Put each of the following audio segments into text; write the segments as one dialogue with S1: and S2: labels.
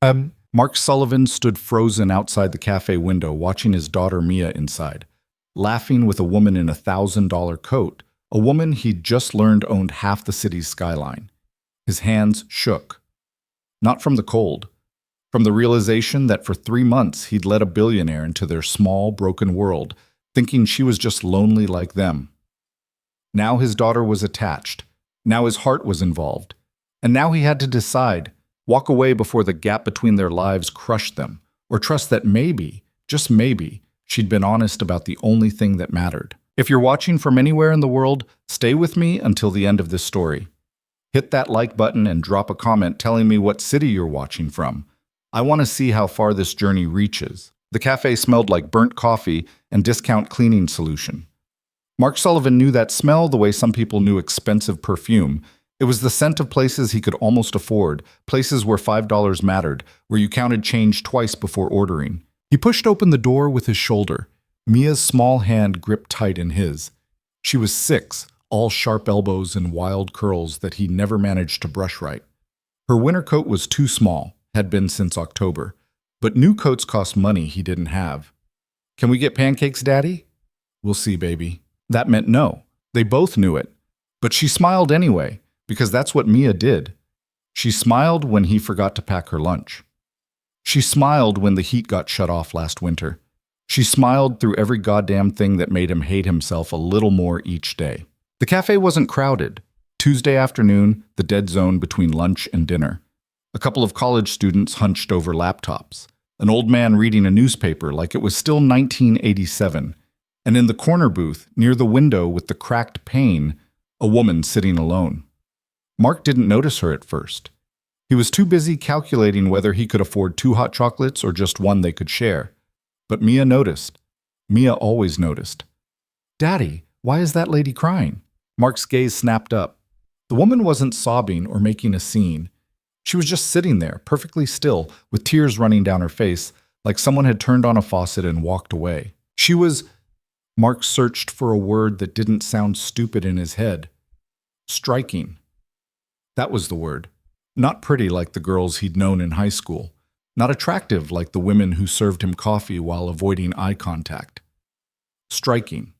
S1: Mark Sullivan stood frozen outside the cafe window, watching his daughter Mia inside, laughing with a woman in $1,000 coat, a woman he'd just learned owned half the city's skyline. His hands shook. Not from the cold, from the realization that for 3 months he'd led a billionaire into their small, broken world, thinking she was just lonely like them. Now his daughter was attached. Now his heart was involved. And now he had to decide, walk away before the gap between their lives crushed them, or trust that maybe, just maybe, she'd been honest about the only thing that mattered. If you're watching from anywhere in the world, stay with me until the end of this story. Hit that like button and drop a comment telling me what city you're watching from. I want to see how far this journey reaches. The cafe smelled like burnt coffee and discount cleaning solution. Mark Sullivan knew that smell the way some people knew expensive perfume. It was the scent of places he could almost afford, places where $5 mattered, where you counted change twice before ordering. He pushed open the door with his shoulder. Mia's small hand gripped tight in his. She was 6, all sharp elbows and wild curls that he never managed to brush right. Her winter coat was too small, had been since October, but new coats cost money he didn't have. "Can we get pancakes, Daddy?" "We'll see, baby." That meant no. They both knew it. But she smiled anyway, because that's what Mia did. She smiled when he forgot to pack her lunch. She smiled when the heat got shut off last winter. She smiled through every goddamn thing that made him hate himself a little more each day. The cafe wasn't crowded. Tuesday afternoon, the dead zone between lunch and dinner. A couple of college students hunched over laptops. An old man reading a newspaper like it was still 1987. And in the corner booth, near the window with the cracked pane, a woman sitting alone. Mark didn't notice her at first. He was too busy calculating whether he could afford 2 hot chocolates or just one they could share. But Mia noticed. Mia always noticed. "Daddy, why is that lady crying?" Mark's gaze snapped up. The woman wasn't sobbing or making a scene. She was just sitting there, perfectly still, with tears running down her face, like someone had turned on a faucet and walked away. She was... Mark searched for a word that didn't sound stupid in his head. Striking. That was the word. Not pretty like the girls he'd known in high school. Not attractive like the women who served him coffee while avoiding eye contact. Striking.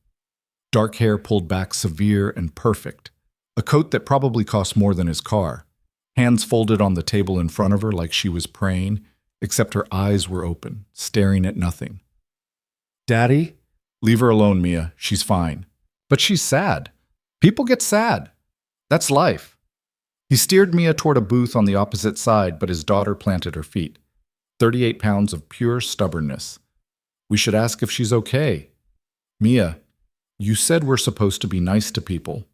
S1: Dark hair pulled back severe and perfect. A coat that probably cost more than his car. Hands folded on the table in front of her like she was praying, except her eyes were open, staring at nothing. "Daddy?" "Leave her alone, Mia. She's fine." "But she's sad." "People get sad. That's life." He steered Mia toward a booth on the opposite side, but his daughter planted her feet. 38 pounds of pure stubbornness. "We should ask if she's okay." "Mia, you said we're supposed to be nice to people."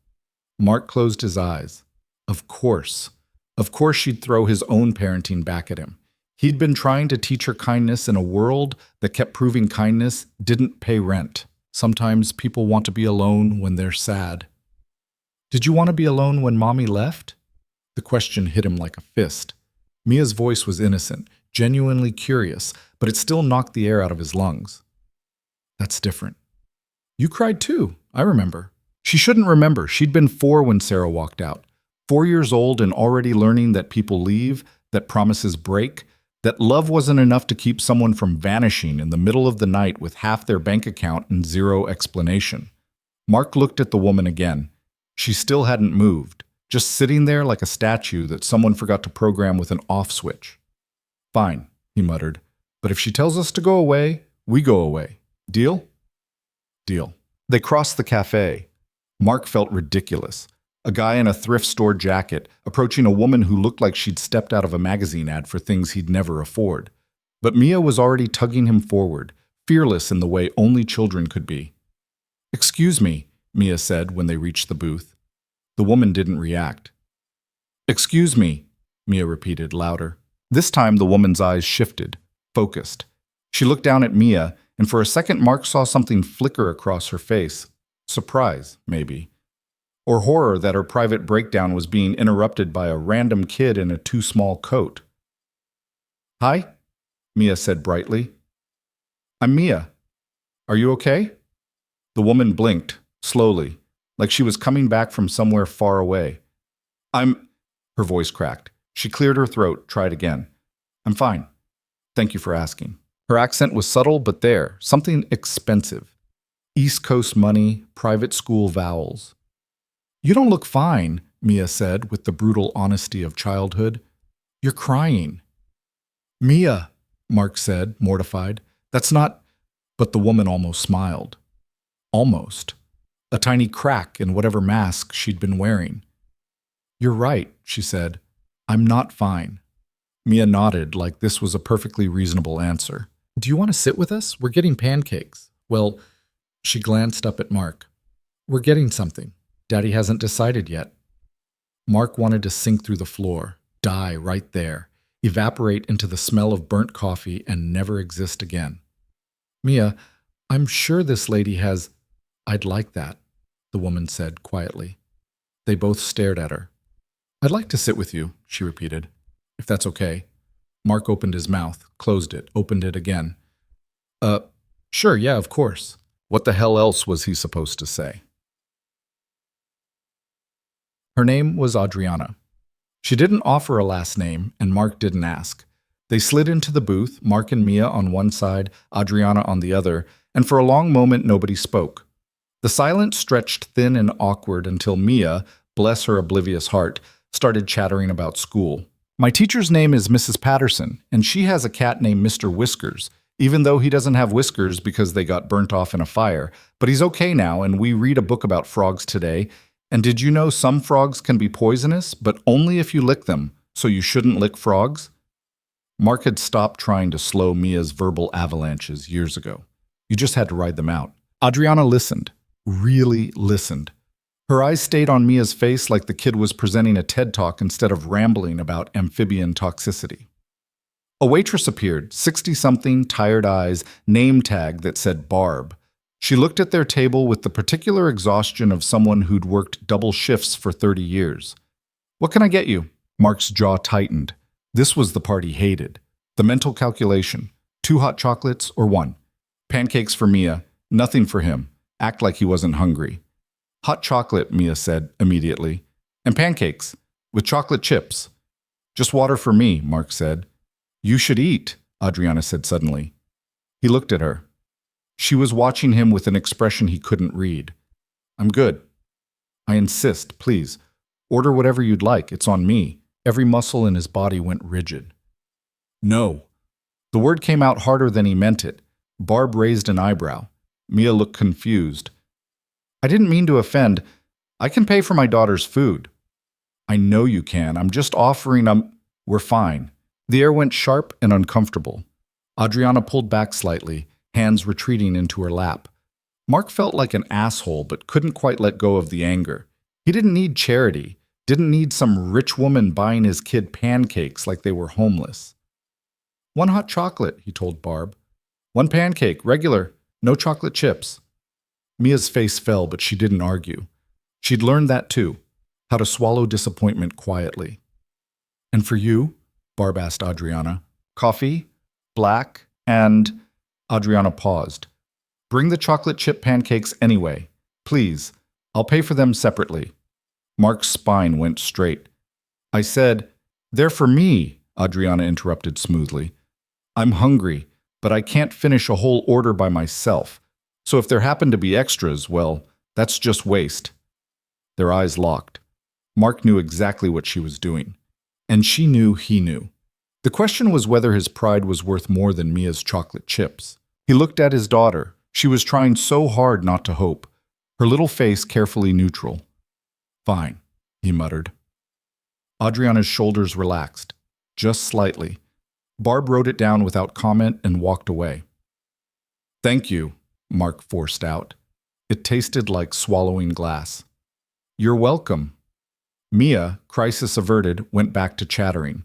S1: Mark closed his eyes. Of course. Of course she'd throw his own parenting back at him. He'd been trying to teach her kindness in a world that kept proving kindness didn't pay rent. Sometimes people want to be alone when they're sad. "Did you want to be alone when Mommy left?" The question hit him like a fist. Mia's voice was innocent, genuinely curious, but it still knocked the air out of his lungs. "That's different." "You cried too, I remember." She shouldn't remember. She'd been 4 when Sarah walked out. 4 years old and already learning that people leave, that promises break, that love wasn't enough to keep someone from vanishing in the middle of the night with half their bank account and zero explanation. Mark looked at the woman again. She still hadn't moved, just sitting there like a statue that someone forgot to program with an off switch. "Fine," he muttered, "but if she tells us to go away, we go away. Deal?" "Deal." They crossed the cafe. Mark felt ridiculous. A guy in a thrift store jacket, approaching a woman who looked like she'd stepped out of a magazine ad for things he'd never afford. But Mia was already tugging him forward, fearless in the way only children could be. "Excuse me," Mia said when they reached the booth. The woman didn't react. "Excuse me," Mia repeated, louder. This time the woman's eyes shifted, focused. She looked down at Mia, and for a second Mark saw something flicker across her face. Surprise, maybe. Or horror that her private breakdown was being interrupted by a random kid in a too small coat. "Hi," Mia said brightly. "I'm Mia. Are you okay?" The woman blinked, slowly, like she was coming back from somewhere far away. Her voice cracked. She cleared her throat, tried again. I'm fine. Thank you for asking. Her accent was subtle, but there, something expensive. East Coast money, private school vowels. You don't look fine, Mia said with the brutal honesty of childhood. You're crying. Mia, Mark said, mortified. That's not. But the woman almost smiled. Almost. A tiny crack in whatever mask she'd been wearing. You're right, she said. I'm not fine. Mia nodded like this was a perfectly reasonable answer. Do you want to sit with us? We're getting pancakes. Well, she glanced up at Mark. We're getting something. Daddy hasn't decided yet. Mark wanted to sink through the floor, die right there, evaporate into the smell of burnt coffee and never exist again. Mia, I'm sure this lady has... I'd like that, the woman said quietly. They both stared at her. I'd like to sit with you, she repeated, if that's okay. Mark opened his mouth, closed it, opened it again. Sure, yeah, of course. What the hell else was he supposed to say? Her name was Adriana. She didn't offer a last name, and Mark didn't ask. They slid into the booth, Mark and Mia on one side, Adriana on the other, and for a long moment nobody spoke. The silence stretched thin and awkward until Mia, bless her oblivious heart, started chattering about school. My teacher's name is Mrs. Patterson, and she has a cat named Mr. Whiskers, even though he doesn't have whiskers because they got burnt off in a fire. But he's okay now, and we read a book about frogs today. And did you know some frogs can be poisonous, but only if you lick them, so you shouldn't lick frogs? Mark had stopped trying to slow Mia's verbal avalanches years ago. You just had to ride them out. Adriana listened, really listened. Her eyes stayed on Mia's face like the kid was presenting a TED Talk instead of rambling about amphibian toxicity. A waitress appeared, 60-something, tired eyes, name tag that said Barb. She looked at their table with the particular exhaustion of someone who'd worked double shifts for 30 years. What can I get you? Mark's jaw tightened. This was the part he hated. The mental calculation. 2 hot chocolates or 1? Pancakes for Mia. Nothing for him. Act like he wasn't hungry. Hot chocolate, Mia said immediately. And pancakes. With chocolate chips. Just water for me, Mark said. You should eat, Adriana said suddenly. He looked at her. She was watching him with an expression he couldn't read. I'm good. I insist, please. Order whatever you'd like. It's on me. Every muscle in his body went rigid. No. The word came out harder than he meant it. Barb raised an eyebrow. Mia looked confused. I didn't mean to offend. I can pay for my daughter's food. I know you can. I'm just offering. We're fine. The air went sharp and uncomfortable. Adriana pulled back slightly, hands retreating into her lap. Mark felt like an asshole but couldn't quite let go of the anger. He didn't need charity, didn't need some rich woman buying his kid pancakes like they were homeless. 1 hot chocolate, he told Barb. 1 pancake, regular, no chocolate chips. Mia's face fell, but she didn't argue. She'd learned that too, how to swallow disappointment quietly. And for you? Barb asked Adriana. Coffee? Black? And... Adriana paused. Bring the chocolate chip pancakes anyway. Please. I'll pay for them separately. Mark's spine went straight. I said, they're for me, Adriana interrupted smoothly. I'm hungry, but I can't finish a whole order by myself. So if there happen to be extras, well, that's just waste. Their eyes locked. Mark knew exactly what she was doing. And she knew he knew. The question was whether his pride was worth more than Mia's chocolate chips. He looked at his daughter. She was trying so hard not to hope. Her little face carefully neutral. Fine, he muttered. Adriana's shoulders relaxed, just slightly. Barb wrote it down without comment and walked away. Thank you, Mark forced out. It tasted like swallowing glass. You're welcome. Mia, crisis averted, went back to chattering.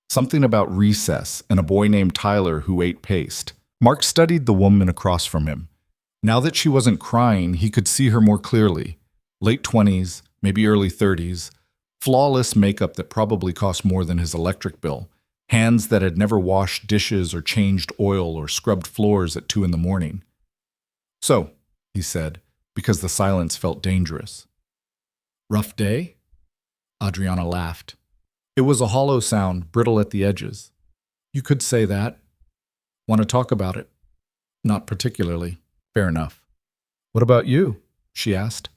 S1: Something about recess and a boy named Tyler who ate paste. Mark studied the woman across from him. Now that she wasn't crying, he could see her more clearly. Late 20s, maybe early 30s. Flawless makeup that probably cost more than his electric bill. Hands that had never washed dishes or changed oil or scrubbed floors at 2 in the morning. So, he said, because the silence felt dangerous. Rough day? Adriana laughed. It was a hollow sound, brittle at the edges. You could say that. Want to talk about it? Not particularly. Fair enough. What about you? She asked.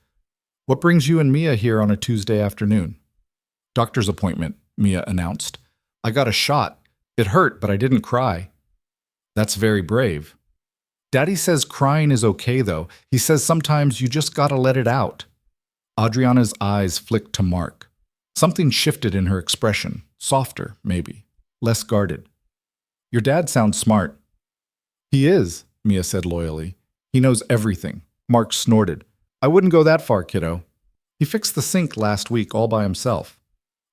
S1: What brings you and Mia here on a Tuesday afternoon? Doctor's appointment, Mia announced. I got a shot. It hurt, but I didn't cry. That's very brave. Daddy says crying is okay, though. He says sometimes you just gotta let it out. Adriana's eyes flicked to Mark. Something shifted in her expression. Softer, maybe. Less guarded. Your dad sounds smart. He is, Mia said loyally. He knows everything. Mark snorted. I wouldn't go that far, kiddo. He fixed the sink last week all by himself.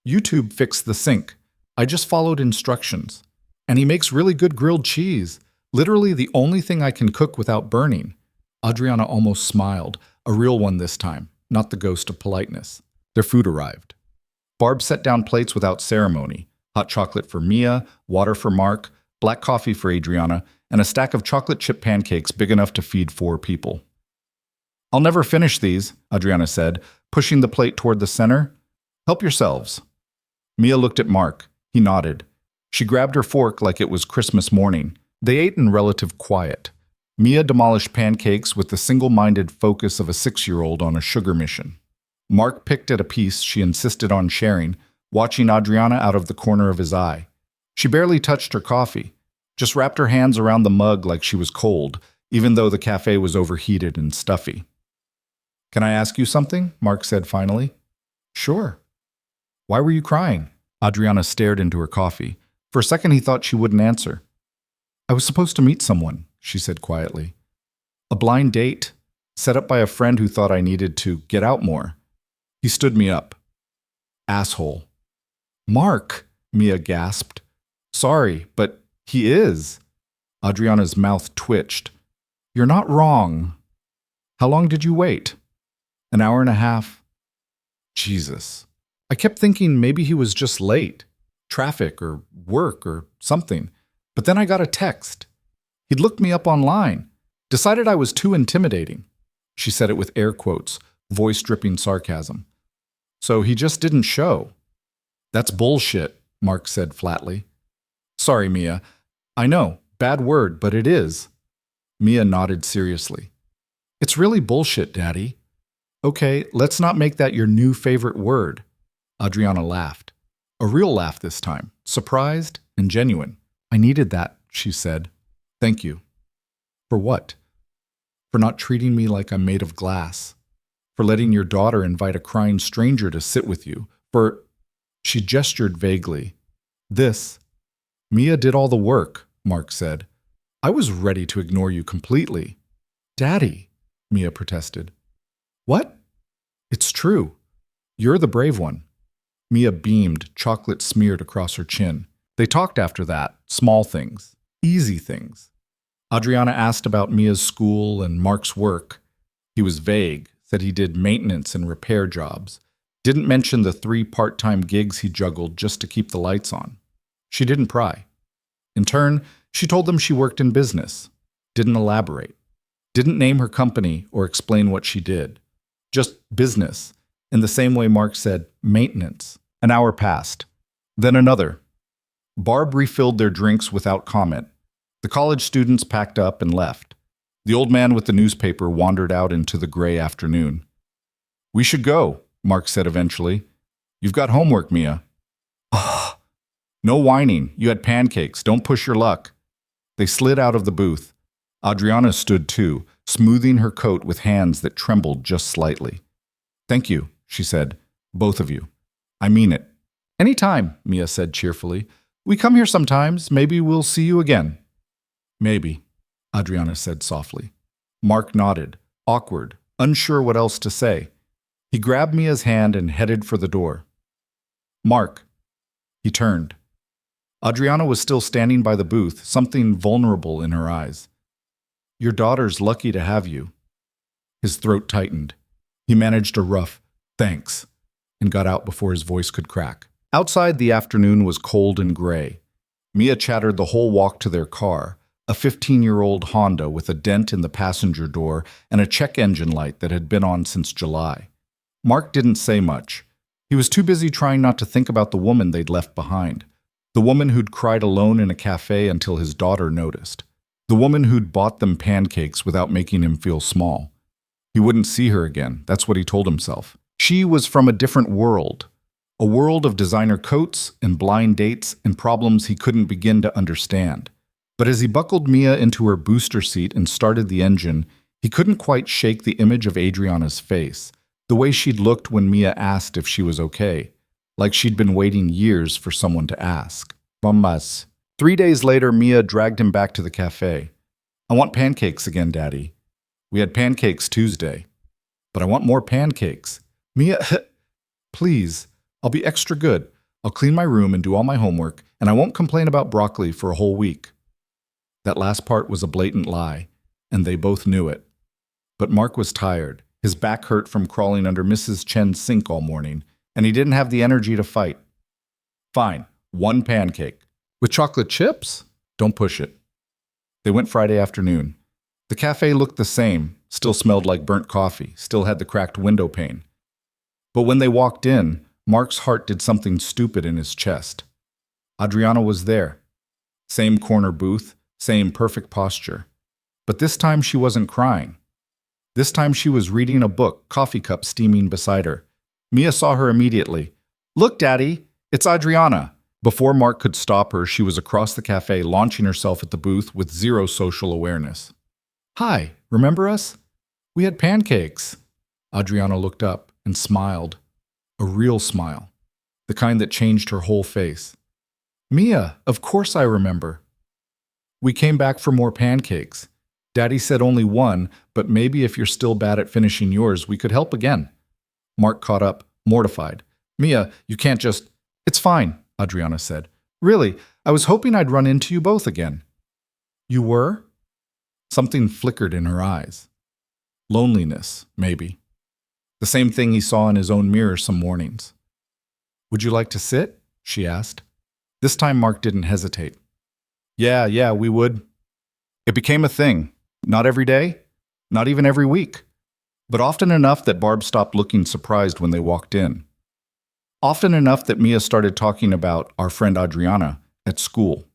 S1: YouTube fixed the sink. I just followed instructions. And he makes really good grilled cheese. Literally the only thing I can cook without burning. Adriana almost smiled. A real one this time, not the ghost of politeness. Their food arrived. Barb set down plates without ceremony. Hot chocolate for Mia, water for Mark, black coffee for Adriana, and a stack of chocolate chip pancakes big enough to feed 4 people. I'll never finish these, Adriana said, pushing the plate toward the center. Help yourselves. Mia looked at Mark. He nodded. She grabbed her fork like it was Christmas morning. They ate in relative quiet. Mia demolished pancakes with the single-minded focus of a 6-year-old on a sugar mission. Mark picked at a piece she insisted on sharing, watching Adriana out of the corner of his eye. She barely touched her coffee, just wrapped her hands around the mug like she was cold, even though the cafe was overheated and stuffy. Can I ask you something? Mark said finally. Sure. Why were you crying? Adriana stared into her coffee. For a second he thought she wouldn't answer. I was supposed to meet someone, she said quietly. A blind date, set up by a friend who thought I needed to get out more. He stood me up. Asshole. Mark, Mia gasped. Sorry, but he is. Adriana's mouth twitched. You're not wrong. How long did you wait? An hour and a half. Jesus. I kept thinking maybe he was just late. Traffic or work or something. But then I got a text. He'd looked me up online. Decided I was too intimidating. She said it with air quotes, voice dripping sarcasm. So he just didn't show. That's bullshit, Mark said flatly. Sorry, Mia. I know, bad word, but it is. Mia nodded seriously. It's really bullshit, Daddy. Okay, let's not make that your new favorite word. Adriana laughed. A real laugh this time, surprised and genuine. I needed that, she said. Thank you. For what? For not treating me like I'm made of glass. For letting your daughter invite a crying stranger to sit with you. For... She gestured vaguely. This. Mia did all the work, Mark said. I was ready to ignore you completely. Daddy, Mia protested. What? It's true. You're the brave one. Mia beamed, chocolate smeared across her chin. They talked after that, small things, easy things. Adriana asked about Mia's school and Mark's work. He was vague, said he did maintenance and repair jobs. Didn't mention the 3 part-time gigs he juggled just to keep the lights on. She didn't pry. In turn, she told them she worked in business. Didn't elaborate. Didn't name her company or explain what she did. Just business, in the same way Mark said maintenance. An hour passed. Then another. Barb refilled their drinks without comment. The college students packed up and left. The old man with the newspaper wandered out into the gray afternoon. We should go, Mark said eventually. You've got homework, Mia. No whining. You had pancakes. Don't push your luck. They slid out of the booth. Adriana stood too, smoothing her coat with hands that trembled just slightly. Thank you, she said. Both of you. I mean it. Anytime, Mia said cheerfully. We come here sometimes. Maybe we'll see you again. Maybe, Adriana said softly. Mark nodded, awkward, unsure what else to say. He grabbed Mia's hand and headed for the door. Mark. He turned. Adriana was still standing by the booth, something vulnerable in her eyes. Your daughter's lucky to have you. His throat tightened. He managed a rough, thanks, and got out before his voice could crack. Outside, the afternoon was cold and gray. Mia chattered the whole walk to their car, a 15-year-old Honda with a dent in the passenger door and a check engine light that had been on since July. Mark didn't say much. He was too busy trying not to think about the woman they'd left behind. The woman who'd cried alone in a cafe until his daughter noticed. The woman who'd bought them pancakes without making him feel small. He wouldn't see her again, that's what he told himself. She was from a different world. A world of designer coats and blind dates and problems he couldn't begin to understand. But as he buckled Mia into her booster seat and started the engine, he couldn't quite shake the image of Adriana's face, the way she'd looked when Mia asked if she was okay, like she'd been waiting years for someone to ask. Mamas. 3 days later, Mia dragged him back to the cafe. I want pancakes again, Daddy. We had pancakes Tuesday. But I want more pancakes. Mia, please, I'll be extra good. I'll clean my room and do all my homework, and I won't complain about broccoli for a whole week. That last part was a blatant lie, and they both knew it. But Mark was tired. His back hurt from crawling under Mrs. Chen's sink all morning, and he didn't have the energy to fight. Fine, 1 pancake. With chocolate chips? Don't push it. They went Friday afternoon. The cafe looked the same, still smelled like burnt coffee, still had the cracked window pane. But when they walked in, Mark's heart did something stupid in his chest. Adriana was there. Same corner booth, same perfect posture. But this time she wasn't crying. This time she was reading a book, coffee cup steaming beside her. Mia saw her immediately. Look, Daddy, it's Adriana. Before Mark could stop her, she was across the cafe, launching herself at the booth with zero social awareness. Hi, remember us? We had pancakes. Adriana looked up and smiled. A real smile. The kind that changed her whole face. Mia, of course I remember. We came back for more pancakes. Daddy said only 1, but maybe if you're still bad at finishing yours, we could help again. Mark caught up, mortified. Mia, you can't just… It's fine, Adriana said. Really, I was hoping I'd run into you both again. You were? Something flickered in her eyes. Loneliness, maybe. The same thing he saw in his own mirror some mornings. Would you like to sit? She asked. This time Mark didn't hesitate. Yeah, we would. It became a thing. Not every day, not even every week, but often enough that Barb stopped looking surprised when they walked in. Often enough that Mia started talking about our friend Adriana at school.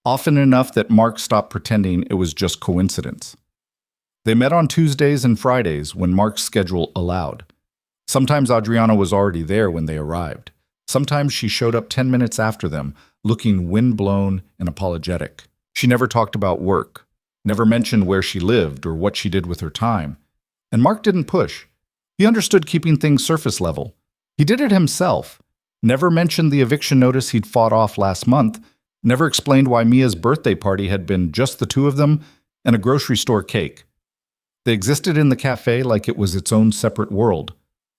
S1: Often enough that Mark stopped pretending it was just coincidence. They met on Tuesdays and Fridays when Mark's schedule allowed. Sometimes Adriana was already there when they arrived. Sometimes she showed up 10 minutes after them, looking windblown and apologetic. She never talked about work, never mentioned where she lived or what she did with her time. And Mark didn't push. He understood keeping things surface level. He did it himself. Never mentioned the eviction notice he'd fought off last month. Never explained why Mia's birthday party had been just the two of them and a grocery store cake. They existed in the cafe like it was its own separate world,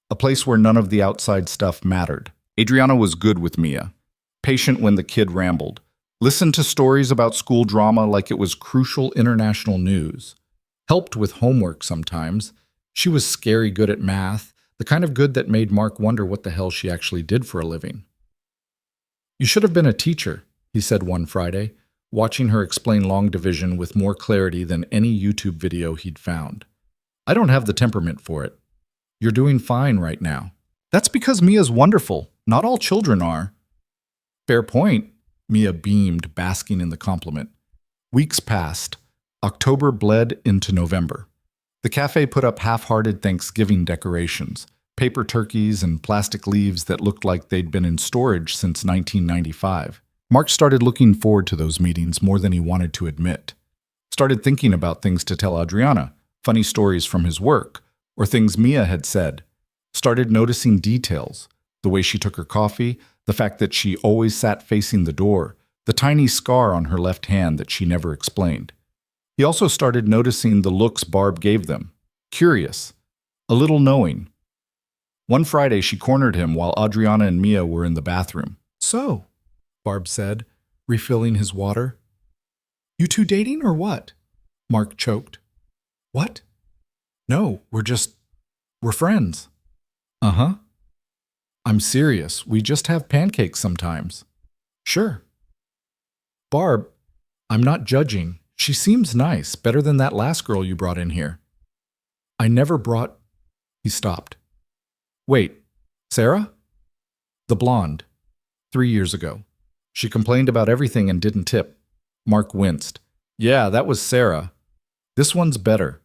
S1: a place where none of the outside stuff mattered. Adriana was good with Mia, patient when the kid rambled, listened to stories about school drama like it was crucial international news, helped with homework sometimes. She was scary good at math, the kind of good that made Mark wonder what the hell she actually did for a living. You should have been a teacher, he said one Friday, watching her explain long division with more clarity than any YouTube video he'd found. I don't have the temperament for it. You're doing fine right now. That's because Mia's wonderful. Not all children are. Fair point, Mia beamed, basking in the compliment. Weeks passed. October bled into November. The cafe put up half-hearted Thanksgiving decorations, paper turkeys and plastic leaves that looked like they'd been in storage since 1995. Mark started looking forward to those meetings more than he wanted to admit. Started thinking about things to tell Adriana, funny stories from his work, or things Mia had said. Started noticing details, the way she took her coffee, the fact that she always sat facing the door, the tiny scar on her left hand that she never explained. He also started noticing the looks Barb gave them, curious, a little knowing. One Friday she cornered him while Adriana and Mia were in the bathroom. So, Barb said, refilling his water. You two dating or what? Mark choked. What? No, we're friends. Uh-huh. I'm serious. We just have pancakes sometimes. Sure. Barb, I'm not judging. She seems nice, better than that last girl you brought in here. I never brought… He stopped. Wait, Sarah? The blonde. 3 years ago. She complained about everything and didn't tip. Mark winced. Yeah, that was Sarah. This one's better.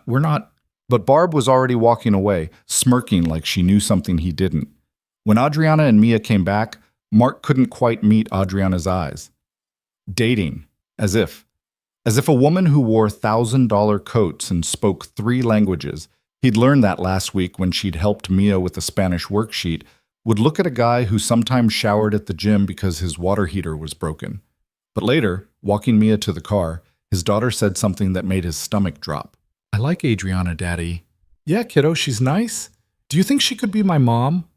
S1: We're not. But Barb was already walking away, smirking like she knew something he didn't. When Adriana and Mia came back, Mark couldn't quite meet Adriana's eyes. Dating, as if. As if a woman who wore $1,000 coats and spoke 3 languages, he'd learned that last week when she'd helped Mia with a Spanish worksheet, would look at a guy who sometimes showered at the gym because his water heater was broken. But later, walking Mia to the car, his daughter said something that made his stomach drop. I like Adriana, Daddy. Yeah, kiddo, she's nice. Do you think she could be my mom?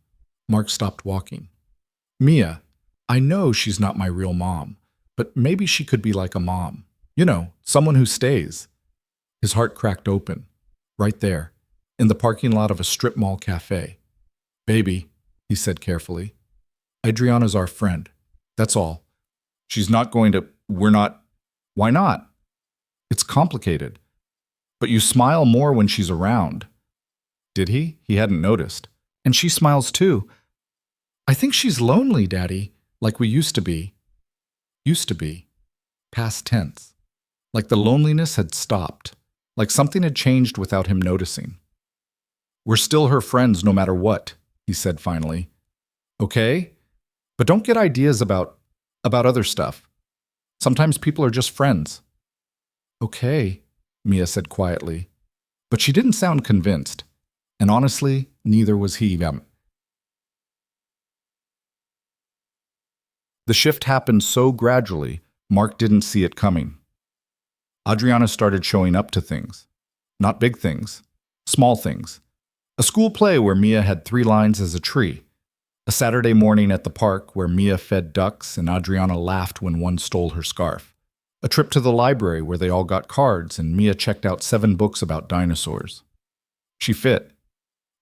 S1: Mark stopped walking. Mia, I know she's not my real mom, but maybe she could be like a mom. You know, someone who stays. His heart cracked open. Right there, in the parking lot of a strip mall cafe. Baby, he said carefully, Adriana's our friend. That's all. She's not going to... We're not... Why not? It's complicated. But you smile more when she's around. Did he? He hadn't noticed. And she smiles too. I think she's lonely, Daddy, like we used to be. Used to be. Past tense. Like the loneliness had stopped. Like something had changed without him noticing. We're still her friends no matter what, he said finally. Okay? But don't get ideas about other stuff. Sometimes people are just friends. Okay, Mia said quietly. But she didn't sound convinced. And honestly, neither was he. The shift happened so gradually, Mark didn't see it coming. Adriana started showing up to things. Not big things. Small things. A school play where Mia had 3 lines as a tree. A Saturday morning at the park where Mia fed ducks and Adriana laughed when one stole her scarf. A trip to the library where they all got cards and Mia checked out 7 books about dinosaurs. She fit.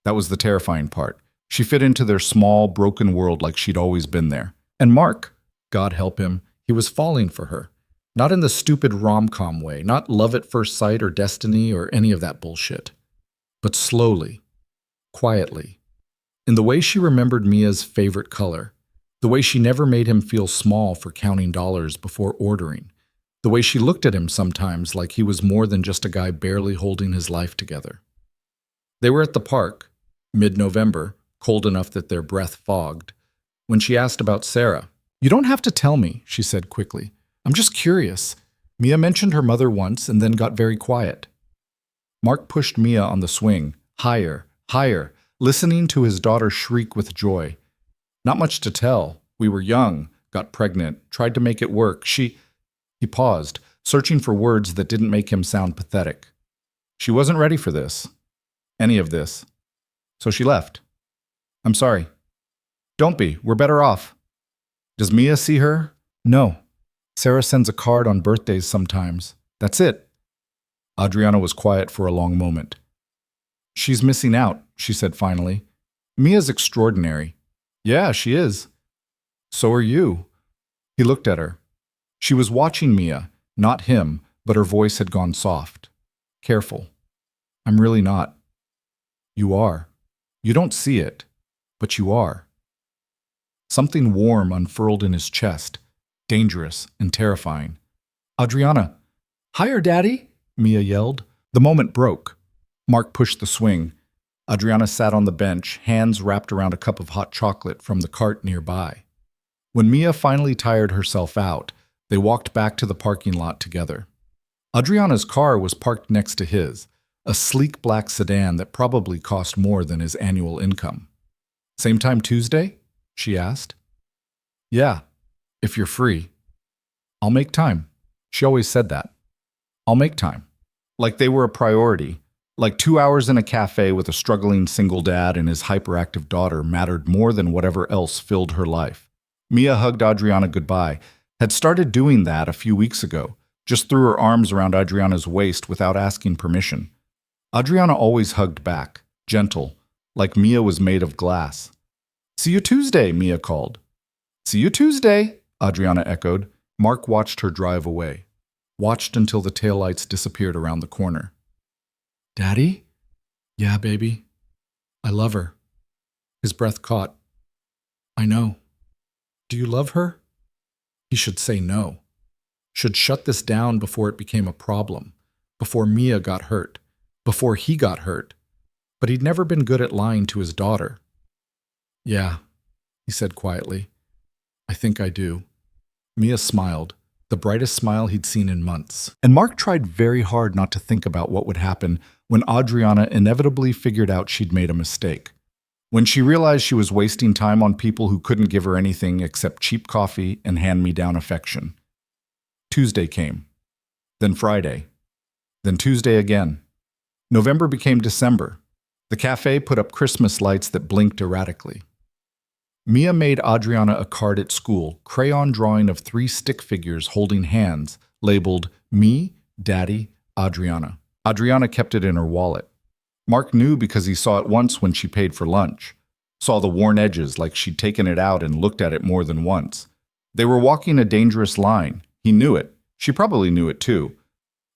S1: That was the terrifying part. She fit into their small, broken world like she'd always been there. And Mark, God help him, he was falling for her. Not in the stupid rom-com way, not love at first sight or destiny or any of that bullshit. But slowly, quietly. In the way she remembered Mia's favorite color. The way she never made him feel small for counting dollars before ordering. The way she looked at him sometimes like he was more than just a guy barely holding his life together. They were at the park, mid-November, cold enough that their breath fogged, when she asked about Sarah. You don't have to tell me, she said quickly. I'm just curious. Mia mentioned her mother once and then got very quiet. Mark pushed Mia on the swing, higher, higher, listening to his daughter shriek with joy. Not much to tell. We were young, got pregnant, tried to make it work. He paused, searching for words that didn't make him sound pathetic. She wasn't ready for this. Any of this. So she left. I'm sorry. Don't be. We're better off. Does Mia see her? No. Sarah sends a card on birthdays sometimes. That's it. Adriana was quiet for a long moment. She's missing out, she said finally. Mia's extraordinary. Yeah, she is. So are you. He looked at her. She was watching Mia, not him, but her voice had gone soft. Careful. I'm really not. You are. You don't see it, but you are. Something warm unfurled in his chest, dangerous and terrifying. Adriana. Higher, Daddy, Mia yelled. The moment broke. Mark pushed the swing. Adriana sat on the bench, hands wrapped around a cup of hot chocolate from the cart nearby. When Mia finally tired herself out, they walked back to the parking lot together. Adriana's car was parked next to his, a sleek black sedan that probably cost more than his annual income. Same time Tuesday? She asked. Yeah, if you're free. I'll make time. She always said that. I'll make time. Like they were a priority. Like 2 hours in a cafe with a struggling single dad and his hyperactive daughter mattered more than whatever else filled her life. Mia hugged Adriana goodbye, had started doing that a few weeks ago, just threw her arms around Adriana's waist without asking permission. Adriana always hugged back, gentle, like Mia was made of glass. See you Tuesday, Mia called. See you Tuesday, Adriana echoed. Mark watched her drive away, watched until the taillights disappeared around the corner. Daddy? Yeah, baby. I love her. His breath caught. I know. Do you love her? He should say no. Should shut this down before it became a problem, before Mia got hurt, before he got hurt. But he'd never been good at lying to his daughter. Yeah, he said quietly. I think I do. Mia smiled, the brightest smile he'd seen in months. And Mark tried very hard not to think about what would happen when Adriana inevitably figured out she'd made a mistake. When she realized she was wasting time on people who couldn't give her anything except cheap coffee and hand-me-down affection. Tuesday came. Then Friday. Then Tuesday again. November became December. The cafe put up Christmas lights that blinked erratically. Mia made Adriana a card at school, crayon drawing of 3 stick figures holding hands, labeled Me, Daddy, Adriana. Adriana kept it in her wallet. Mark knew because he saw it once when she paid for lunch. Saw the worn edges like she'd taken it out and looked at it more than once. They were walking a dangerous line. He knew it. She probably knew it too.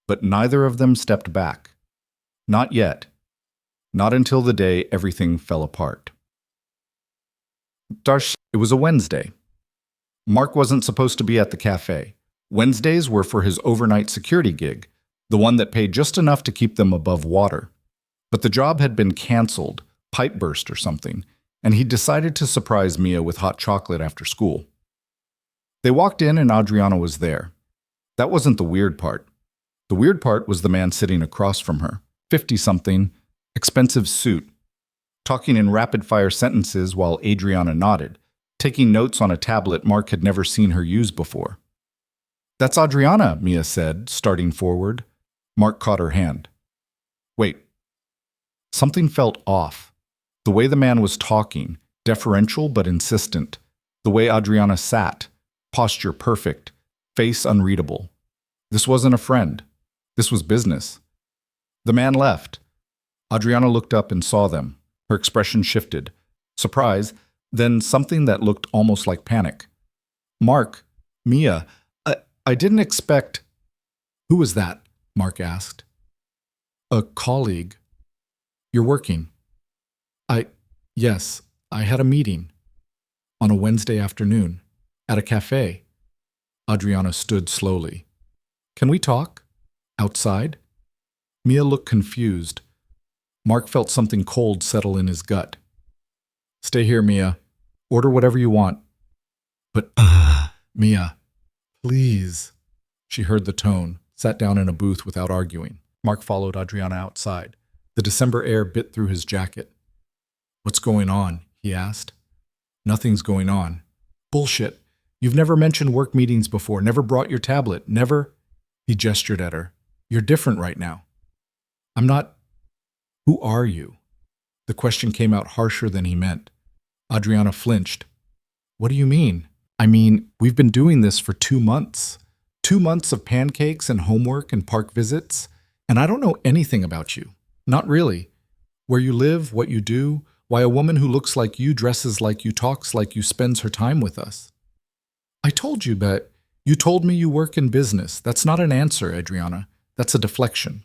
S1: But neither of them stepped back. Not yet. Not until the day everything fell apart. It was a Wednesday. Mark wasn't supposed to be at the cafe. Wednesdays were for his overnight security gig, the one that paid just enough to keep them above water. But the job had been canceled, pipe burst or something, and he decided to surprise Mia with hot chocolate after school. They walked in and Adriana was there. That wasn't the weird part. The weird part was the man sitting across from her, 50-something, expensive suit, talking in rapid-fire sentences while Adriana nodded, taking notes on a tablet Mark had never seen her use before. That's Adriana, Mia said, starting forward. Mark caught her hand. Wait. Something felt off. The way the man was talking, deferential but insistent. The way Adriana sat, posture perfect, face unreadable. This wasn't a friend. This was business. The man left. Adriana looked up and saw them. Her expression shifted. Surprise, then something that looked almost like panic. Mark, Mia, I didn't expect... Who was that? Mark asked. A colleague. You're working. Yes, I had a meeting. On a Wednesday afternoon. At a cafe. Adriana stood slowly. Can we talk? Outside? Mia looked confused. Mark felt something cold settle in his gut. Stay here, Mia. Order whatever you want. But, Mia, please. She heard the tone, sat down in a booth without arguing. Mark followed Adriana outside. The December air bit through his jacket. What's going on? He asked. Nothing's going on. Bullshit. You've never mentioned work meetings before, never brought your tablet, never... He gestured at her. You're different right now. I'm not... Who are you? The question came out harsher than he meant. Adriana flinched. What do you mean? I mean, we've been doing this for 2 months. 2 months of pancakes and homework and park visits, and I don't know anything about you. Not really. Where you live, what you do, why a woman who looks like you, dresses like you, talks like you, spends her time with us. I told you, but you told me you work in business. That's not an answer, Adriana. That's a deflection.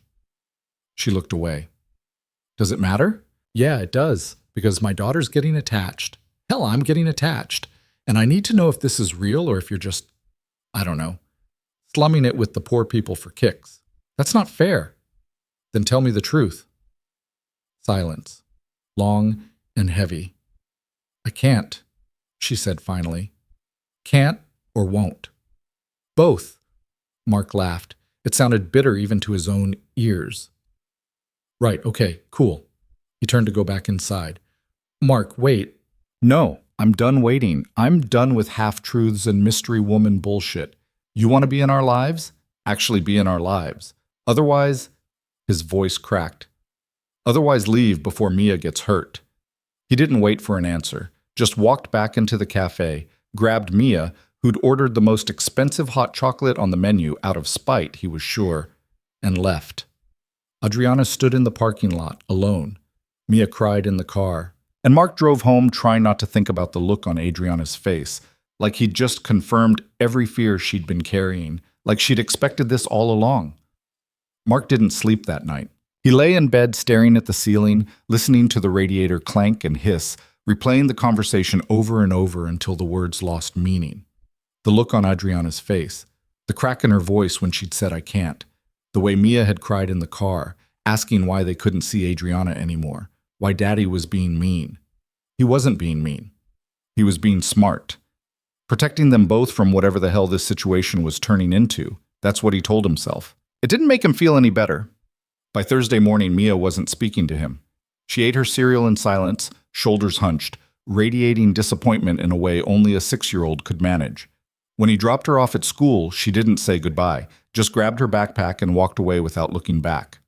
S1: She looked away. Does it matter? Yeah, it does, because my daughter's getting attached. Hell, I'm getting attached. And I need to know if this is real or if you're just, I don't know, slumming it with the poor people for kicks. That's not fair. Then tell me the truth. Silence. Long and heavy. I can't, she said finally. Can't or won't. Both. Mark laughed. It sounded bitter even to his own ears. Right, okay, cool. He turned to go back inside. Mark, wait. No, I'm done waiting. I'm done with half-truths and mystery woman bullshit. You want to be in our lives? Actually be in our lives. Otherwise, his voice cracked. Otherwise leave before Mia gets hurt. He didn't wait for an answer, just walked back into the cafe, grabbed Mia, who'd ordered the most expensive hot chocolate on the menu out of spite, he was sure, and left. Adriana stood in the parking lot, alone. Mia cried in the car. And Mark drove home trying not to think about the look on Adriana's face, like he'd just confirmed every fear she'd been carrying, like she'd expected this all along. Mark didn't sleep that night. He lay in bed staring at the ceiling, listening to the radiator clank and hiss, replaying the conversation over and over until the words lost meaning. The look on Adriana's face, the crack in her voice when she'd said, "I can't," the way Mia had cried in the car, asking why they couldn't see Adriana anymore, why Daddy was being mean. He wasn't being mean. He was being smart. Protecting them both from whatever the hell this situation was turning into. That's what he told himself. It didn't make him feel any better. By Thursday morning, Mia wasn't speaking to him. She ate her cereal in silence, shoulders hunched, radiating disappointment in a way only a 6-year-old could manage. When he dropped her off at school, she didn't say goodbye, just grabbed her backpack and walked away without looking back.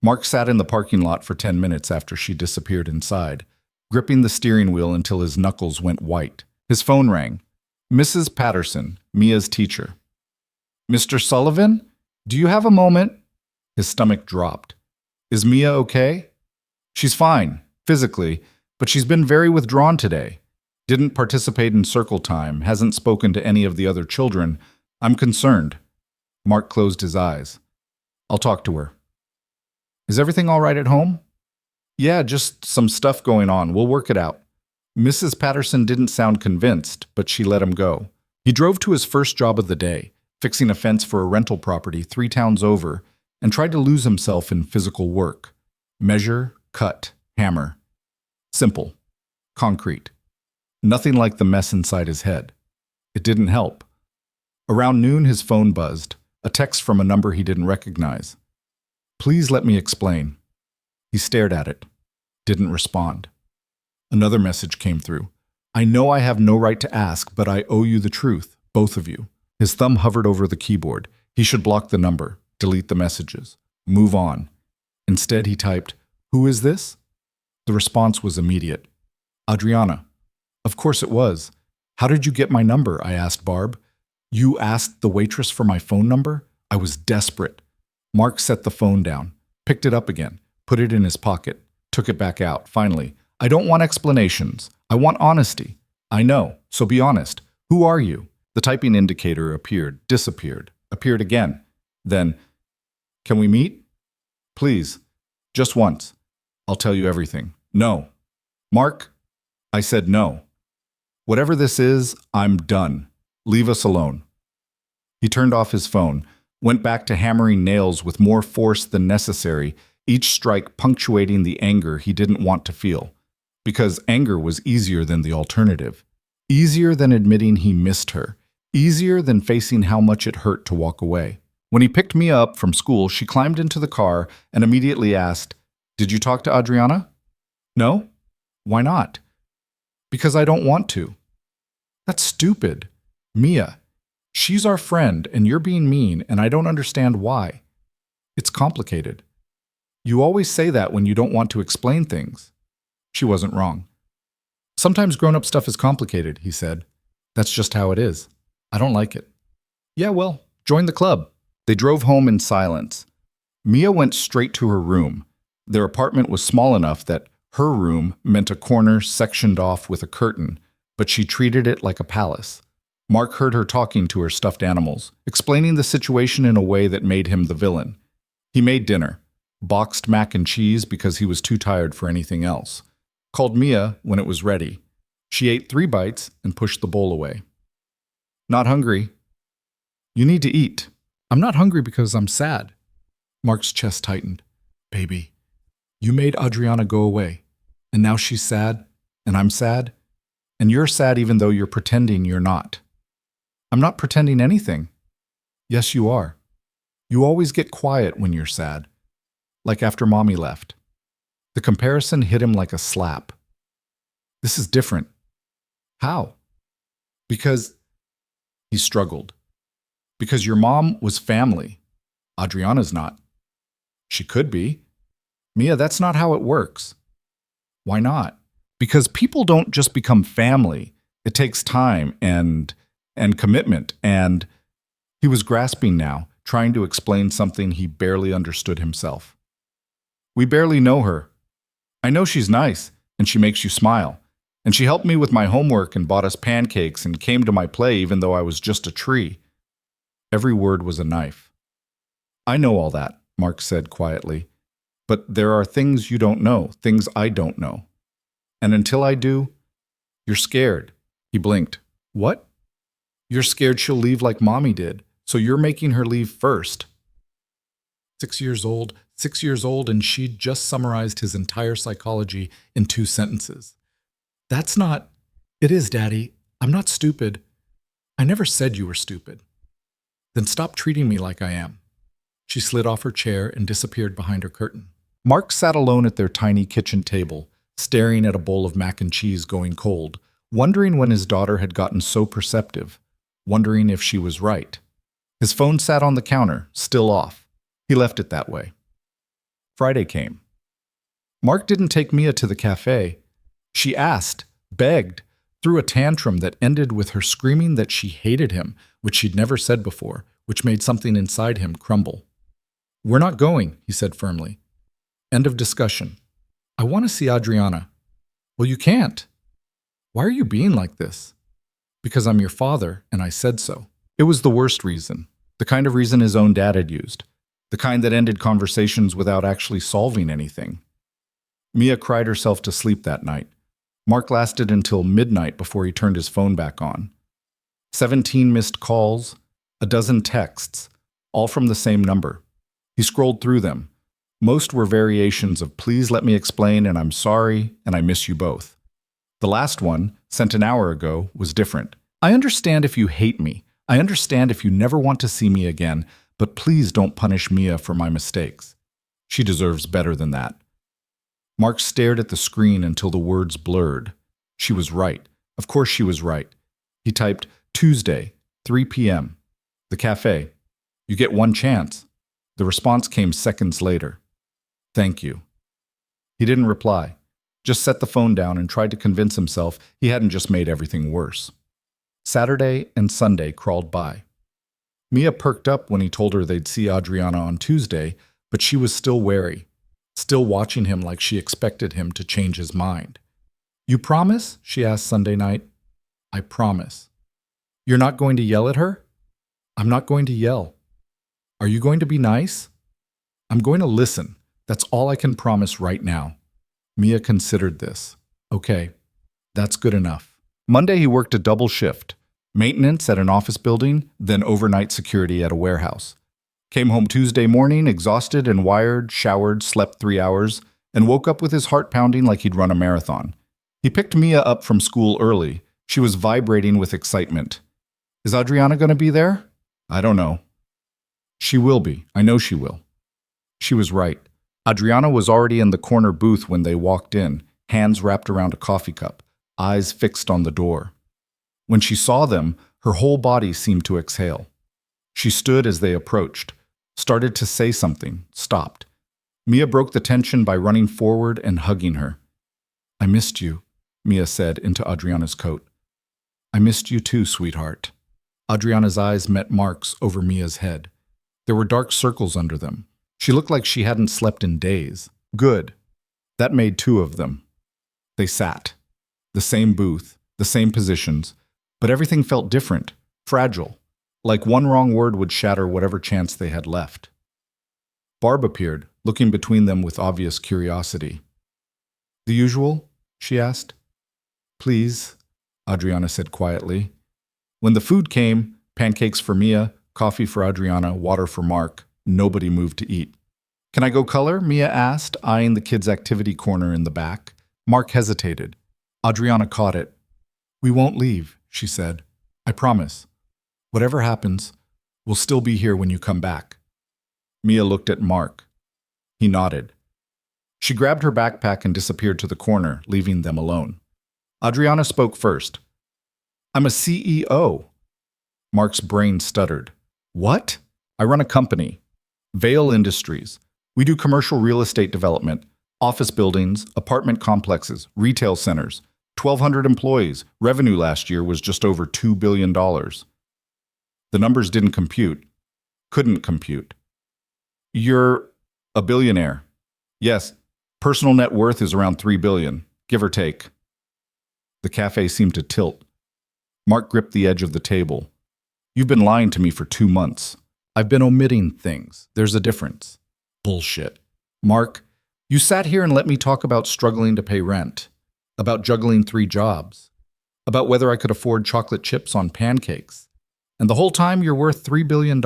S1: Mark sat in the parking lot for 10 minutes after she disappeared inside, gripping the steering wheel until his knuckles went white. His phone rang. Mrs. Patterson, Mia's teacher. "Mr. Sullivan, do you have a moment?" His stomach dropped. "Is Mia okay?" "She's fine, physically, but she's been very withdrawn today. Didn't participate in circle time, hasn't spoken to any of the other children. I'm concerned." Mark closed his eyes. "I'll talk to her." "Is everything all right at home?" "Yeah, just some stuff going on. We'll work it out." Mrs. Patterson didn't sound convinced, but she let him go. He drove to his first job of the day, fixing a fence for a rental property 3 towns over, and tried to lose himself in physical work. Measure, cut, hammer. Simple. Concrete. Nothing like the mess inside his head. It didn't help. Around noon, his phone buzzed, a text from a number he didn't recognize. "Please let me explain." He stared at it. Didn't respond. Another message came through. "I know I have no right to ask, but I owe you the truth, both of you." His thumb hovered over the keyboard. He should block the number, delete the messages, move on. Instead, he typed, "Who is this?" The response was immediate. "Adriana." "Of course it was. How did you get my number?" I asked Barb. "You asked the waitress for my phone number?" I was desperate. Mark set the phone down, picked it up again, put it in his pocket, took it back out. Finally, "I don't want explanations. I want honesty." "I know, so be honest. Who are you?" The typing indicator appeared, disappeared, appeared again. Then, "Can we meet?" "Please. Just once. I'll tell you everything." "No." "Mark?" I said no. "Whatever this is, I'm done. Leave us alone." He turned off his phone, went back to hammering nails with more force than necessary, each strike punctuating the anger he didn't want to feel. Because anger was easier than the alternative. Easier than admitting he missed her. Easier than facing how much it hurt to walk away. When he picked Mia up from school, she climbed into the car and immediately asked, "Did you talk to Adriana?" "No." "Why not?" "Because I don't want to." "That's stupid. Mia, she's our friend and you're being mean and I don't understand why." "It's complicated." "You always say that when you don't want to explain things." She wasn't wrong. "Sometimes grown-up stuff is complicated," he said. "That's just how it is. I don't like it." "Yeah, well, join the club." They drove home in silence. Mia went straight to her room. Their apartment was small enough that her room meant a corner sectioned off with a curtain, but she treated it like a palace. Mark heard her talking to her stuffed animals, explaining the situation in a way that made him the villain. He made dinner, boxed mac and cheese because he was too tired for anything else. Called Mia when it was ready. She ate 3 bites and pushed the bowl away. "Not hungry." "You need to eat." "I'm not hungry because I'm sad." Mark's chest tightened. "Baby, you made Adriana go away, and now she's sad, and I'm sad, and you're sad even though you're pretending you're not." "I'm not pretending anything." "Yes, you are. You always get quiet when you're sad, like after Mommy left." The comparison hit him like a slap. "This is different." "How?" "Because," he struggled, "because your mom was family. Adriana's not." "She could be." "Mia, that's not how it works." "Why not?" "Because people don't just become family. It takes time and commitment and..." He was grasping now, trying to explain something he barely understood himself. "We barely know her. I know she's nice, and she makes you smile. And she helped me with my homework and bought us pancakes and came to my play even though I was just a tree." Every word was a knife. "I know all that," Mark said quietly. "But there are things you don't know, things I don't know. And until I do, you're scared. He blinked. What? You're scared she'll leave like mommy did, so you're making her leave first. 6 years old, and she'd just summarized his entire psychology in 2 sentences. That's not... It is, Daddy. I'm not stupid. I never said you were stupid. Then stop treating me like I am. She slid off her chair and disappeared behind her curtain. Mark sat alone at their tiny kitchen table, staring at a bowl of mac and cheese going cold, wondering when his daughter had gotten so perceptive, wondering if she was right. His phone sat on the counter, still off. He left it that way. Friday came. Mark didn't take Mia to the cafe. She asked, begged, threw a tantrum that ended with her screaming that she hated him, which she'd never said before, which made something inside him crumble. We're not going, he said firmly. End of discussion. I want to see Adriana. Well, you can't. Why are you being like this? Because I'm your father, and I said so. It was the worst reason, the kind of reason his own dad had used, the kind that ended conversations without actually solving anything. Mia cried herself to sleep that night. Mark lasted until midnight before he turned his phone back on. 17 missed calls, a dozen texts, all from the same number. He scrolled through them. Most were variations of please let me explain and I'm sorry and I miss you both. The last one, sent an hour ago, was different. I understand if you hate me. I understand if you never want to see me again, but please don't punish Mia for my mistakes. She deserves better than that. Mark stared at the screen until the words blurred. She was right. Of course she was right. He typed, Tuesday, 3 p.m. The cafe. You get one chance. The response came seconds later. Thank you. He didn't reply, just set the phone down and tried to convince himself he hadn't just made everything worse. Saturday and Sunday crawled by. Mia perked up when he told her they'd see Adriana on Tuesday, but she was still wary, still watching him like she expected him to change his mind. You promise? She asked Sunday night. I promise. You're not going to yell at her? I'm not going to yell. Are you going to be nice? I'm going to listen. That's all I can promise right now. Mia considered this. Okay, that's good enough. Monday he worked a double shift, maintenance at an office building, then overnight security at a warehouse. Came home Tuesday morning, exhausted and wired, showered, slept 3 hours, and woke up with his heart pounding like he'd run a marathon. He picked Mia up from school early. She was vibrating with excitement. Is Adriana going to be there? I don't know. She will be. I know she will. She was right. Adriana was already in the corner booth when they walked in, hands wrapped around a coffee cup, eyes fixed on the door. When she saw them, her whole body seemed to exhale. She stood as they approached, started to say something, stopped. Mia broke the tension by running forward and hugging her. I missed you, Mia said into Adriana's coat. I missed you too, sweetheart. Adriana's eyes met Mark's over Mia's head. There were dark circles under them. She looked like she hadn't slept in days. Good. That made 2 of them. They sat. The same booth, the same positions, but everything felt different, fragile, like one wrong word would shatter whatever chance they had left. Barb appeared, looking between them with obvious curiosity. The usual? She asked. Please, Adriana said quietly. When the food came, pancakes for Mia, coffee for Adriana, water for Mark, nobody moved to eat. Can I go color? Mia asked, eyeing the kids' activity corner in the back. Mark hesitated. Adriana caught it. We won't leave, she said. I promise. Whatever happens, we'll still be here when you come back. Mia looked at Mark. He nodded. She grabbed her backpack and disappeared to the corner, leaving them alone. Adriana spoke first. I'm a CEO. Mark's brain stuttered. What? I run a company. Veil Industries. We do commercial real estate development, office buildings, apartment complexes, retail centers. 1,200 employees. Revenue last year was just over $2 billion. The numbers didn't compute. Couldn't compute. You're a billionaire. Yes, personal net worth is around $3 billion, give or take. The cafe seemed to tilt. Mark gripped the edge of the table. You've been lying to me for 2 months. I've been omitting things. There's a difference. Bullshit. Mark, you sat here and let me talk about struggling to pay rent. about juggling 3 jobs, about whether I could afford chocolate chips on pancakes. And the whole time you're worth $3 billion?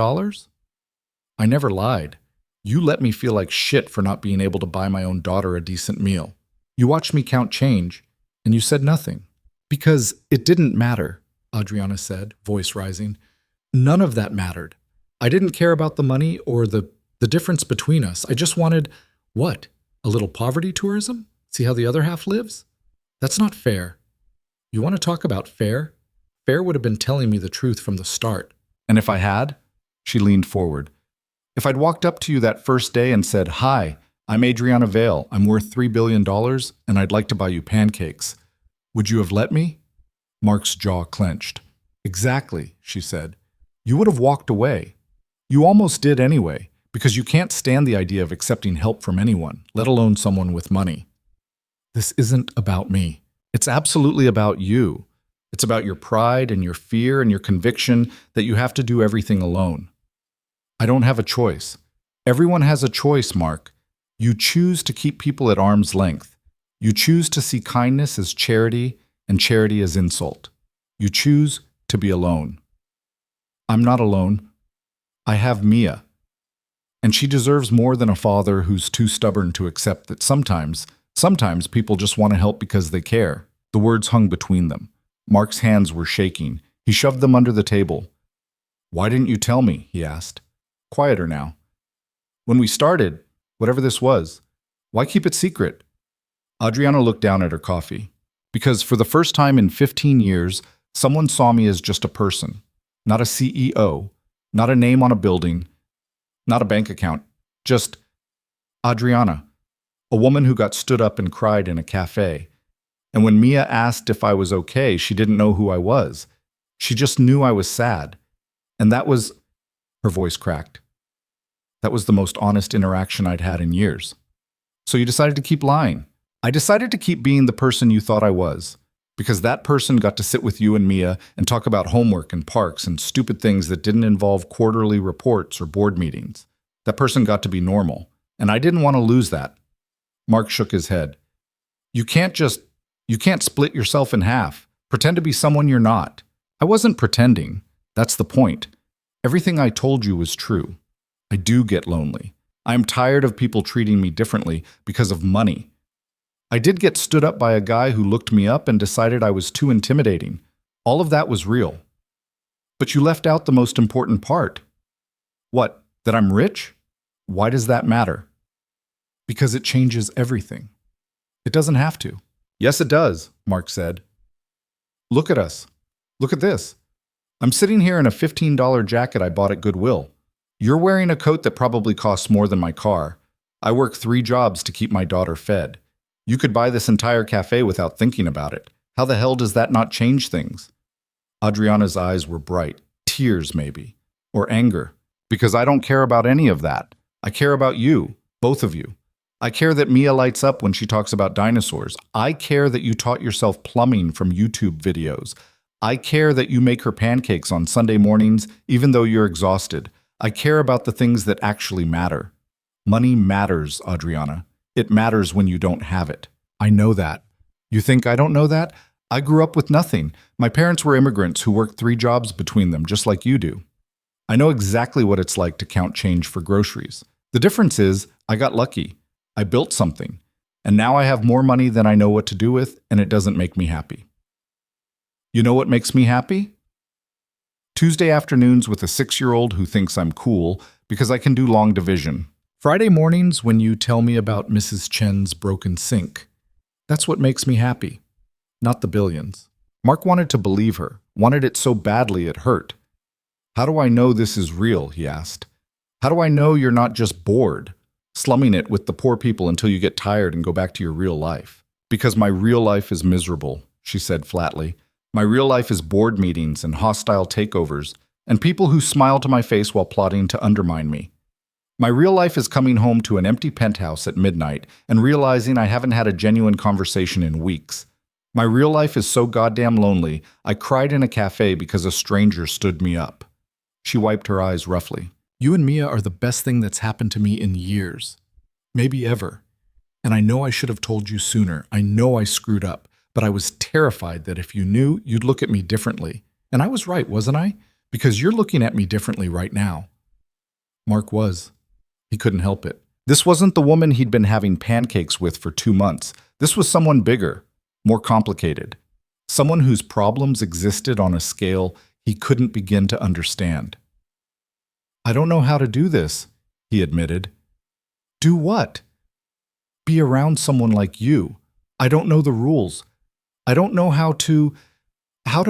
S1: I never lied. You let me feel like shit for not being able to buy my own daughter a decent meal. You watched me count change, and you said nothing. Because it didn't matter, Adriana said, voice rising. None of that mattered. I didn't care about the money or the difference between us. I just wanted, what? A little poverty tourism? See how the other half lives? That's not fair. You want to talk about fair? Fair would have been telling me the truth from the start. And if I had? She leaned forward. If I'd walked up to you that first day and said, "Hi, I'm Adriana Vale. I'm worth $3 billion, and I'd like to buy you pancakes," would you have let me? Mark's jaw clenched. Exactly, she said. You would have walked away. You almost did anyway, because you can't stand the idea of accepting help from anyone, let alone someone with money. This isn't about me. It's absolutely about you. It's about your pride and your fear and your conviction that you have to do everything alone. I don't have a choice. Everyone has a choice, Mark. You choose to keep people at arm's length. You choose to see kindness as charity and charity as insult. You choose to be alone. I'm not alone. I have Mia. And she deserves more than a father who's too stubborn to accept that sometimes people just want to help because they care. The words hung between them. Mark's hands were shaking. He shoved them under the table. Why didn't you tell me? He asked. Quieter now. When we started, whatever this was, why keep it secret? Adriana looked down at her coffee. Because for the first time in 15 years, someone saw me as just a person, not a CEO, not a name on a building, not a bank account, just Adriana, a woman who got stood up and cried in a cafe. And when Mia asked if I was okay, she didn't know who I was. She just knew I was sad. And that was, her voice cracked. That was the most honest interaction I'd had in years. So you decided to keep lying. I decided to keep being the person you thought I was, because that person got to sit with you and Mia and talk about homework and parks and stupid things that didn't involve quarterly reports or board meetings. That person got to be normal, and I didn't want to lose that. Mark shook his head. You can't split yourself in half, pretend to be someone you're not. I wasn't pretending. That's the point. Everything I told you was true. I do get lonely. I am tired of people treating me differently because of money. I did get stood up by a guy who looked me up and decided I was too intimidating. All of that was real. But you left out the most important part. What, that I'm rich? Why does that matter? Because it changes everything. It doesn't have to. Yes, it does, Mark said. Look at us. Look at this. I'm sitting here in a $15 jacket I bought at Goodwill. You're wearing a coat that probably costs more than my car. I work 3 jobs to keep my daughter fed. You could buy this entire cafe without thinking about it. How the hell does that not change things? Adriana's eyes were bright. Tears, maybe. Or anger. Because I don't care about any of that. I care about you, both of you. I care that Mia lights up when she talks about dinosaurs. I care that you taught yourself plumbing from YouTube videos. I care that you make her pancakes on Sunday mornings, even though you're exhausted. I care about the things that actually matter. Money matters, Adriana. It matters when you don't have it. I know that. You think I don't know that? I grew up with nothing. My parents were immigrants who worked 3 jobs between them, just like you do. I know exactly what it's like to count change for groceries. The difference is, I got lucky. I built something. And now I have more money than I know what to do with, and it doesn't make me happy. You know what makes me happy? Tuesday afternoons with a 6-year-old who thinks I'm cool because I can do long division. Friday mornings when you tell me about Mrs. Chen's broken sink. That's what makes me happy, not the billions. Mark wanted to believe her, wanted it so badly it hurt. How do I know this is real, he asked. How do I know you're not just bored, slumming it with the poor people until you get tired and go back to your real life? Because my real life is miserable, she said flatly. My real life is board meetings and hostile takeovers, and people who smile to my face while plotting to undermine me. My real life is coming home to an empty penthouse at midnight and realizing I haven't had a genuine conversation in weeks. My real life is so goddamn lonely, I cried in a cafe because a stranger stood me up. She wiped her eyes roughly. You and Mia are the best thing that's happened to me in years. Maybe ever. And I know I should have told you sooner. I know I screwed up. but I was terrified that if you knew, you'd look at me differently. And I was right, wasn't I? Because you're looking at me differently right now. Mark was. He couldn't help it. This wasn't the woman he'd been having pancakes with for 2 months. This was someone bigger, more complicated. Someone whose problems existed on a scale he couldn't begin to understand. I don't know how to do this, he admitted. Do what? Be around someone like you. I don't know the rules. I don't know how to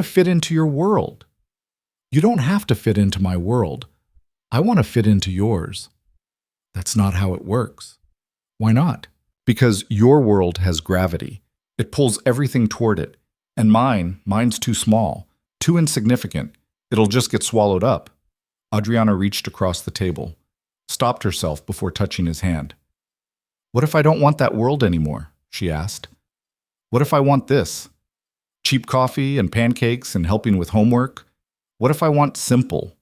S1: fit into your world. You don't have to fit into my world. I want to fit into yours. That's not how it works. Why not? Because your world has gravity. It pulls everything toward it. And mine's too small, too insignificant. It'll just get swallowed up. Adriana reached across the table, stopped herself before touching his hand. What if I don't want that world anymore? She asked. What if I want this? Cheap coffee and pancakes and helping with homework? What if I want simple?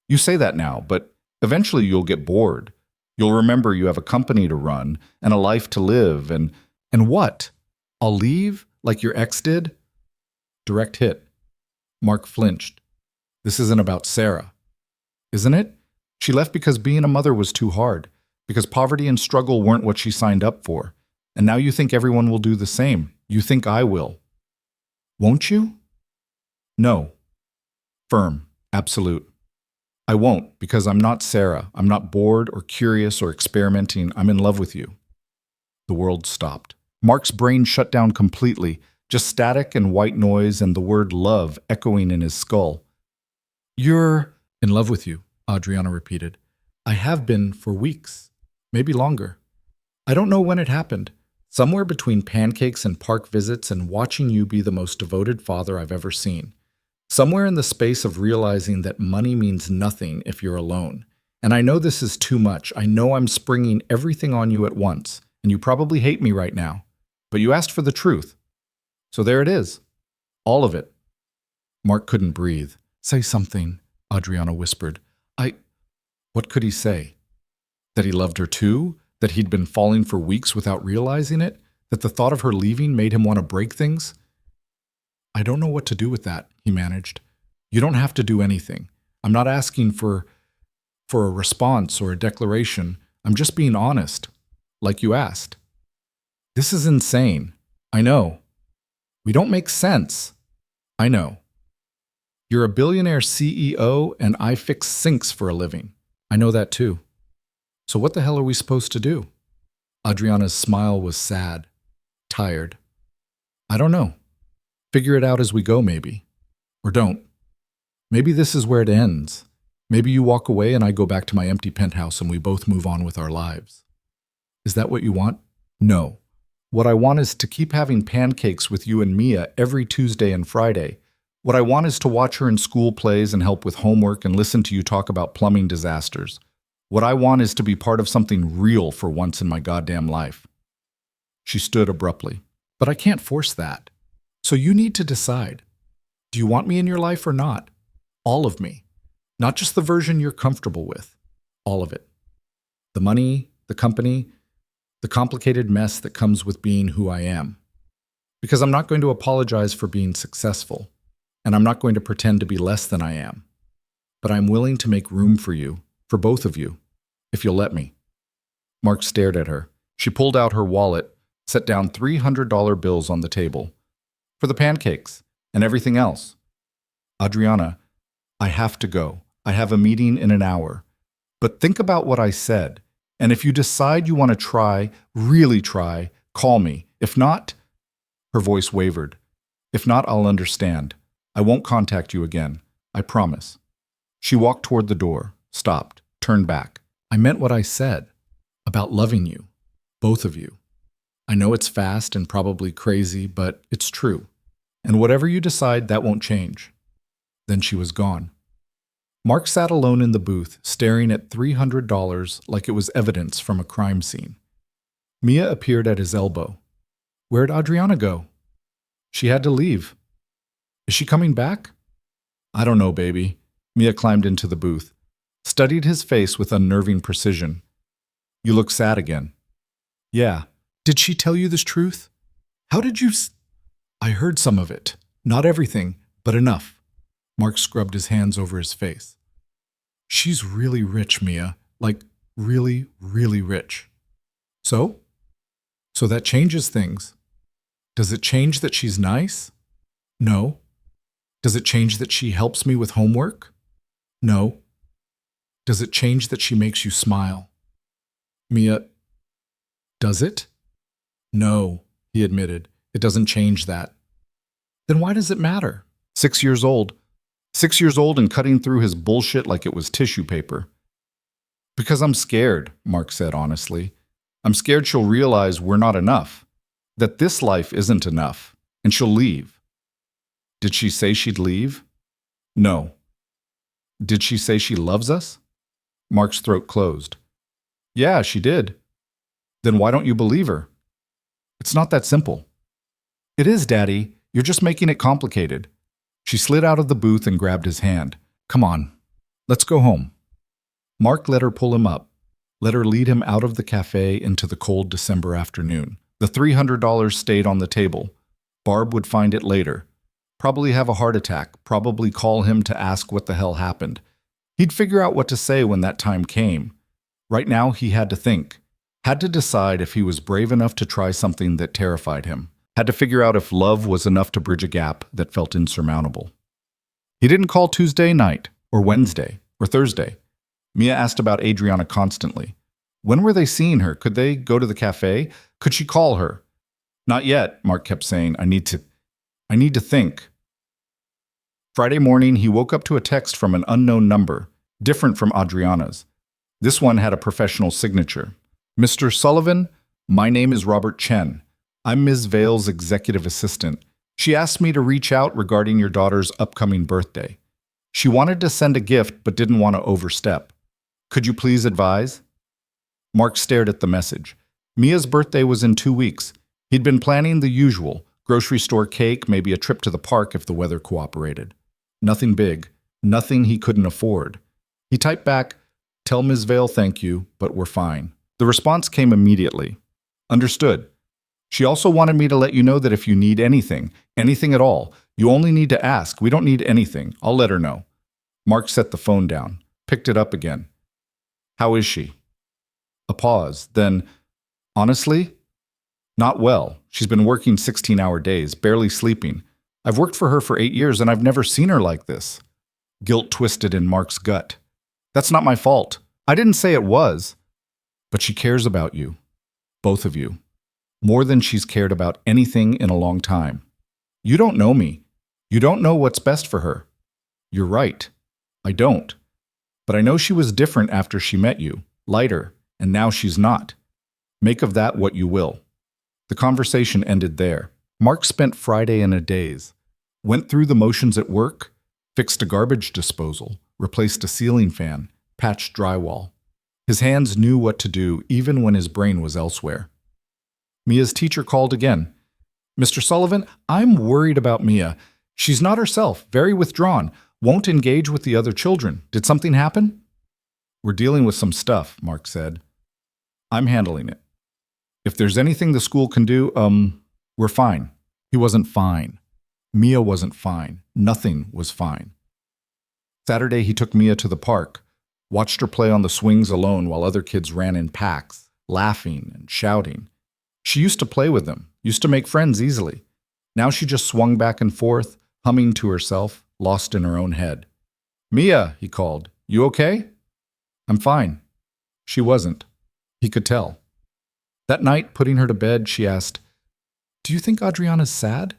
S1: You say that now, but eventually you'll get bored. You'll remember you have a company to run and a life to live and what? I'll leave like your ex did? Direct hit. Mark flinched. This isn't about Sarah. Isn't it? She left because being a mother was too hard, because poverty and struggle weren't what she signed up for. And now you think everyone will do the same. You think I will. Won't you? No. Firm. Absolute. I won't, because I'm not Sarah. I'm not bored or curious or experimenting. I'm in love with you. The world stopped. Mark's brain shut down completely, just static and white noise and the word love echoing in his skull. You're in love with you, Adriana repeated. I have been for weeks, maybe longer. I don't know when it happened. Somewhere between pancakes and park visits and watching you be the most devoted father I've ever seen. Somewhere in the space of realizing that money means nothing if you're alone. And I know this is too much. I know I'm springing everything on you at once, and you probably hate me right now. But you asked for the truth. So there it is. All of it. Mark couldn't breathe. Say something, Adriana whispered. What could he say? That he loved her too? That he'd been falling for weeks without realizing it? That the thought of her leaving made him want to break things? I don't know what to do with that, he managed. You don't have to do anything. I'm not asking for a response or a declaration. I'm just being honest, like you asked. This is insane. I know. We don't make sense. I know. You're a billionaire CEO and I fix sinks for a living. I know that too. So what the hell are we supposed to do? Adriana's smile was sad, tired. I don't know. Figure it out as we go, maybe. Or don't. Maybe this is where it ends. Maybe you walk away and I go back to my empty penthouse and we both move on with our lives. Is that what you want? No. What I want is to keep having pancakes with you and Mia every Tuesday and Friday. What I want is to watch her in school plays and help with homework and listen to you talk about plumbing disasters. What I want is to be part of something real for once in my goddamn life. She stood abruptly. But I can't force that. So you need to decide. Do you want me in your life or not? All of me. Not just the version you're comfortable with. All of it. The money, the company, the complicated mess that comes with being who I am. Because I'm not going to apologize for being successful. And I'm not going to pretend to be less than I am. But I'm willing to make room for you, for both of you, if you'll let me. Mark stared at her. She pulled out her wallet, set down $300 bills on the table. For the pancakes and everything else. Adriana, I have to go. I have a meeting in an hour. But think about what I said. And if you decide you want to try, really try, call me. If not, her voice wavered. If not, I'll understand. I won't contact you again. I promise. She walked toward the door, stopped, turned back. I meant what I said about loving you, both of you. I know it's fast and probably crazy, but it's true. And whatever you decide, that won't change. Then she was gone. Mark sat alone in the booth, staring at $300 like it was evidence from a crime scene. Mia appeared at his elbow. Where'd Adriana go? She had to leave. Is she coming back? I don't know, baby. Mia climbed into the booth, studied his face with unnerving precision. You look sad again. Yeah. Did she tell you this truth? How did you I heard some of it. Not everything, but enough. Mark scrubbed his hands over his face. She's really rich, Mia. Like, really, really rich. So? So that changes things. Does it change that she's nice? No. Does it change that she helps me with homework? No. Does it change that she makes you smile? Mia, does it? No, he admitted. It doesn't change that. Then why does it matter? 6 years old. 6 years old and cutting through his bullshit like it was tissue paper. Because I'm scared, Mark said honestly. I'm scared she'll realize we're not enough. That this life isn't enough. And she'll leave. Did she say she'd leave? No. Did she say she loves us? Mark's throat closed. Yeah, she did. Then why don't you believe her? It's not that simple. It is, Daddy. You're just making it complicated. She slid out of the booth and grabbed his hand. Come on, let's go home. Mark let her pull him up, let her lead him out of the cafe into the cold December afternoon. The $300 stayed on the table. Barb would find it later. Probably have a heart attack, probably call him to ask what the hell happened. He'd figure out what to say when that time came. Right now he had to think, had to decide if he was brave enough to try something that terrified him, had to figure out if love was enough to bridge a gap that felt insurmountable. He didn't call Tuesday night, or Wednesday, or Thursday. Mia asked about Adriana constantly. When were they seeing her? Could they go to the cafe? Could she call her? Not yet, Mark kept saying. I need to think. Friday morning, he woke up to a text from an unknown number, different from Adriana's. This one had a professional signature. Mr. Sullivan, my name is Robert Chen. I'm Ms. Vale's executive assistant. She asked me to reach out regarding your daughter's upcoming birthday. She wanted to send a gift but didn't want to overstep. Could you please advise? Mark stared at the message. Mia's birthday was in 2 weeks. He'd been planning the usual, grocery store cake, maybe a trip to the park if the weather cooperated. Nothing big, nothing he couldn't afford. He typed back, tell Ms. Vale thank you, but we're fine. The response came immediately. Understood. She also wanted me to let you know that if you need anything at all, you only need to ask. We don't need anything. I'll let her know. Mark set the phone down, picked it up again. How is she? A pause, then, honestly? Not well. She's been working 16-hour days, barely sleeping. I've worked for her for 8 years and I've never seen her like this. Guilt twisted in Mark's gut. That's not my fault. I didn't say it was. But she cares about you. Both of you. More than she's cared about anything in a long time. You don't know me. You don't know what's best for her. You're right. I don't. But I know she was different after she met you, lighter, and now she's not. Make of that what you will. The conversation ended there. Mark spent Friday in a daze. Went through the motions at work, fixed a garbage disposal, replaced a ceiling fan, patched drywall. His hands knew what to do even when his brain was elsewhere. Mia's teacher called again. Mr. Sullivan, I'm worried about Mia. She's not herself, very withdrawn, won't engage with the other children. Did something happen? We're dealing with some stuff, Mark said. I'm handling it. If there's anything the school can do, we're fine. He wasn't fine. Mia wasn't fine. Nothing was fine. Saturday, he took Mia to the park, watched her play on the swings alone while other kids ran in packs, laughing and shouting. She used to play with them, used to make friends easily. Now she just swung back and forth, humming to herself, lost in her own head. Mia, he called, you okay? I'm fine. She wasn't. He could tell. That night, putting her to bed, she asked, do you think Adriana's sad?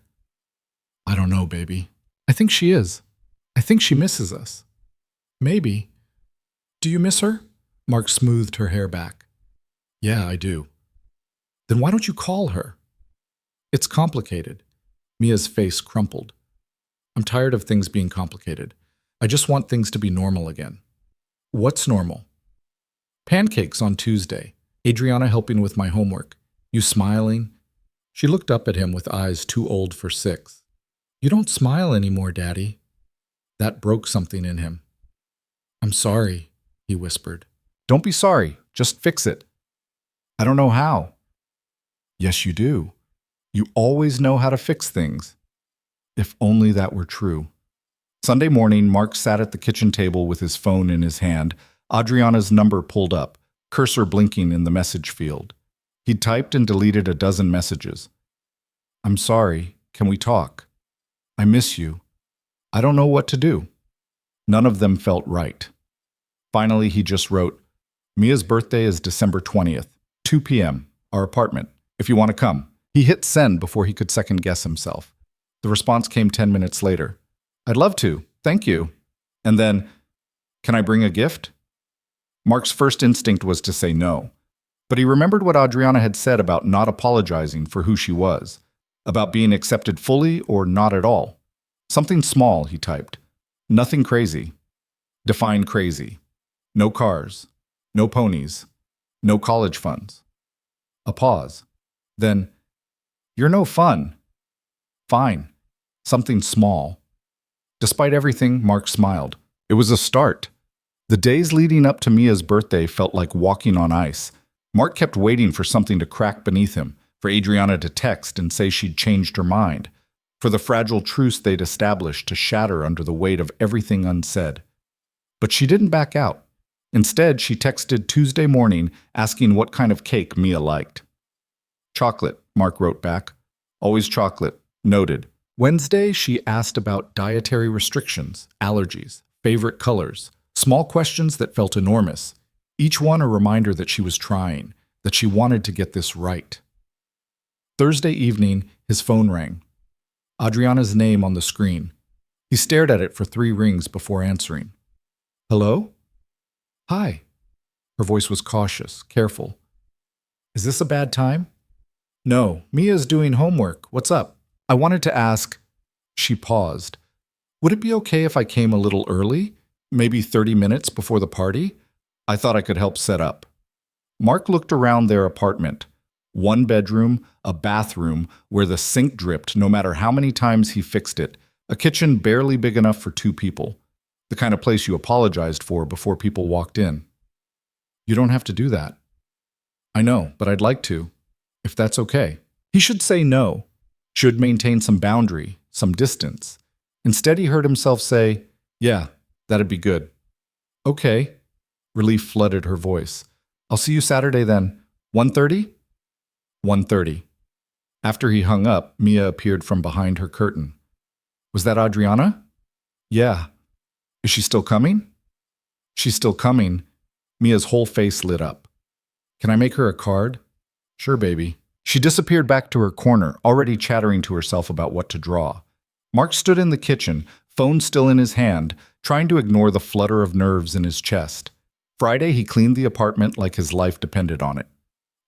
S1: I don't know, baby. I think she is. I think she misses us. Maybe. Do you miss her? Mark smoothed her hair back. Yeah, I do. Then why don't you call her? It's complicated. Mia's face crumpled. I'm tired of things being complicated. I just want things to be normal again. What's normal? Pancakes on Tuesday. Adriana helping with my homework. You smiling? She looked up at him with eyes too old for 6. You don't smile anymore, Daddy. That broke something in him. I'm sorry, he whispered. Don't be sorry. Just fix it. I don't know how. Yes, you do. You always know how to fix things. If only that were true. Sunday morning, Mark sat at the kitchen table with his phone in his hand, Adriana's number pulled up, cursor blinking in the message field. He typed and deleted a dozen messages. I'm sorry, can we talk? I miss you. I don't know what to do. None of them felt right. Finally, he just wrote, Mia's birthday is December 20th, 2 p.m., our apartment, if you want to come. He hit send before he could second-guess himself. The response came 10 minutes later. I'd love to, thank you. And then, can I bring a gift? Mark's first instinct was to say no. But he remembered what Adriana had said about not apologizing for who she was, about being accepted fully or not at all. Something small, he typed. Nothing crazy. Define crazy. No cars. No ponies. No college funds. A pause. Then, you're no fun. Fine. Something small. Despite everything, Mark smiled. It was a start. The days leading up to Mia's birthday felt like walking on ice. Mark kept waiting for something to crack beneath him, for Adriana to text and say she'd changed her mind, for the fragile truce they'd established to shatter under the weight of everything unsaid. But she didn't back out. Instead, she texted Tuesday morning asking what kind of cake Mia liked. Chocolate, Mark wrote back. Always chocolate. Noted. Wednesday, she asked about dietary restrictions, allergies, favorite colors, small questions that felt enormous. Each one a reminder that she was trying, that she wanted to get this right. Thursday evening, his phone rang. Adriana's name on the screen. He stared at it for 3 rings before answering. Hello? Hi. Her voice was cautious, careful. Is this a bad time? No, Mia's doing homework. What's up? I wanted to ask. She paused. Would it be okay if I came a little early? Maybe 30 minutes before the party? I thought I could help set up. Mark looked around their apartment. 1 bedroom, a bathroom where the sink dripped no matter how many times he fixed it, a kitchen barely big enough for 2 people, the kind of place you apologized for before people walked in. You don't have to do that. I know, but I'd like to, if that's okay. He should say no, should maintain some boundary, some distance. Instead, he heard himself say, yeah, that'd be good. Okay. Relief flooded her voice. I'll see you Saturday then. 1:30? 1:30. After he hung up, Mia appeared from behind her curtain. Was that Adriana? Yeah. Is she still coming? She's still coming. Mia's whole face lit up. Can I make her a card? Sure, baby. She disappeared back to her corner, already chattering to herself about what to draw. Mark stood in the kitchen, phone still in his hand, trying to ignore the flutter of nerves in his chest. Friday, he cleaned the apartment like his life depended on it.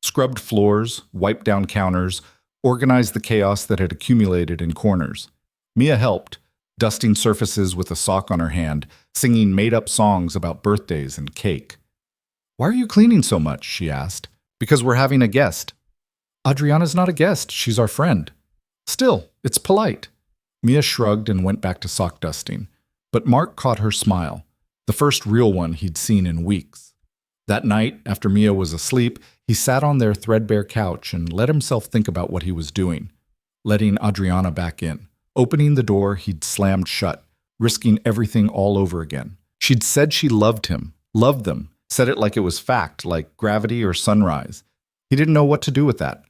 S1: Scrubbed floors, wiped down counters, organized the chaos that had accumulated in corners. Mia helped, dusting surfaces with a sock on her hand, singing made-up songs about birthdays and cake. Why are you cleaning so much? She asked. Because we're having a guest. Adriana's not a guest, she's our friend. Still, it's polite. Mia shrugged and went back to sock dusting. But Mark caught her smile, the first real one he'd seen in weeks. That night, after Mia was asleep, he sat on their threadbare couch and let himself think about what he was doing, letting Adriana back in, opening the door he'd slammed shut, risking everything all over again. She'd said she loved him, loved them, said it like it was fact, like gravity or sunrise. He didn't know what to do with that,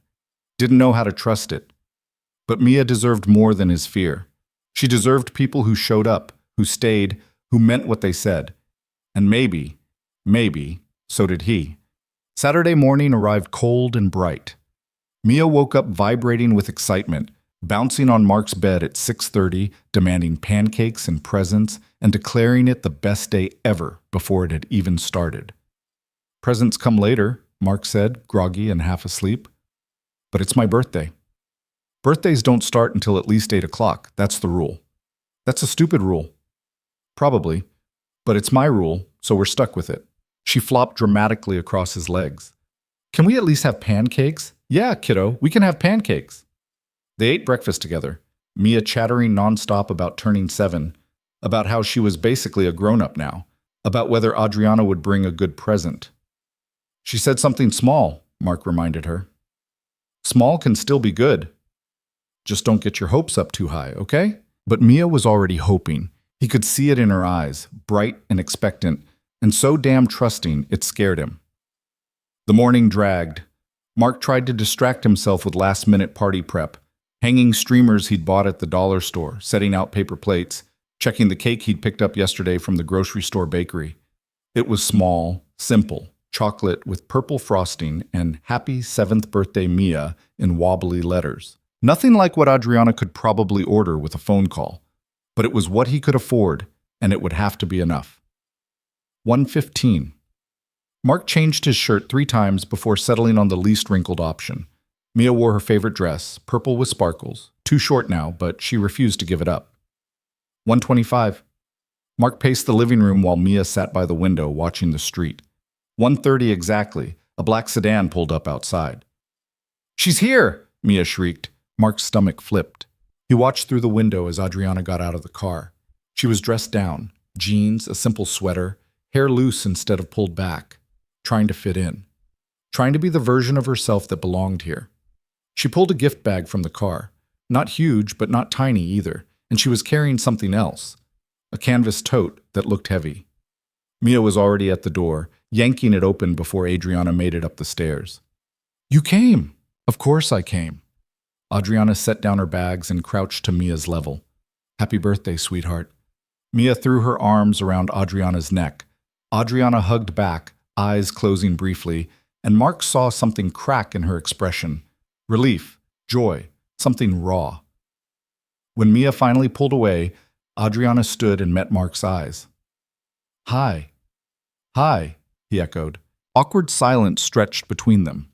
S1: didn't know how to trust it. But Mia deserved more than his fear. She deserved people who showed up, who stayed, who meant what they said. And maybe, so did he. Saturday morning arrived cold and bright. Mia woke up vibrating with excitement, bouncing on Mark's bed at 6:30, demanding pancakes and presents, and declaring it the best day ever before it had even started. Presents come later, Mark said, groggy and half asleep. But it's my birthday. Birthdays don't start until at least 8 o'clock. That's the rule. That's a stupid rule. Probably. But it's my rule, so we're stuck with it. She flopped dramatically across his legs. Can we at least have pancakes? Yeah, kiddo, we can have pancakes. They ate breakfast together, Mia chattering nonstop about turning 7, about how she was basically a grown-up now, about whether Adriana would bring a good present. She said something small, Mark reminded her. Small can still be good. Just don't get your hopes up too high, okay? But Mia was already hoping. He could see it in her eyes, bright and expectant, and so damn trusting it scared him. The morning dragged. Mark tried to distract himself with last-minute party prep, hanging streamers he'd bought at the dollar store, setting out paper plates, checking the cake he'd picked up yesterday from the grocery store bakery. It was small, simple, chocolate with purple frosting and Happy 7th Birthday Mia in wobbly letters. Nothing like what Adriana could probably order with a phone call, but it was what he could afford, and it would have to be enough. 1:15. Mark changed his shirt 3 times before settling on the least wrinkled option. Mia wore her favorite dress, purple with sparkles, too short now, but she refused to give it up. 1:25. Mark paced the living room while Mia sat by the window watching the street. 1:30 exactly, a black sedan pulled up outside. "She's here!" Mia shrieked. Mark's stomach flipped. He watched through the window as Adriana got out of the car. She was dressed down, jeans, a simple sweater, hair loose instead of pulled back, trying to fit in, trying to be the version of herself that belonged here. She pulled a gift bag from the car, not huge but not tiny either, and she was carrying something else, a canvas tote that looked heavy. Mia was already at the door, yanking it open before Adriana made it up the stairs. "You came!" "Of course I came." Adriana set down her bags and crouched to Mia's level. "Happy birthday, sweetheart." Mia threw her arms around Adriana's neck. Adriana hugged back, eyes closing briefly, and Mark saw something crack in her expression. Relief, joy, something raw. When Mia finally pulled away, Adriana stood and met Mark's eyes. "Hi." "Hi," he echoed. Awkward silence stretched between them.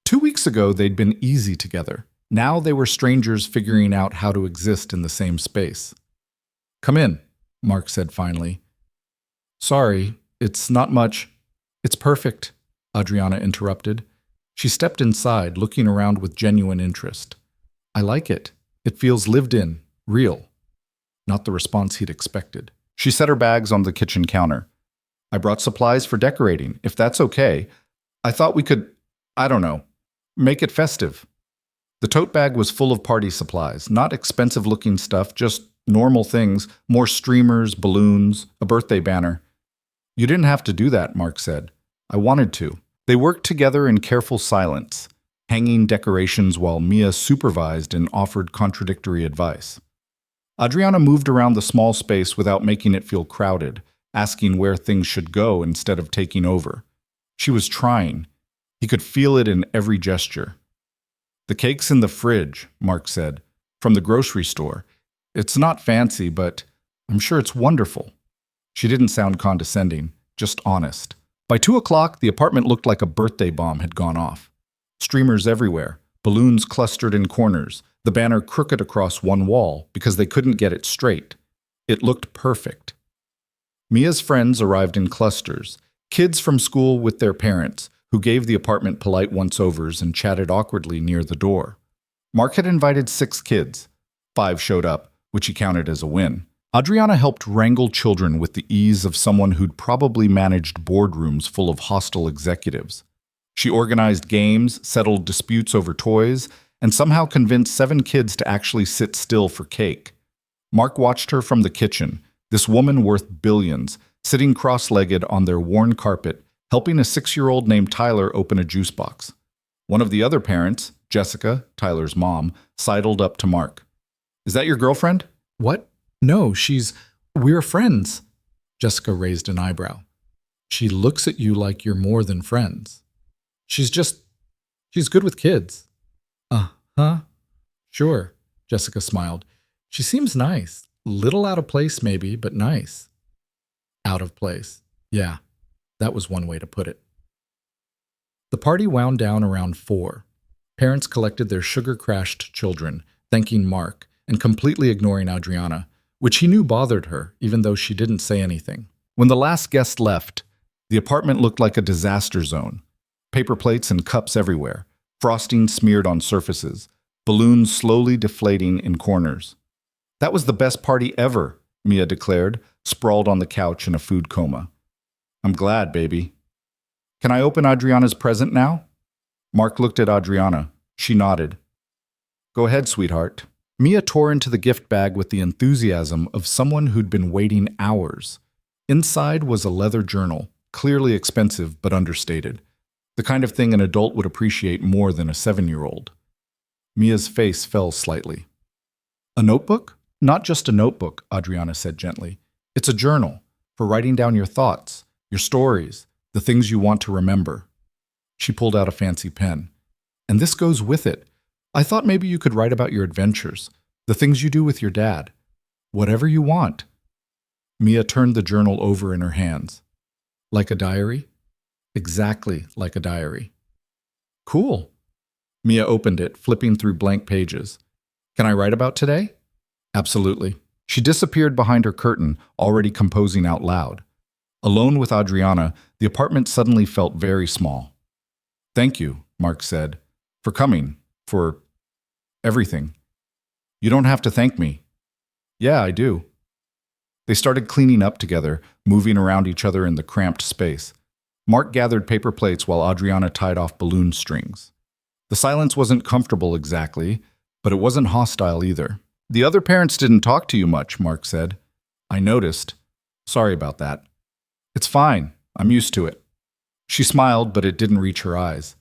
S1: 2 weeks ago, they'd been easy together. Now they were strangers figuring out how to exist in the same space. "Come in," Mark said finally. "Sorry, it's not much." "It's perfect," Adriana interrupted. She stepped inside, looking around with genuine interest. "I like it. It feels lived in, real." Not the response he'd expected. She set her bags on the kitchen counter. "I brought supplies for decorating, if that's okay. I thought we could, I don't know, make it festive." The tote bag was full of party supplies, not expensive-looking stuff, just normal things, more streamers, balloons, a birthday banner. "You didn't have to do that," Mark said. "I wanted to." They worked together in careful silence, hanging decorations while Mia supervised and offered contradictory advice. Adriana moved around the small space without making it feel crowded, asking where things should go instead of taking over. She was trying. He could feel it in every gesture. "The cake's in the fridge," Mark said, "from the grocery store. It's not fancy, but I'm sure it's wonderful." She didn't sound condescending, just honest. By 2 o'clock, the apartment looked like a birthday bomb had gone off. Streamers everywhere, balloons clustered in corners, the banner crooked across one wall because they couldn't get it straight. It looked perfect. Mia's friends arrived in clusters, kids from school with their parents, who gave the apartment polite once-overs and chatted awkwardly near the door. Mark had invited 6 kids. 5 showed up, which he counted as a win. Adriana helped wrangle children with the ease of someone who'd probably managed boardrooms full of hostile executives. She organized games, settled disputes over toys, and somehow convinced 7 kids to actually sit still for cake. Mark watched her from the kitchen, this woman worth billions, sitting cross-legged on their worn carpet, helping a 6-year-old named Tyler open a juice box. One of the other parents, Jessica, Tyler's mom, sidled up to Mark. "Is that your girlfriend?" "What? No, we're friends." Jessica raised an eyebrow. "She looks at you like you're more than friends. She's good with kids." "Huh? Sure," Jessica smiled. "She seems nice. Little out of place maybe, but nice." Out of place. Yeah, that was one way to put it. The party wound down around 4. Parents collected their sugar-crashed children, thanking Mark, and completely ignoring Adriana, which he knew bothered her, even though she didn't say anything. When the last guest left, the apartment looked like a disaster zone. Paper plates and cups everywhere, frosting smeared on surfaces, balloons slowly deflating in corners. "That was the best party ever," Mia declared, sprawled on the couch in a food coma. "I'm glad, baby." "Can I open Adriana's present now?" Mark looked at Adriana. She nodded. "Go ahead, sweetheart." Mia tore into the gift bag with the enthusiasm of someone who'd been waiting hours. Inside was a leather journal, clearly expensive but understated, the kind of thing an adult would appreciate more than a 7-year-old. Mia's face fell slightly. A notebook? Not just a notebook, Adriana said gently. It's a journal for writing down your thoughts, your stories, the things you want to remember. She pulled out a fancy pen. And this goes with it. I thought maybe you could write about your adventures, the things you do with your dad. Whatever you want. Mia turned the journal over in her hands. Like a diary? Exactly like a diary. Cool. Mia opened it, flipping through blank pages. Can I write about today? Absolutely. She disappeared behind her curtain, already composing out loud. Alone with Adriana, the apartment suddenly felt very small. Thank you, Mark said, for coming, for everything. You don't have to thank me. Yeah, I do. They started cleaning up together, moving around each other in the cramped space. Mark gathered paper plates while Adriana tied off balloon strings. The silence wasn't comfortable exactly, but it wasn't hostile either. The other parents didn't talk to you much, Mark said. I noticed. Sorry about that. It's fine. I'm used to it. She smiled, but it didn't reach her eyes.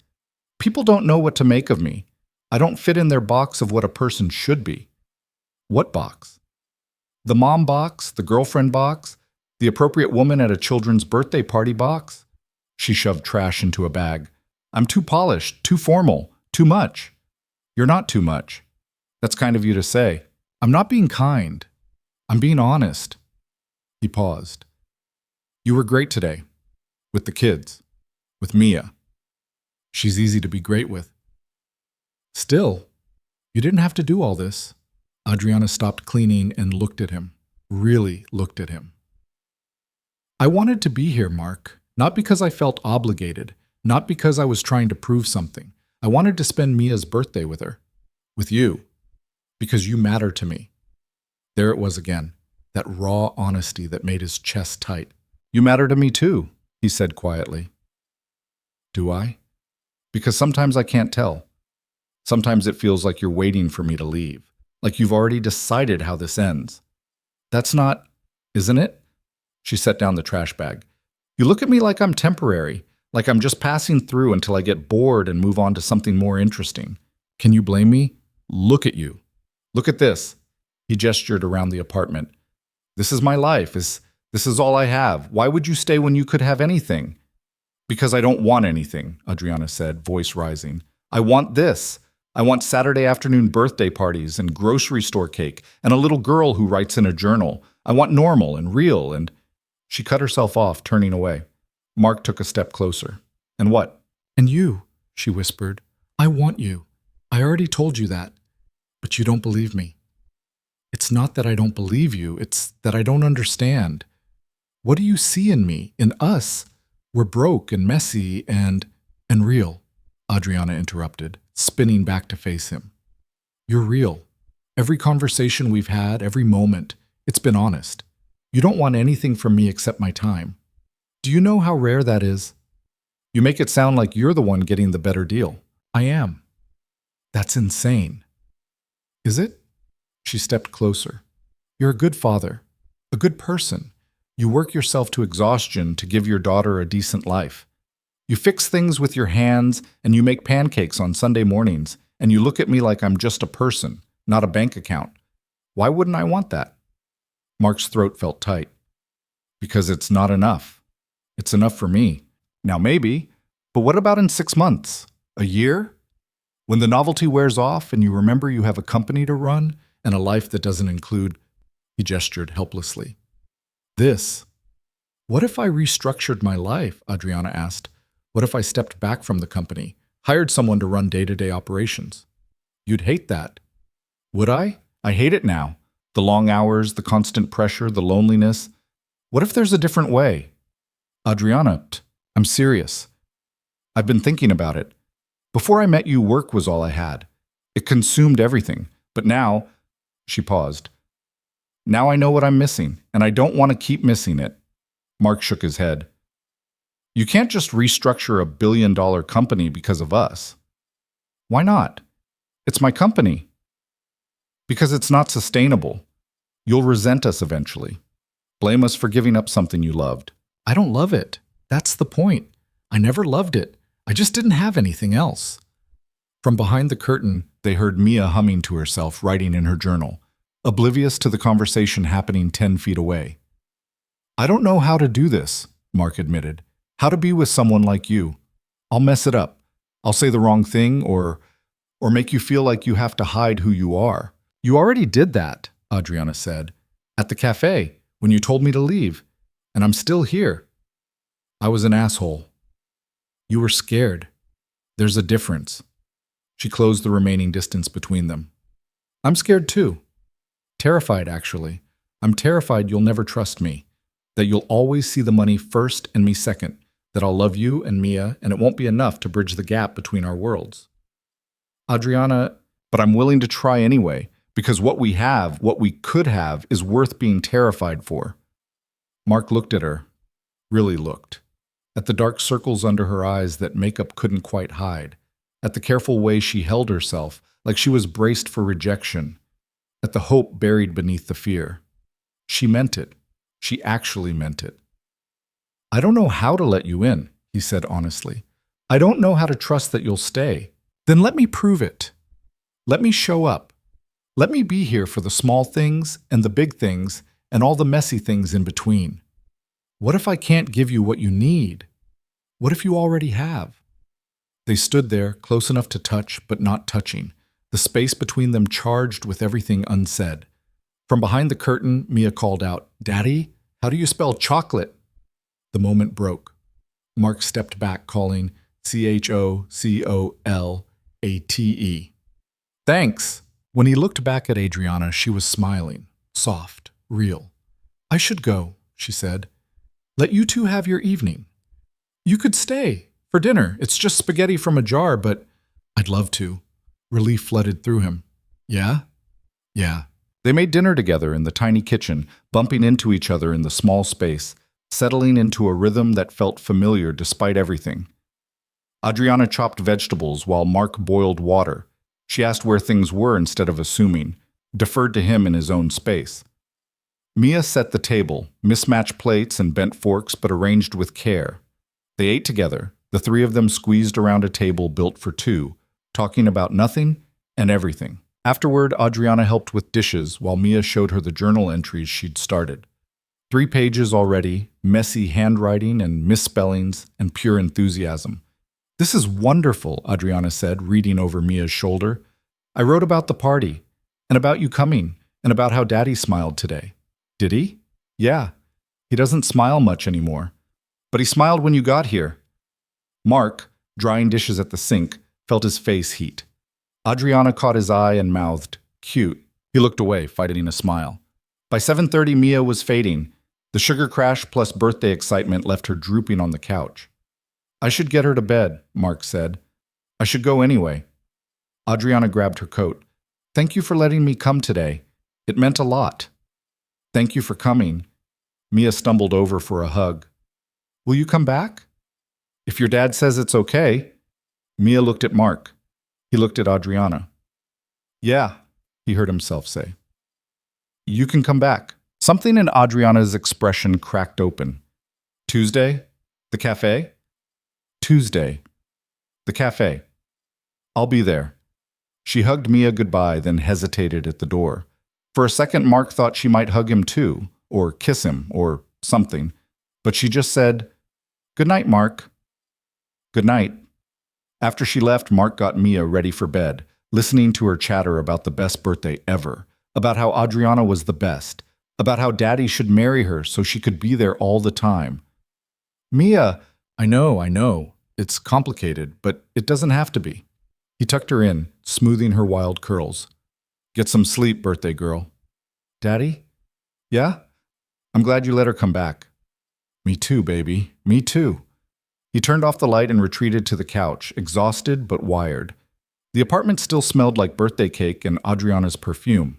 S1: People don't know what to make of me. I don't fit in their box of what a person should be. What box? The mom box, the girlfriend box, the appropriate woman at a children's birthday party box? She shoved trash into a bag. I'm too polished, too formal, too much. You're not too much. That's kind of you to say. I'm not being kind. I'm being honest. He paused. You were great today. With the kids. With Mia. She's easy to be great with. Still, you didn't have to do all this. Adriana stopped cleaning and looked at him. Really looked at him. I wanted to be here, Mark. Not because I felt obligated. Not because I was trying to prove something. I wanted to spend Mia's birthday with her. With you. Because you matter to me. There it was again. That raw honesty that made his chest tight. You matter to me too, he said quietly. Do I? Because sometimes I can't tell. Sometimes it feels like you're waiting for me to leave. Like you've already decided how this ends. That's not, isn't it? She set down the trash bag. You look at me like I'm temporary, like I'm just passing through until I get bored and move on to something more interesting. Can you blame me? Look at you. Look at this. He gestured around the apartment. This is my life. This is all I have. Why would you stay when you could have anything? Because I don't want anything, Adriana said, voice rising. I want this. I want Saturday afternoon birthday parties and grocery store cake and a little girl who writes in a journal. I want normal and real and… She cut herself off, turning away. Mark took a step closer. And what? And you, she whispered. I want you. I already told you that. But you don't believe me. It's not that I don't believe you. It's that I don't understand. What do you see in me, in us? We're broke and messy and real, Adriana interrupted, spinning back to face him. You're real. Every conversation we've had, every moment, it's been honest. You don't want anything from me except my time. Do you know how rare that is? You make it sound like you're the one getting the better deal. I am. That's insane. Is it? She stepped closer. You're a good father, a good person. You work yourself to exhaustion to give your daughter a decent life. You fix things with your hands and you make pancakes on Sunday mornings, and you look at me like I'm just a person, not a bank account. Why wouldn't I want that? Mark's throat felt tight. Because it's not enough. It's enough for me. Now maybe, but what about in 6 months? A year? When the novelty wears off and you remember you have a company to run and a life that doesn't include… He gestured helplessly. This. What if I restructured my life? Adriana asked. What if I stepped back from the company, hired someone to run day-to-day operations? You'd hate that. Would I? I hate it now. The long hours, the constant pressure, the loneliness. What if there's a different way? Adriana, I'm serious. I've been thinking about it. Before I met you, work was all I had. It consumed everything. But now… She paused. Now I know what I'm missing, and I don't want to keep missing it. Mark shook his head. You can't just restructure a billion-dollar company because of us. Why not? It's my company. Because it's not sustainable. You'll resent us eventually. Blame us for giving up something you loved. I don't love it. That's the point. I never loved it. I just didn't have anything else. From behind the curtain, they heard Mia humming to herself, writing in her journal, oblivious to the conversation happening 10 feet away. I don't know how to do this, Mark admitted. How to be with someone like you. I'll mess it up. I'll say the wrong thing or make you feel like you have to hide who you are. You already did that, Adriana said, at the cafe when you told me to leave, and I'm still here. I was an asshole. You were scared. There's a difference. She closed the remaining distance between them. I'm scared too. Terrified, actually. I'm terrified you'll never trust me, that you'll always see the money first and me second, that I'll love you and Mia, and it won't be enough to bridge the gap between our worlds. Adriana, but I'm willing to try anyway, because what we have, what we could have, is worth being terrified for. Mark looked at her, really looked, at the dark circles under her eyes that makeup couldn't quite hide, at the careful way she held herself, like she was braced for rejection, at the hope buried beneath the fear. She meant it. She actually meant it. I don't know how to let you in, he said honestly. I don't know how to trust that you'll stay. Then let me prove it. Let me show up. Let me be here for the small things and the big things and all the messy things in between. What if I can't give you what you need? What if you already have? They stood there, close enough to touch but not touching, the space between them charged with everything unsaid. From behind the curtain, Mia called out, Daddy, how do you spell chocolate? The moment broke. Mark stepped back, calling CHOCOLATE. Thanks. When he looked back at Adriana, she was smiling, soft, real. I should go, she said. Let you two have your evening. You could stay for dinner. It's just spaghetti from a jar, but I'd love to. Relief flooded through him. Yeah? Yeah. They made dinner together in the tiny kitchen, bumping into each other in the small space, settling into a rhythm that felt familiar despite everything. Adriana chopped vegetables while Mark boiled water. She asked where things were instead of assuming, deferred to him in his own space. Mia set the table, mismatched plates and bent forks but arranged with care. They ate together, the three of them squeezed around a table built for two, talking about nothing and everything. Afterward, Adriana helped with dishes while Mia showed her the journal entries she'd started. 3 pages already, messy handwriting and misspellings and pure enthusiasm. This is wonderful, Adriana said, reading over Mia's shoulder. I wrote about the party, and about you coming, and about how Daddy smiled today. Did he? Yeah. He doesn't smile much anymore. But he smiled when you got here. Mark, drying dishes at the sink, felt his face heat. Adriana caught his eye and mouthed, cute. He looked away, fighting a smile. By 7:30, Mia was fading. The sugar crash plus birthday excitement left her drooping on the couch. I should get her to bed, Mark said. I should go anyway. Adriana grabbed her coat. Thank you for letting me come today. It meant a lot. Thank you for coming. Mia stumbled over for a hug. Will you come back? If your dad says it's okay. Mia looked at Mark. He looked at Adriana. Yeah, he heard himself say. You can come back. Something in Adriana's expression cracked open. Tuesday? The cafe? Tuesday. The cafe. I'll be there. She hugged Mia goodbye, then hesitated at the door. For a second, Mark thought she might hug him too, or kiss him, or something. But she just said, Good night, Mark. Good night. After she left, Mark got Mia ready for bed, listening to her chatter about the best birthday ever, about how Adriana was the best, about how Daddy should marry her so she could be there all the time. Mia, I know. It's complicated, but it doesn't have to be. He tucked her in, smoothing her wild curls. Get some sleep, birthday girl. Daddy? Yeah? I'm glad you let her come back. Me too, baby. Me too. He turned off the light and retreated to the couch, exhausted but wired. The apartment still smelled like birthday cake and Adriana's perfume.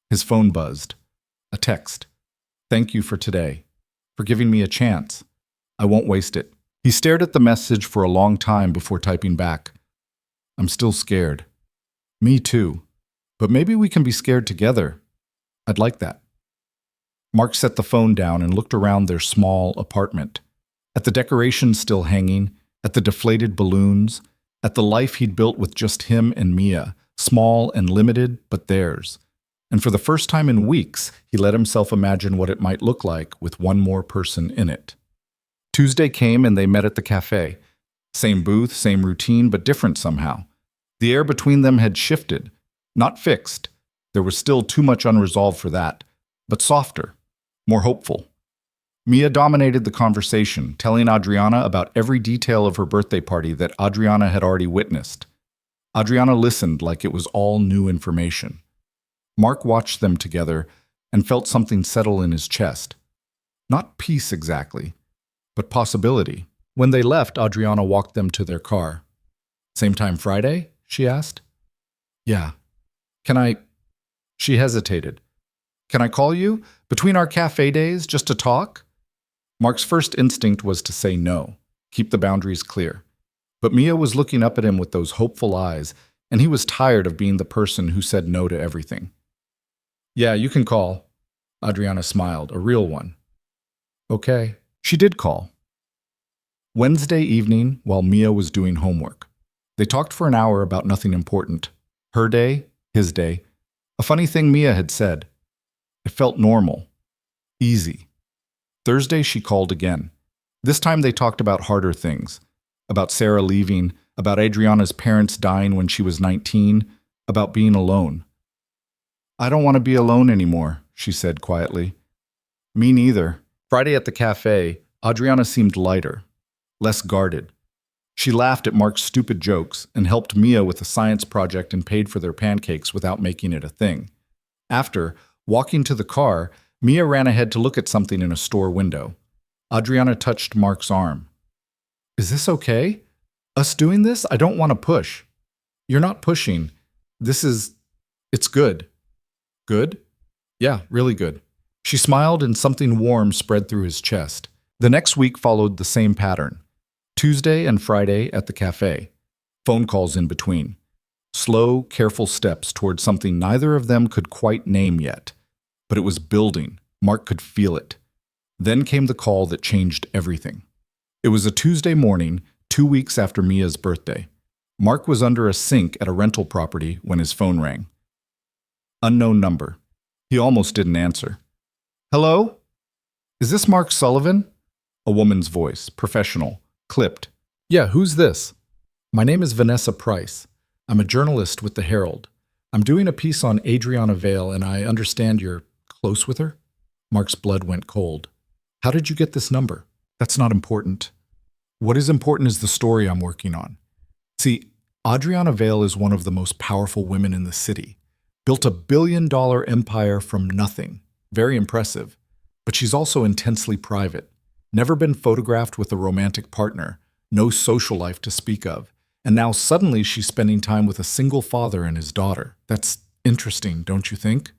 S1: His phone buzzed. A text. Thank you for today. For giving me a chance. I won't waste it. He stared at the message for a long time before typing back. I'm still scared. Me too. But maybe we can be scared together. I'd like that. Mark set the phone down and looked around their small apartment. At the decorations still hanging, at the deflated balloons, at the life he'd built with just him and Mia, small and limited, but theirs. And for the first time in weeks, he let himself imagine what it might look like with one more person in it. Tuesday came and they met at the cafe. Same booth, same routine, but different somehow. The air between them had shifted, not fixed. There was still too much unresolved for that, but softer, more hopeful. Mia dominated the conversation, telling Adriana about every detail of her birthday party that Adriana had already witnessed. Adriana listened like it was all new information. Mark watched them together and felt something settle in his chest. Not peace exactly, but possibility. When they left, Adriana walked them to their car. Same time Friday? She asked. Yeah. Can I? She hesitated. Can I call you? Between our cafe days, just to talk? Mark's first instinct was to say no, keep the boundaries clear. But Mia was looking up at him with those hopeful eyes, and he was tired of being the person who said no to everything. Yeah, you can call. Adriana smiled, a real one. Okay. She did call. Wednesday evening, while Mia was doing homework. They talked for an hour about nothing important. Her day, his day. A funny thing Mia had said. It felt normal. Easy. Thursday, she called again. This time they talked about harder things. About Sarah leaving, about Adriana's parents dying when she was 19, about being alone. I don't want to be alone anymore, she said quietly. Me neither. Friday at the cafe, Adriana seemed lighter, less guarded. She laughed at Mark's stupid jokes and helped Mia with a science project and paid for their pancakes without making it a thing. After, walking to the car, Mia ran ahead to look at something in a store window. Adriana touched Mark's arm. Is this okay? Us doing this? I don't want to push. You're not pushing. It's good. Good? Yeah, really good. She smiled and something warm spread through his chest. The next week followed the same pattern. Tuesday and Friday at the cafe. Phone calls in between. Slow, careful steps toward something neither of them could quite name yet. But it was building. Mark could feel it. Then came the call that changed everything. It was a Tuesday morning, 2 weeks after Mia's birthday. Mark was under a sink at a rental property when his phone rang. Unknown number. He almost didn't answer. Hello? Is this Mark Sullivan? A woman's voice, professional, clipped. Yeah, who's this? My name is Vanessa Price. I'm a journalist with the Herald. I'm doing a piece on Adriana Vale, and I understand you're close with her? Mark's blood went cold. How did you get this number? That's not important. What is important is the story I'm working on. See, Adriana Vale is one of the most powerful women in the city. Built a billion-dollar empire from nothing. Very impressive. But she's also intensely private. Never been photographed with a romantic partner. No social life to speak of. And now suddenly she's spending time with a single father and his daughter. That's interesting, don't you think?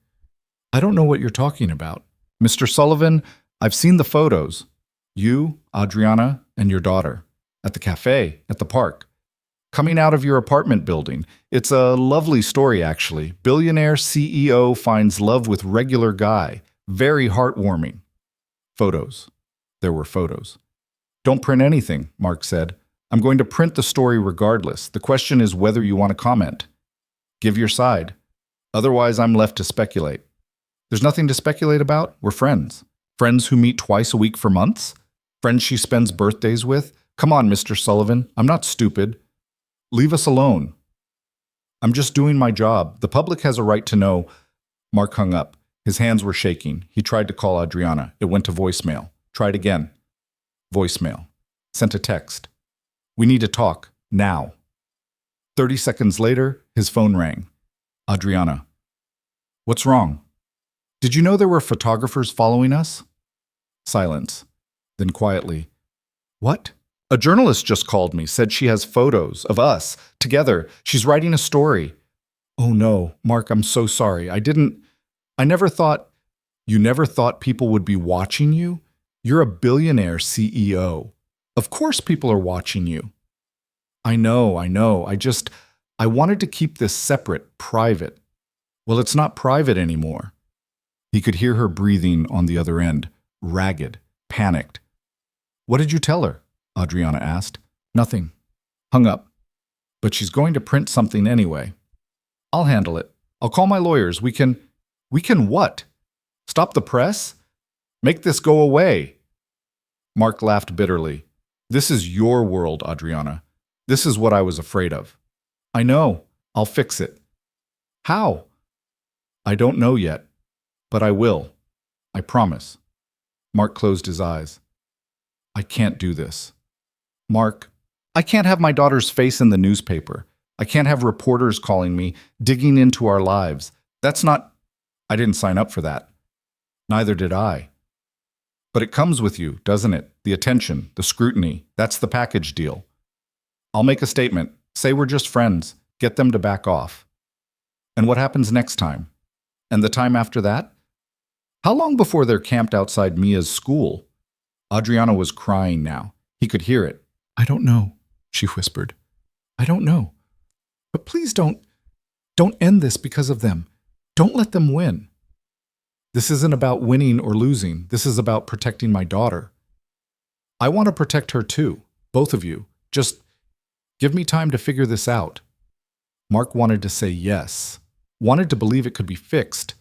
S1: I don't know what you're talking about. Mr. Sullivan, I've seen the photos. You, Adriana, and your daughter. At the cafe, at the park. Coming out of your apartment building. It's a lovely story, actually. Billionaire CEO finds love with regular guy. Very heartwarming. Photos. There were photos. Don't print anything, Mark said. I'm going to print the story regardless. The question is whether you want to comment. Give your side. Otherwise, I'm left to speculate. There's nothing to speculate about. We're friends. Friends who meet twice a week for months? Friends she spends birthdays with? Come on, Mr. Sullivan. I'm not stupid. Leave us alone. I'm just doing my job. The public has a right to know. Mark hung up. His hands were shaking. He tried to call Adriana. It went to voicemail. Tried again. Voicemail. Sent a text. We need to talk. Now. 30 seconds later, his phone rang. Adriana. What's wrong? Did you know there were photographers following us? Silence. Then quietly. What? A journalist just called me, said she has photos of us together. She's writing a story. Oh no, Mark, I'm so sorry. I never thought. You never thought people would be watching you? You're a billionaire CEO. Of course people are watching you. I know. I wanted to keep this separate, private. Well, it's not private anymore. He could hear her breathing on the other end, ragged, panicked. What did you tell her? Adriana asked. Nothing. Hung up. But she's going to print something anyway. I'll handle it. I'll call my lawyers. We can what? Stop the press? Make this go away. Mark laughed bitterly. This is your world, Adriana. This is what I was afraid of. I know. I'll fix it. How? I don't know yet, but I will. I promise. Mark closed his eyes. I can't do this. Mark, I can't have my daughter's face in the newspaper. I can't have reporters calling me, digging into our lives. That's not... I didn't sign up for that. Neither did I. But it comes with you, doesn't it? The attention, the scrutiny. That's the package deal. I'll make a statement. Say we're just friends. Get them to back off. And what happens next time? And the time after that? How long before they're camped outside Mia's school? Adriana was crying now. He could hear it. I don't know, she whispered. I don't know. But please don't end this because of them. Don't let them win. This isn't about winning or losing. This is about protecting my daughter. I want to protect her too, both of you. Just give me time to figure this out. Mark wanted to say yes, wanted to believe it could be fixed,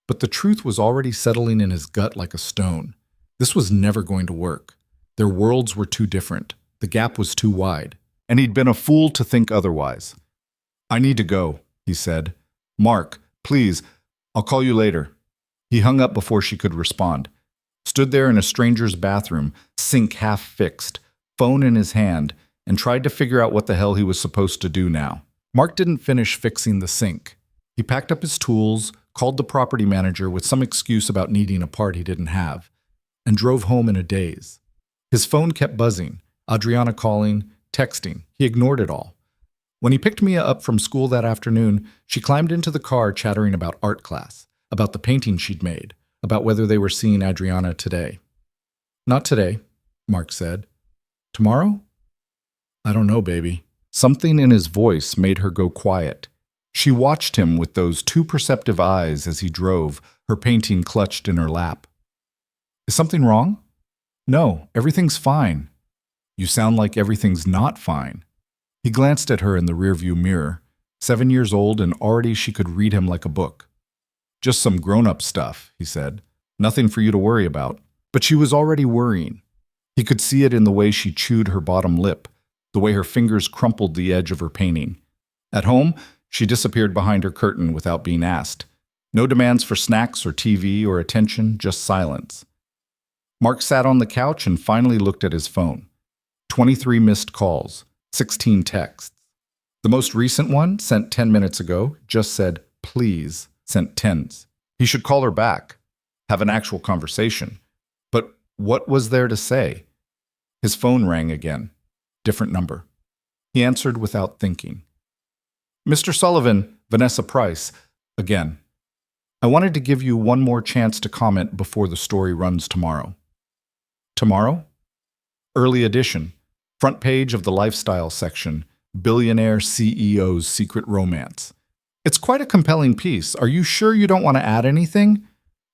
S1: but the truth was already settling in his gut like a stone. This was never going to work. Their worlds were too different. The gap was too wide, and he'd been a fool to think otherwise. I need to go, he said. Mark, please, I'll call you later. He hung up before she could respond. Stood there in a stranger's bathroom, sink half fixed, phone in his hand, and tried to figure out what the hell he was supposed to do now. Mark didn't finish fixing the sink. He packed up his tools, called the property manager with some excuse about needing a part he didn't have, and drove home in a daze. His phone kept buzzing, Adriana calling, texting. He ignored it all. When he picked Mia up from school that afternoon, she climbed into the car chattering about art class, about the painting she'd made, about whether they were seeing Adriana today. Not today, Mark said. Tomorrow? I don't know, baby. Something in his voice made her go quiet. She watched him with those too perceptive eyes as he drove, her painting clutched in her lap. Is something wrong? No, everything's fine. You sound like everything's not fine. He glanced at her in the rearview mirror. 7 years old and already she could read him like a book. Just some grown-up stuff, he said. Nothing for you to worry about. But she was already worrying. He could see it in the way she chewed her bottom lip, the way her fingers crumpled the edge of her painting. At home, she disappeared behind her curtain without being asked. No demands for snacks or TV or attention, just silence. Mark sat on the couch and finally looked at his phone. 23 missed calls, 16 texts. The most recent one, sent 10 minutes ago, just said, please, sent tens. He should call her back, have an actual conversation. But what was there to say? His phone rang again. Different number. He answered without thinking. Mr. Sullivan, Vanessa Price, again. I wanted to give you one more chance to comment before the story runs tomorrow. Tomorrow? Early edition. Front page of the lifestyle section. Billionaire CEO's secret romance. It's quite a compelling piece. Are you sure you don't want to add anything?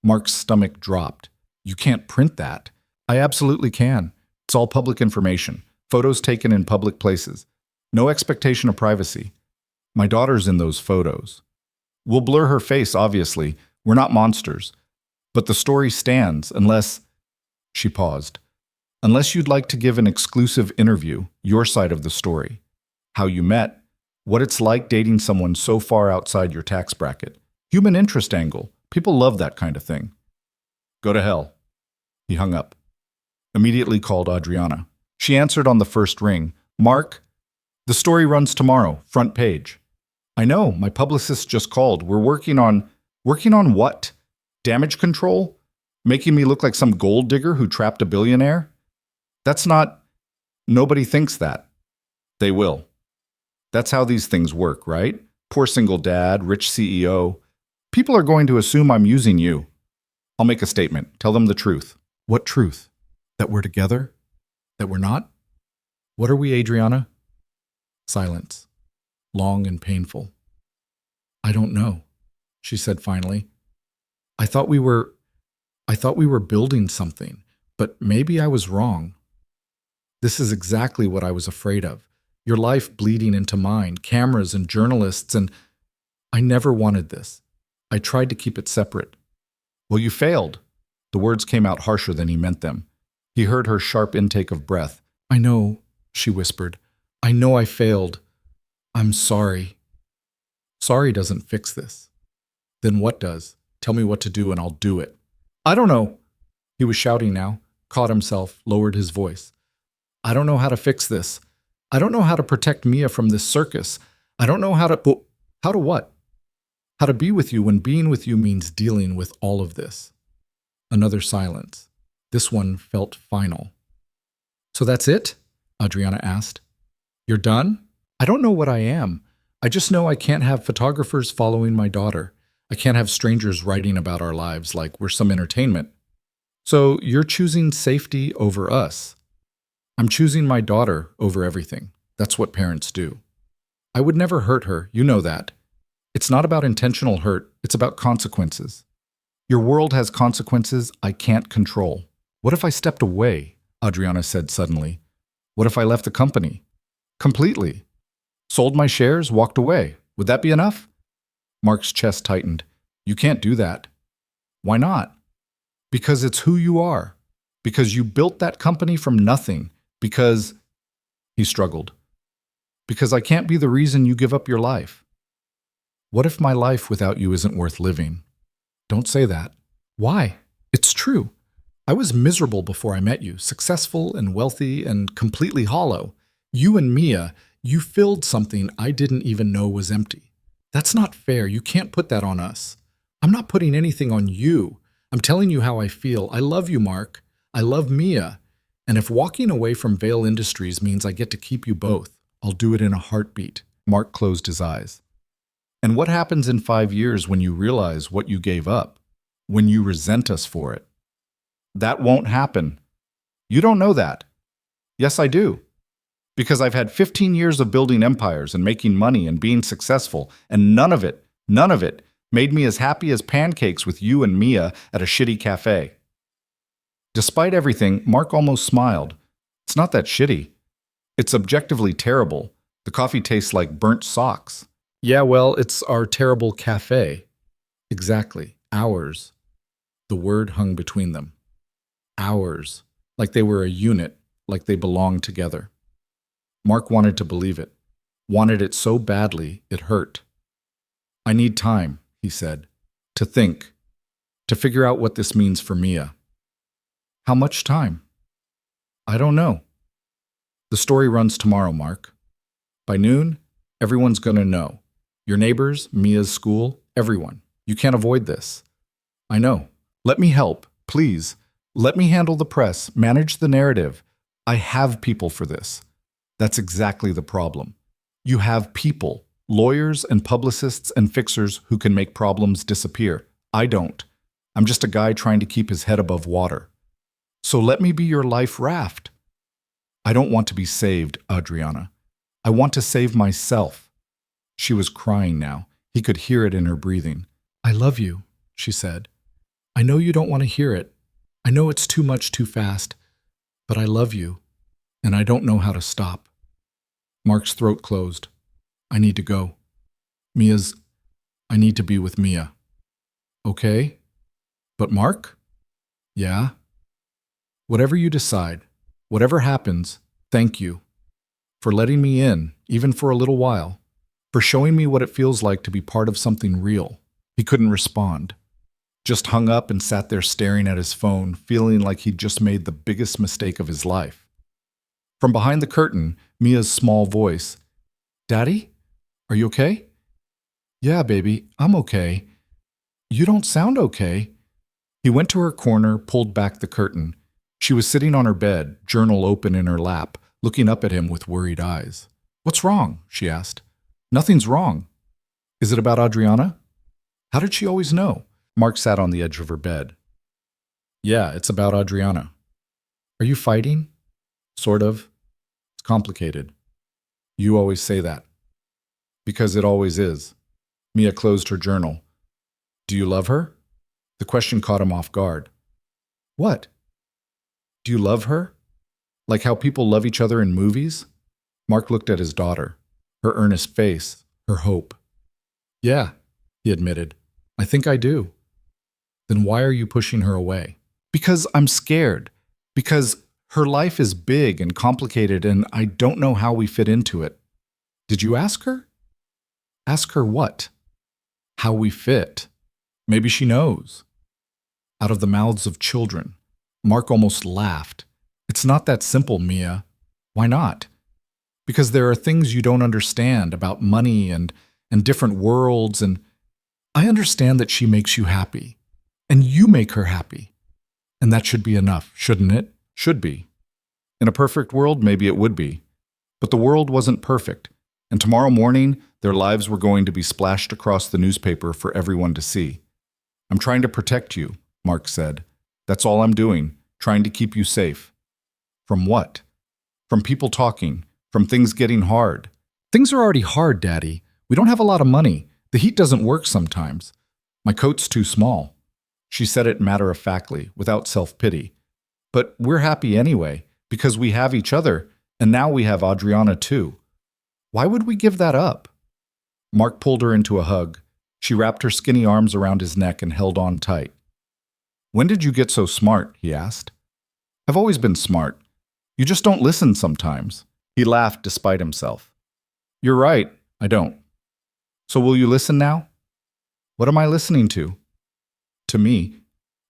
S1: Mark's stomach dropped. You can't print that. I absolutely can. It's all public information. Photos taken in public places. No expectation of privacy. My daughter's in those photos. We'll blur her face, obviously. We're not monsters. But the story stands unless... She paused. Unless you'd like to give an exclusive interview, your side of the story. How you met, what it's like dating someone so far outside your tax bracket. Human interest angle. People love that kind of thing. Go to hell. He hung up. Immediately called Adriana. She answered on the first ring. Mark, the story runs tomorrow, front page. I know, my publicist just called. We're working on what? Damage control? Making me look like some gold digger who trapped a billionaire? That's not... Nobody thinks that. They will. That's how these things work, right? Poor single dad, rich CEO. People are going to assume I'm using you. I'll make a statement. Tell them the truth. What truth? That we're together? That we're not? What are we, Adriana? Silence. Long and painful. I don't know. she said finally. I thought we were I thought we were building something, but maybe I was wrong. This is exactly what I was afraid of. Your life bleeding into mine, cameras and journalists, and I never wanted this. I tried to keep it separate. Well, you failed. The words came out harsher than he meant them. He heard her sharp intake of breath. I know, she whispered. I know I failed. I'm sorry. Sorry doesn't fix this. Then what does? Tell me what to do and I'll do it. I don't know. He was shouting now, caught himself, lowered his voice. I don't know how to fix this. I don't know how to protect Mia from this circus. I don't know how to... How to what? How to be with you when being with you means dealing with all of this. Another silence. This one felt final. So that's it? Adriana asked. You're done? I don't know what I am. I just know I can't have photographers following my daughter. I can't have strangers writing about our lives like we're some entertainment. So you're choosing safety over us. I'm choosing my daughter over everything. That's what parents do. I would never hurt her, you know that. It's not about intentional hurt, it's about consequences. Your world has consequences I can't control. What if I stepped away? Adriana said suddenly. What if I left the company? Completely. Sold my shares, walked away. Would that be enough? Mark's chest tightened. You can't do that. Why not? Because it's who you are. Because you built that company from nothing. Because... He struggled. Because I can't be the reason you give up your life. What if my life without you isn't worth living? Don't say that. Why? It's true. I was miserable before I met you, successful and wealthy and completely hollow. You and Mia, you filled something I didn't even know was empty. That's not fair. You can't put that on us. I'm not putting anything on you. I'm telling you how I feel. I love you, Mark. I love Mia. And if walking away from Veil Industries means I get to keep you both, I'll do it in a heartbeat. Mark closed his eyes. And what happens in 5 years when you realize what you gave up? When you resent us for it? That won't happen. You don't know that. Yes, I do. Because I've had 15 years of building empires and making money and being successful, and none of it made me as happy as pancakes with you and Mia at a shitty cafe. Despite everything, Mark almost smiled. It's not that shitty. It's objectively terrible. The coffee tastes like burnt socks. Yeah, well, it's our terrible cafe. Exactly. Ours. The word hung between them. Ours. Like they were a unit, like they belonged together. Mark wanted to believe it. Wanted it so badly, it hurt. I need time, he said, to think, to figure out what this means for Mia. How much time? I don't know. The story runs tomorrow, Mark. By noon, everyone's going to know. Your neighbors, Mia's school, everyone. You can't avoid this. I know. Let me help, please. Let me handle the press, manage the narrative. I have people for this. That's exactly the problem. You have people, lawyers and publicists and fixers who can make problems disappear. I don't. I'm just a guy trying to keep his head above water. So let me be your life raft. I don't want to be saved, Adriana. I want to save myself. She was crying now. He could hear it in her breathing. I love you, she said. I know you don't want to hear it. I know it's too much too fast. But I love you, and I don't know how to stop. Mark's throat closed. I need to go. I need to be with Mia. Okay? But Mark? Yeah? Whatever you decide, whatever happens, thank you. For letting me in, even for a little while. For showing me what it feels like to be part of something real. He couldn't respond. Just hung up and sat there staring at his phone, feeling like he'd just made the biggest mistake of his life. From behind the curtain, Mia's small voice. Daddy? Are you okay? Yeah, baby, I'm okay. You don't sound okay. He went to her corner, pulled back the curtain. She was sitting on her bed, journal open in her lap, looking up at him with worried eyes. What's wrong? She asked. Nothing's wrong. Is it about Adriana? How did she always know? Mark sat on the edge of her bed. Yeah, it's about Adriana. Are you fighting? Sort of. It's complicated. You always say that. Because it always is. Mia closed her journal. Do you love her? The question caught him off guard. What? Do you love her? Like how people love each other in movies? Mark looked at his daughter, her earnest face, her hope. Yeah, he admitted. I think I do. Then why are you pushing her away? Because I'm scared. Because her life is big and complicated and I don't know how we fit into it. Did you ask her? Ask her what? How we fit. Maybe she knows. Out of the mouths of children, Mark almost laughed. It's not that simple, Mia. Why not? Because there are things you don't understand about money and different worlds, and I understand that she makes you happy, and you make her happy. And that should be enough, shouldn't it? Should be. In a perfect world, maybe it would be. But the world wasn't perfect, and tomorrow morning, their lives were going to be splashed across the newspaper for everyone to see. I'm trying to protect you, Mark said. That's all I'm doing, trying to keep you safe. From what? From people talking, from things getting hard. Things are already hard, Daddy. We don't have a lot of money. The heat doesn't work sometimes. My coat's too small. She said it matter-of-factly, without self-pity. But we're happy anyway, because we have each other, and now we have Adriana too. Why would we give that up? Mark pulled her into a hug. She wrapped her skinny arms around his neck and held on tight. When did you get so smart? He asked. I've always been smart. You just don't listen sometimes. He laughed despite himself. You're right, I don't. So will you listen now? What am I listening to? To me,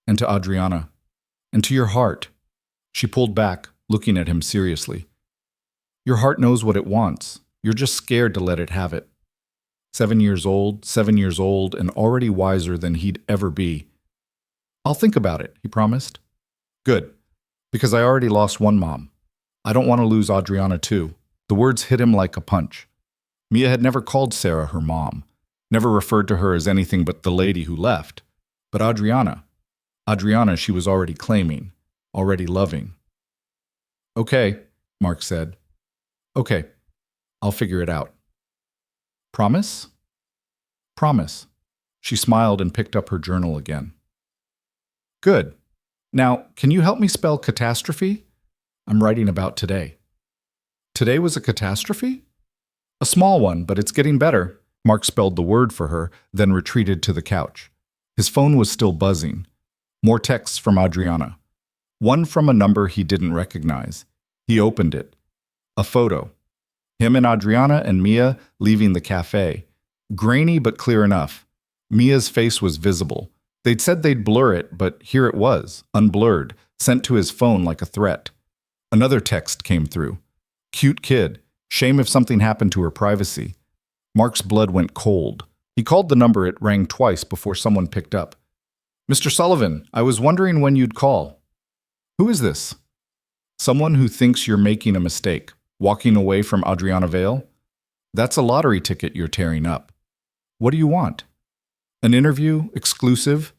S1: and to Adriana, and to your heart. She pulled back, looking at him seriously. Your heart knows what it wants. You're just scared to let it have it. 7 years old, and already wiser than he'd ever be. I'll think about it, he promised. Good, because I already lost one mom. I don't want to lose Adriana too. The words hit him like a punch. Mia had never called Sarah her mom, never referred to her as anything but the lady who left. But Adriana she was already claiming, already loving. Okay, Mark said. Okay, I'll figure it out. Promise? Promise. She smiled and picked up her journal again. Good. Now, can you help me spell catastrophe? I'm writing about today. Today was a catastrophe? A small one, but it's getting better. Mark spelled the word for her, then retreated to the couch. His phone was still buzzing. More texts from Adriana. One from a number he didn't recognize. He opened it. A photo. Him and Adriana and Mia leaving the cafe. Grainy but clear enough. Mia's face was visible. They'd said they'd blur it, but here it was, unblurred, sent to his phone like a threat. Another text came through. Cute kid. Shame if something happened to her privacy. Mark's blood went cold. He called the number. It rang twice before someone picked up. Mr. Sullivan, I was wondering when you'd call. Who is this? Someone who thinks you're making a mistake, walking away from Adriana Vale? That's a lottery ticket you're tearing up. What do you want? An interview, exclusive?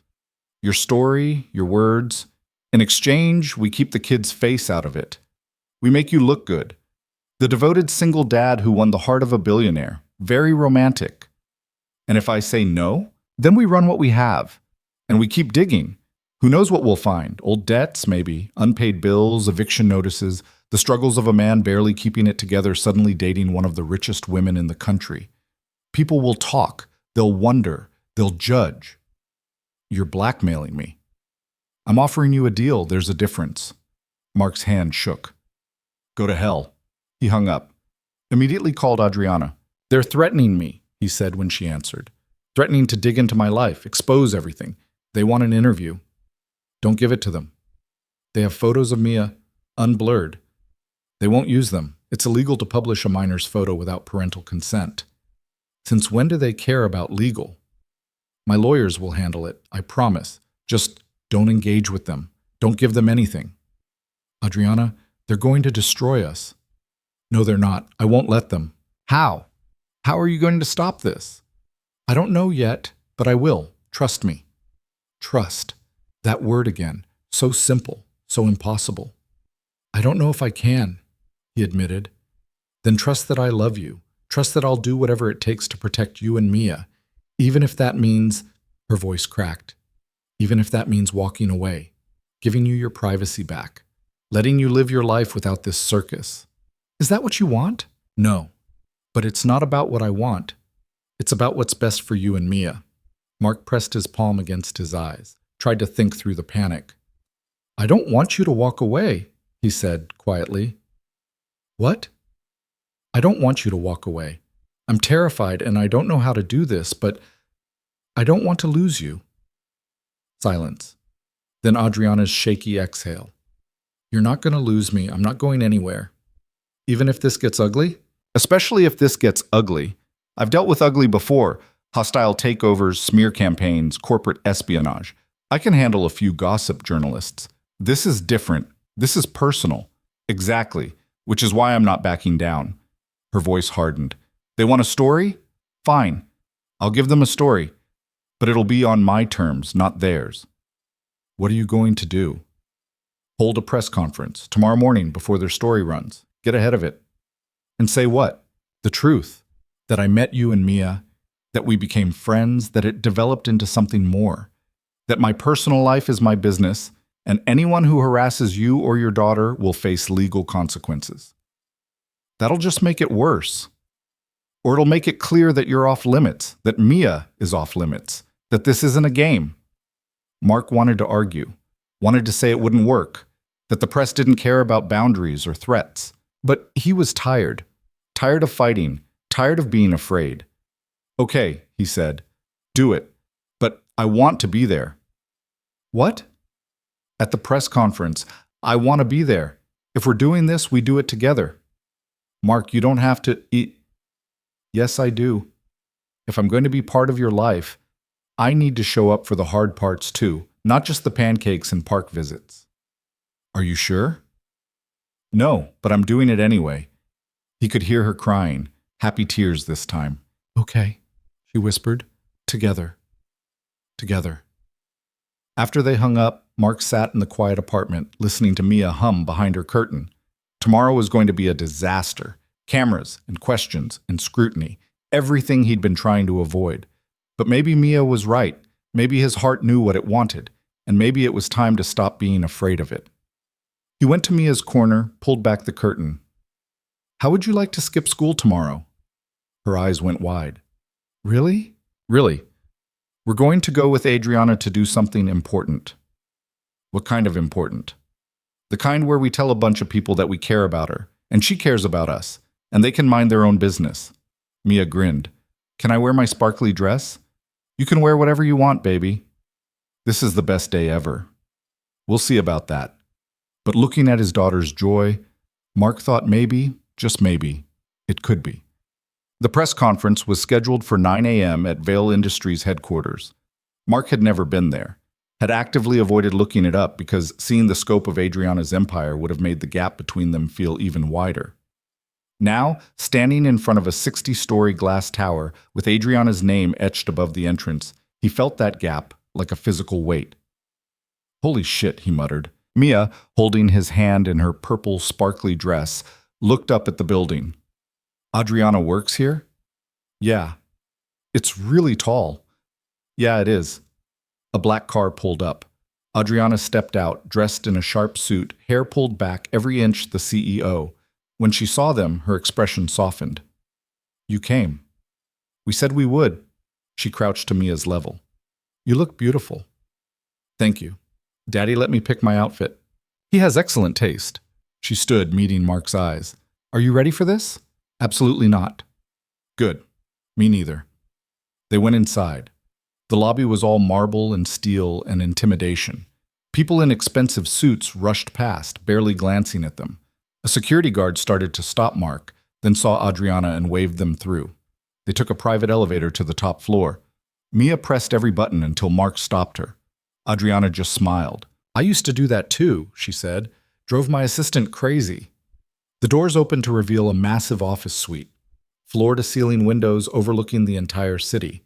S1: Your story, your words. In exchange, we keep the kid's face out of it. We make you look good. The devoted single dad who won the heart of a billionaire. Very romantic. And if I say no, then we run what we have. And we keep digging. Who knows what we'll find? Old debts, maybe. Unpaid bills, eviction notices. The struggles of a man barely keeping it together, suddenly dating one of the richest women in the country. People will talk. They'll wonder. They'll judge. You're blackmailing me. I'm offering you a deal. There's a difference. Mark's hand shook. Go to hell. He hung up. Immediately called Adriana. They're threatening me, he said when she answered. Threatening to dig into my life, expose everything. They want an interview. Don't give it to them. They have photos of Mia, unblurred. They won't use them. It's illegal to publish a minor's photo without parental consent. Since when do they care about legal? My lawyers will handle it, I promise. Just don't engage with them. Don't give them anything. Adriana, they're going to destroy us. No, they're not. I won't let them. How? How are you going to stop this? I don't know yet, but I will. Trust me. Trust. That word again. So simple, so impossible. I don't know if I can, he admitted. Then trust that I love you. Trust that I'll do whatever it takes to protect you and Mia, even if that means Her voice cracked. Even if that means walking away, giving you your privacy back, letting you live your life without this circus. Is that what you want? No. But it's not about what I want. It's about what's best for you and Mia. Mark pressed his palm against his eyes, tried to think through the panic. I don't want you to walk away, he said quietly. What? I don't want you to walk away. I'm terrified and I don't know how to do this, but I don't want to lose you. Silence. Then Adriana's shaky exhale. You're not going to lose me. I'm not going anywhere. Even if this gets ugly? Especially if this gets ugly. I've dealt with ugly before. Hostile takeovers, smear campaigns, corporate espionage. I can handle a few gossip journalists. This is different. This is personal. Exactly. Which is why I'm not backing down. Her voice hardened. They want a story? Fine. I'll give them a story. But it'll be on my terms, not theirs. What are you going to do? Hold a press conference tomorrow morning before their story runs. Get ahead of it. And say what? The truth. That I met you and Mia. That we became friends. That it developed into something more. That my personal life is my business. And anyone who harasses you or your daughter will face legal consequences. That'll just make it worse. Or it'll make it clear that you're off limits, that Mia is off limits, that this isn't a game. Mark wanted to argue, wanted to say it wouldn't work, that the press didn't care about boundaries or threats. But he was tired of fighting, tired of being afraid. Okay, he said, do it, but I want to be there. What? At the press conference, I want to be there. If we're doing this, we do it together. Mark, you don't have to eat. Yes, I do. If I'm going to be part of your life, I need to show up for the hard parts too, not just the pancakes and park visits. Are you sure? No, but I'm doing it anyway. He could hear her crying, happy tears this time. Okay, she whispered. Together. Together. After they hung up, Mark sat in the quiet apartment, listening to Mia hum behind her curtain. Tomorrow was going to be a disaster. Cameras and questions and scrutiny, everything he'd been trying to avoid. But maybe Mia was right. Maybe his heart knew what it wanted, and maybe it was time to stop being afraid of it. He went to Mia's corner, pulled back the curtain. How would you like to skip school tomorrow? Her eyes went wide. Really? Really. We're going to go with Adriana to do something important. What kind of important? The kind where we tell a bunch of people that we care about her, and she cares about us, and they can mind their own business. Mia grinned. Can I wear my sparkly dress? You can wear whatever you want, baby. This is the best day ever. We'll see about that. But looking at his daughter's joy, Mark thought maybe, just maybe, it could be. The press conference was scheduled for 9 a.m. at Vail Industries headquarters. Mark had never been there, had actively avoided looking it up because seeing the scope of Adriana's empire would have made the gap between them feel even wider. Now, standing in front of a 60-story glass tower with Adriana's name etched above the entrance, he felt that gap like a physical weight. Holy shit, he muttered. Mia, holding his hand in her purple, sparkly dress, looked up at the building. Adriana works here? Yeah. It's really tall. Yeah, it is. A black car pulled up. Adriana stepped out, dressed in a sharp suit, hair pulled back every inch the CEO. When she saw them, her expression softened. You came. We said we would. She crouched to Mia's level. You look beautiful. Thank you. Daddy let me pick my outfit. He has excellent taste. She stood, meeting Mark's eyes. Are you ready for this? Absolutely not. Good. Me neither. They went inside. The lobby was all marble and steel and intimidation. People in expensive suits rushed past, barely glancing at them. A security guard started to stop Mark, then saw Adriana and waved them through. They took a private elevator to the top floor. Mia pressed every button until Mark stopped her. Adriana just smiled. I used to do that too, she said. Drove my assistant crazy. The doors opened to reveal a massive office suite. Floor-to-ceiling windows overlooking the entire city.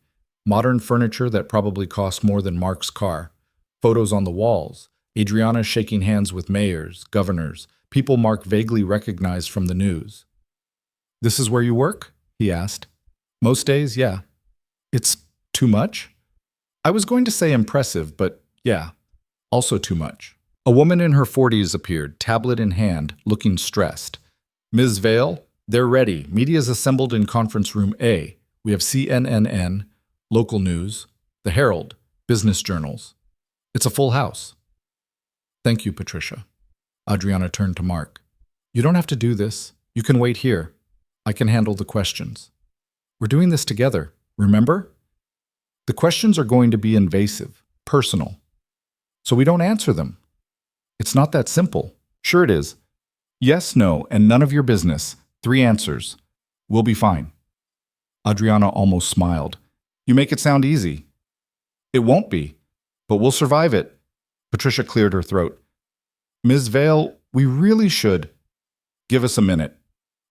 S1: Modern furniture that probably cost more than Mark's car. Photos on the walls. Adriana shaking hands with mayors, governors, people Mark vaguely recognized from the news. This is where you work? He asked. Most days, yeah. It's too much? I was going to say impressive, but yeah, also too much. A woman in her 40s appeared, tablet in hand, looking stressed. Ms. Vale, they're ready. Media's assembled in conference room A. We have CNN, local news, the Herald, business journals. It's a full house. Thank you, Patricia. Adriana turned to Mark. You don't have to do this. You can wait here. I can handle the questions. We're doing this together, remember? The questions are going to be invasive, personal. So we don't answer them. It's not that simple. Sure it is. Yes, no, and none of your business. 3 answers. We'll be fine. Adriana almost smiled. You make it sound easy. It won't be, but we'll survive it. Patricia cleared her throat. Ms. Vale, we really should. Give us a minute.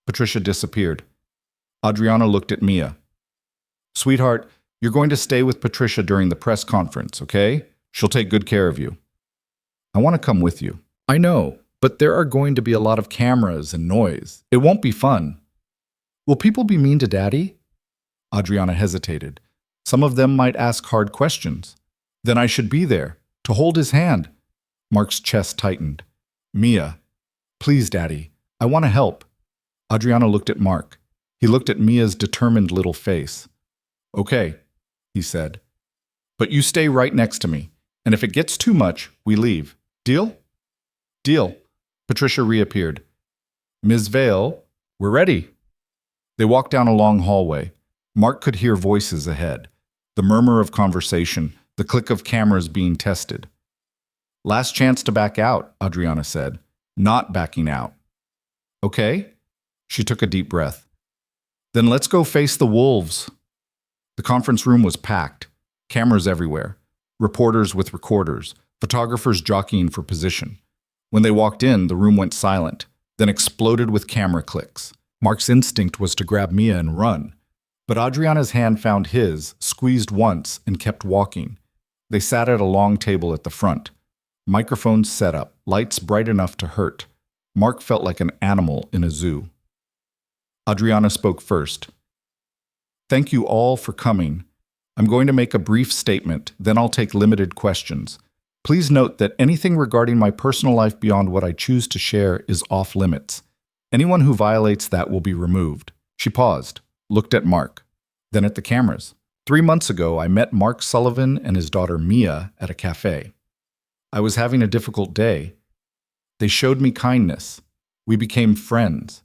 S1: Patricia disappeared. Adriana looked at Mia. Sweetheart, you're going to stay with Patricia during the press conference, okay? She'll take good care of you. I want to come with you. I know, but there are going to be a lot of cameras and noise. It won't be fun. Will people be mean to Daddy? Adriana hesitated. Some of them might ask hard questions. Then I should be there, to hold his hand. Mark's chest tightened. Mia, please, Daddy, I want to help. Adriana looked at Mark. He looked at Mia's determined little face. Okay, he said. But you stay right next to me, and if it gets too much, we leave. Deal? Deal. Patricia reappeared. Ms. Vale, we're ready. They walked down a long hallway. Mark could hear voices ahead, the murmur of conversation, the click of cameras being tested. Last chance to back out, Adriana said. Not backing out. Okay? She took a deep breath. Then let's go face the wolves. The conference room was packed, cameras everywhere, reporters with recorders, photographers jockeying for position. When they walked in, the room went silent, then exploded with camera clicks. Mark's instinct was to grab Mia and run, but Adriana's hand found his, squeezed once, and kept walking. They sat at a long table at the front. Microphones set up, lights bright enough to hurt. Mark felt like an animal in a zoo. Adriana spoke first. Thank you all for coming. I'm going to make a brief statement, then I'll take limited questions. Please note that anything regarding my personal life beyond what I choose to share is off limits. Anyone who violates that will be removed. She paused, looked at Mark, then at the cameras. 3 months ago, I met Mark Sullivan and his daughter Mia at a cafe. I was having a difficult day. They showed me kindness. We became friends.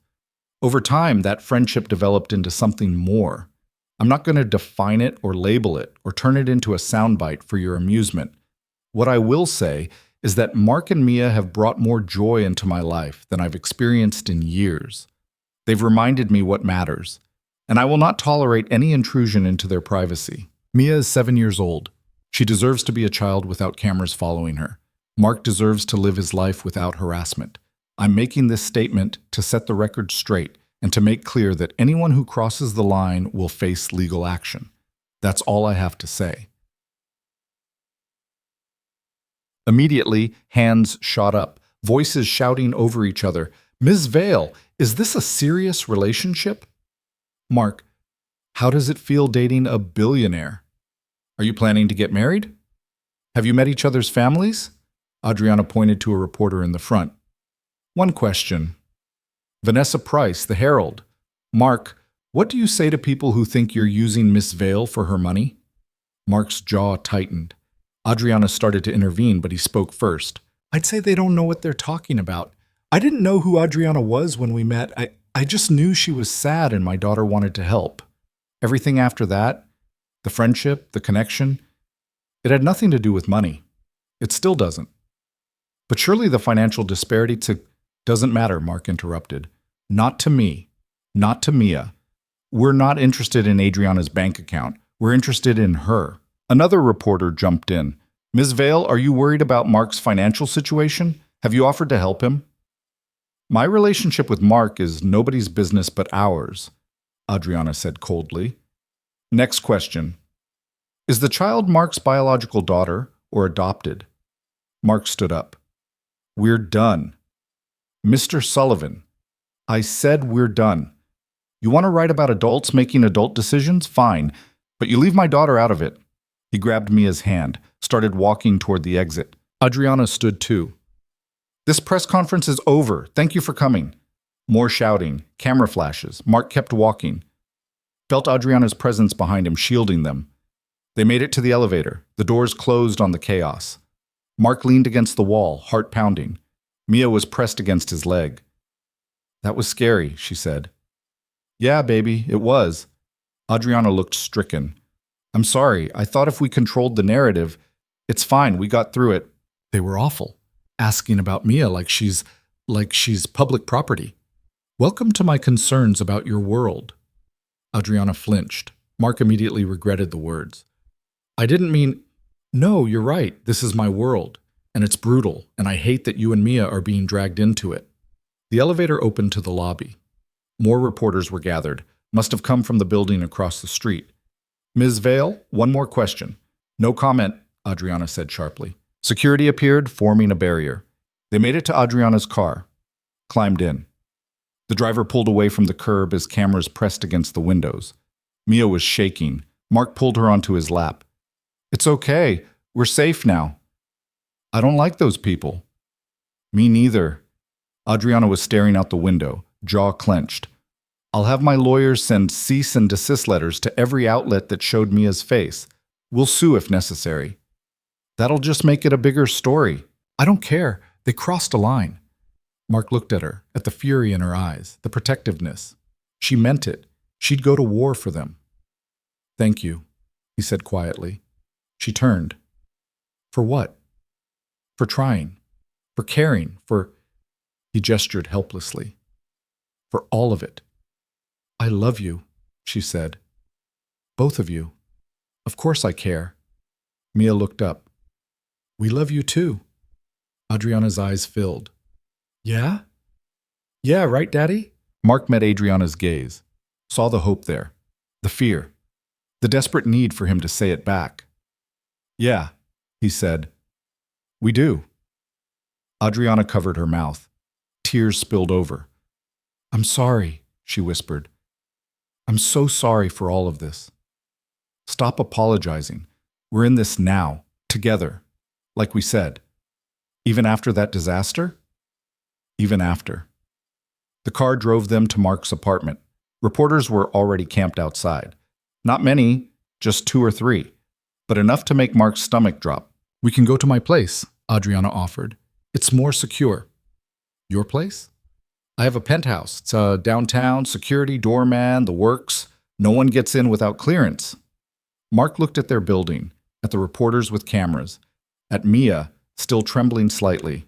S1: Over time, that friendship developed into something more. I'm not going to define it or label it or turn it into a soundbite for your amusement. What I will say is that Mark and Mia have brought more joy into my life than I've experienced in years. They've reminded me what matters, and I will not tolerate any intrusion into their privacy. Mia is 7 years old. She deserves to be a child without cameras following her. Mark deserves to live his life without harassment. I'm making this statement to set the record straight and to make clear that anyone who crosses the line will face legal action. That's all I have to say. Immediately, hands shot up, voices shouting over each other. Ms. Vale, is this a serious relationship? Mark, how does it feel dating a billionaire? Are you planning to get married? Have you met each other's families? Adriana pointed to a reporter in the front. One question. Vanessa Price, the Herald. Mark, what do you say to people who think you're using Miss Vale for her money? Mark's jaw tightened. Adriana started to intervene, but he spoke first. I'd say they don't know what they're talking about. I didn't know who Adriana was when we met. I just knew she was sad and my daughter wanted to help. Everything after that, the friendship, the connection, it had nothing to do with money. It still doesn't. But surely the financial disparity doesn't matter, Mark interrupted. Not to me. Not to Mia. We're not interested in Adriana's bank account. We're interested in her. Another reporter jumped in. Ms. Vale, are you worried about Mark's financial situation? Have you offered to help him? My relationship with Mark is nobody's business but ours, Adriana said coldly. Next question. Is the child Mark's biological daughter or adopted? Mark stood up. We're done. Mr. Sullivan, I said we're done. You want to write about adults making adult decisions? Fine, but you leave my daughter out of it. He grabbed Mia's hand, started walking toward the exit. Adriana stood too. This press conference is over. Thank you for coming. More shouting, camera flashes. Mark kept walking. Felt Adriana's presence behind him, shielding them. They made it to the elevator. The doors closed on the chaos. Mark leaned against the wall, heart pounding. Mia was pressed against his leg. That was scary, she said. Yeah, baby, it was. Adriana looked stricken. I'm sorry. I thought if we controlled the narrative, it's fine. We got through it. They were awful. Asking about Mia like she's public property. Welcome to my concerns about your world. Adriana flinched. Mark immediately regretted the words. I didn't mean... No, you're right. This is my world. And it's brutal. And I hate that you and Mia are being dragged into it. The elevator opened to the lobby. More reporters were gathered. Must have come from the building across the street. Ms. Vale, one more question. No comment, Adriana said sharply. Security appeared, forming a barrier. They made it to Adriana's car. Climbed in. The driver pulled away from the curb as cameras pressed against the windows. Mia was shaking. Mark pulled her onto his lap. It's okay. We're safe now. I don't like those people. Me neither. Adriana was staring out the window, jaw clenched. I'll have my lawyers send cease and desist letters to every outlet that showed Mia's face. We'll sue if necessary. That'll just make it a bigger story. I don't care. They crossed a line. Mark looked at her, at the fury in her eyes, the protectiveness. She meant it. She'd go to war for them. Thank you, he said quietly. She turned. For what? For trying. For caring. For... He gestured helplessly. For all of it. I love you, she said. Both of you. Of course I care. Mia looked up. We love you too. Adriana's eyes filled. Yeah? Yeah, right, Daddy? Mark met Adriana's gaze, saw the hope there, the fear, the desperate need for him to say it back. Yeah, he said. We do. Adriana covered her mouth. Tears spilled over. I'm sorry, she whispered. I'm so sorry for all of this. Stop apologizing. We're in this now, together, like we said. Even after that disaster? Even after. The car drove them to Mark's apartment. Reporters were already camped outside. Not many, just 2 or 3, but enough to make Mark's stomach drop. We can go to my place, Adriana offered. It's more secure. Your place? I have a penthouse. It's downtown, security, doorman, the works. No one gets in without clearance. Mark looked at their building, at the reporters with cameras, at Mia, still trembling slightly.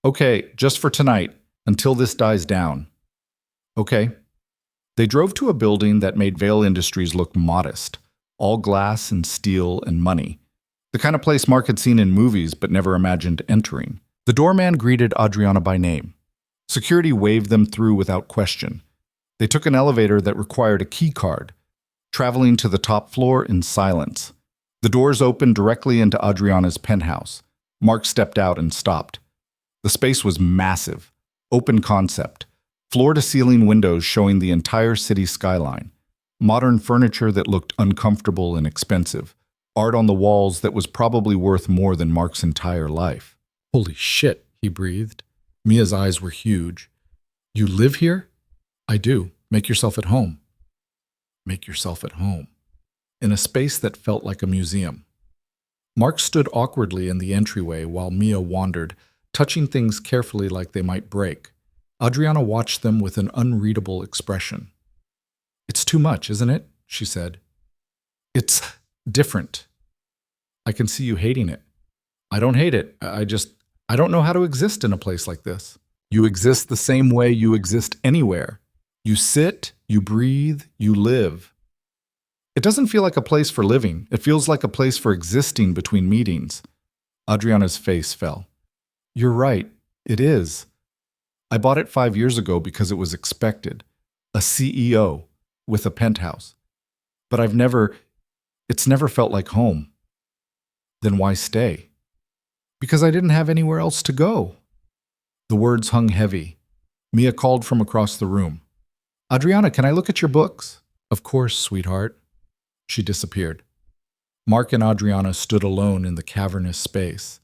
S1: Okay, just for tonight, until this dies down. Okay. They drove to a building that made Vale Industries look modest, all glass and steel and money. The kind of place Mark had seen in movies but never imagined entering. The doorman greeted Adriana by name. Security waved them through without question. They took an elevator that required a key card, traveling to the top floor in silence. The doors opened directly into Adriana's penthouse. Mark stepped out and stopped. The space was massive, open concept, floor-to-ceiling windows showing the entire city skyline, modern furniture that looked uncomfortable and expensive, art on the walls that was probably worth more than Mark's entire life. Holy shit, he breathed. Mia's eyes were huge. You live here? I do. Make yourself at home. Make yourself at home. In a space that felt like a museum. Mark stood awkwardly in the entryway while Mia wandered, touching things carefully like they might break. Adriana watched them with an unreadable expression. It's too much, isn't it? She said. It's different. I can see you hating it. I don't hate it. I don't know how to exist in a place like this. You exist the same way you exist anywhere. You sit, you breathe, you live. It doesn't feel like a place for living. It feels like a place for existing between meetings. Adriana's face fell. You're right. It is. I bought it 5 years ago because it was expected. A CEO with a penthouse. But it's never felt like home. Then why stay? Because I didn't have anywhere else to go. The words hung heavy. Mia called from across the room. Adriana, can I look at your books? Of course, sweetheart. She disappeared. Mark and Adriana stood alone in the cavernous space.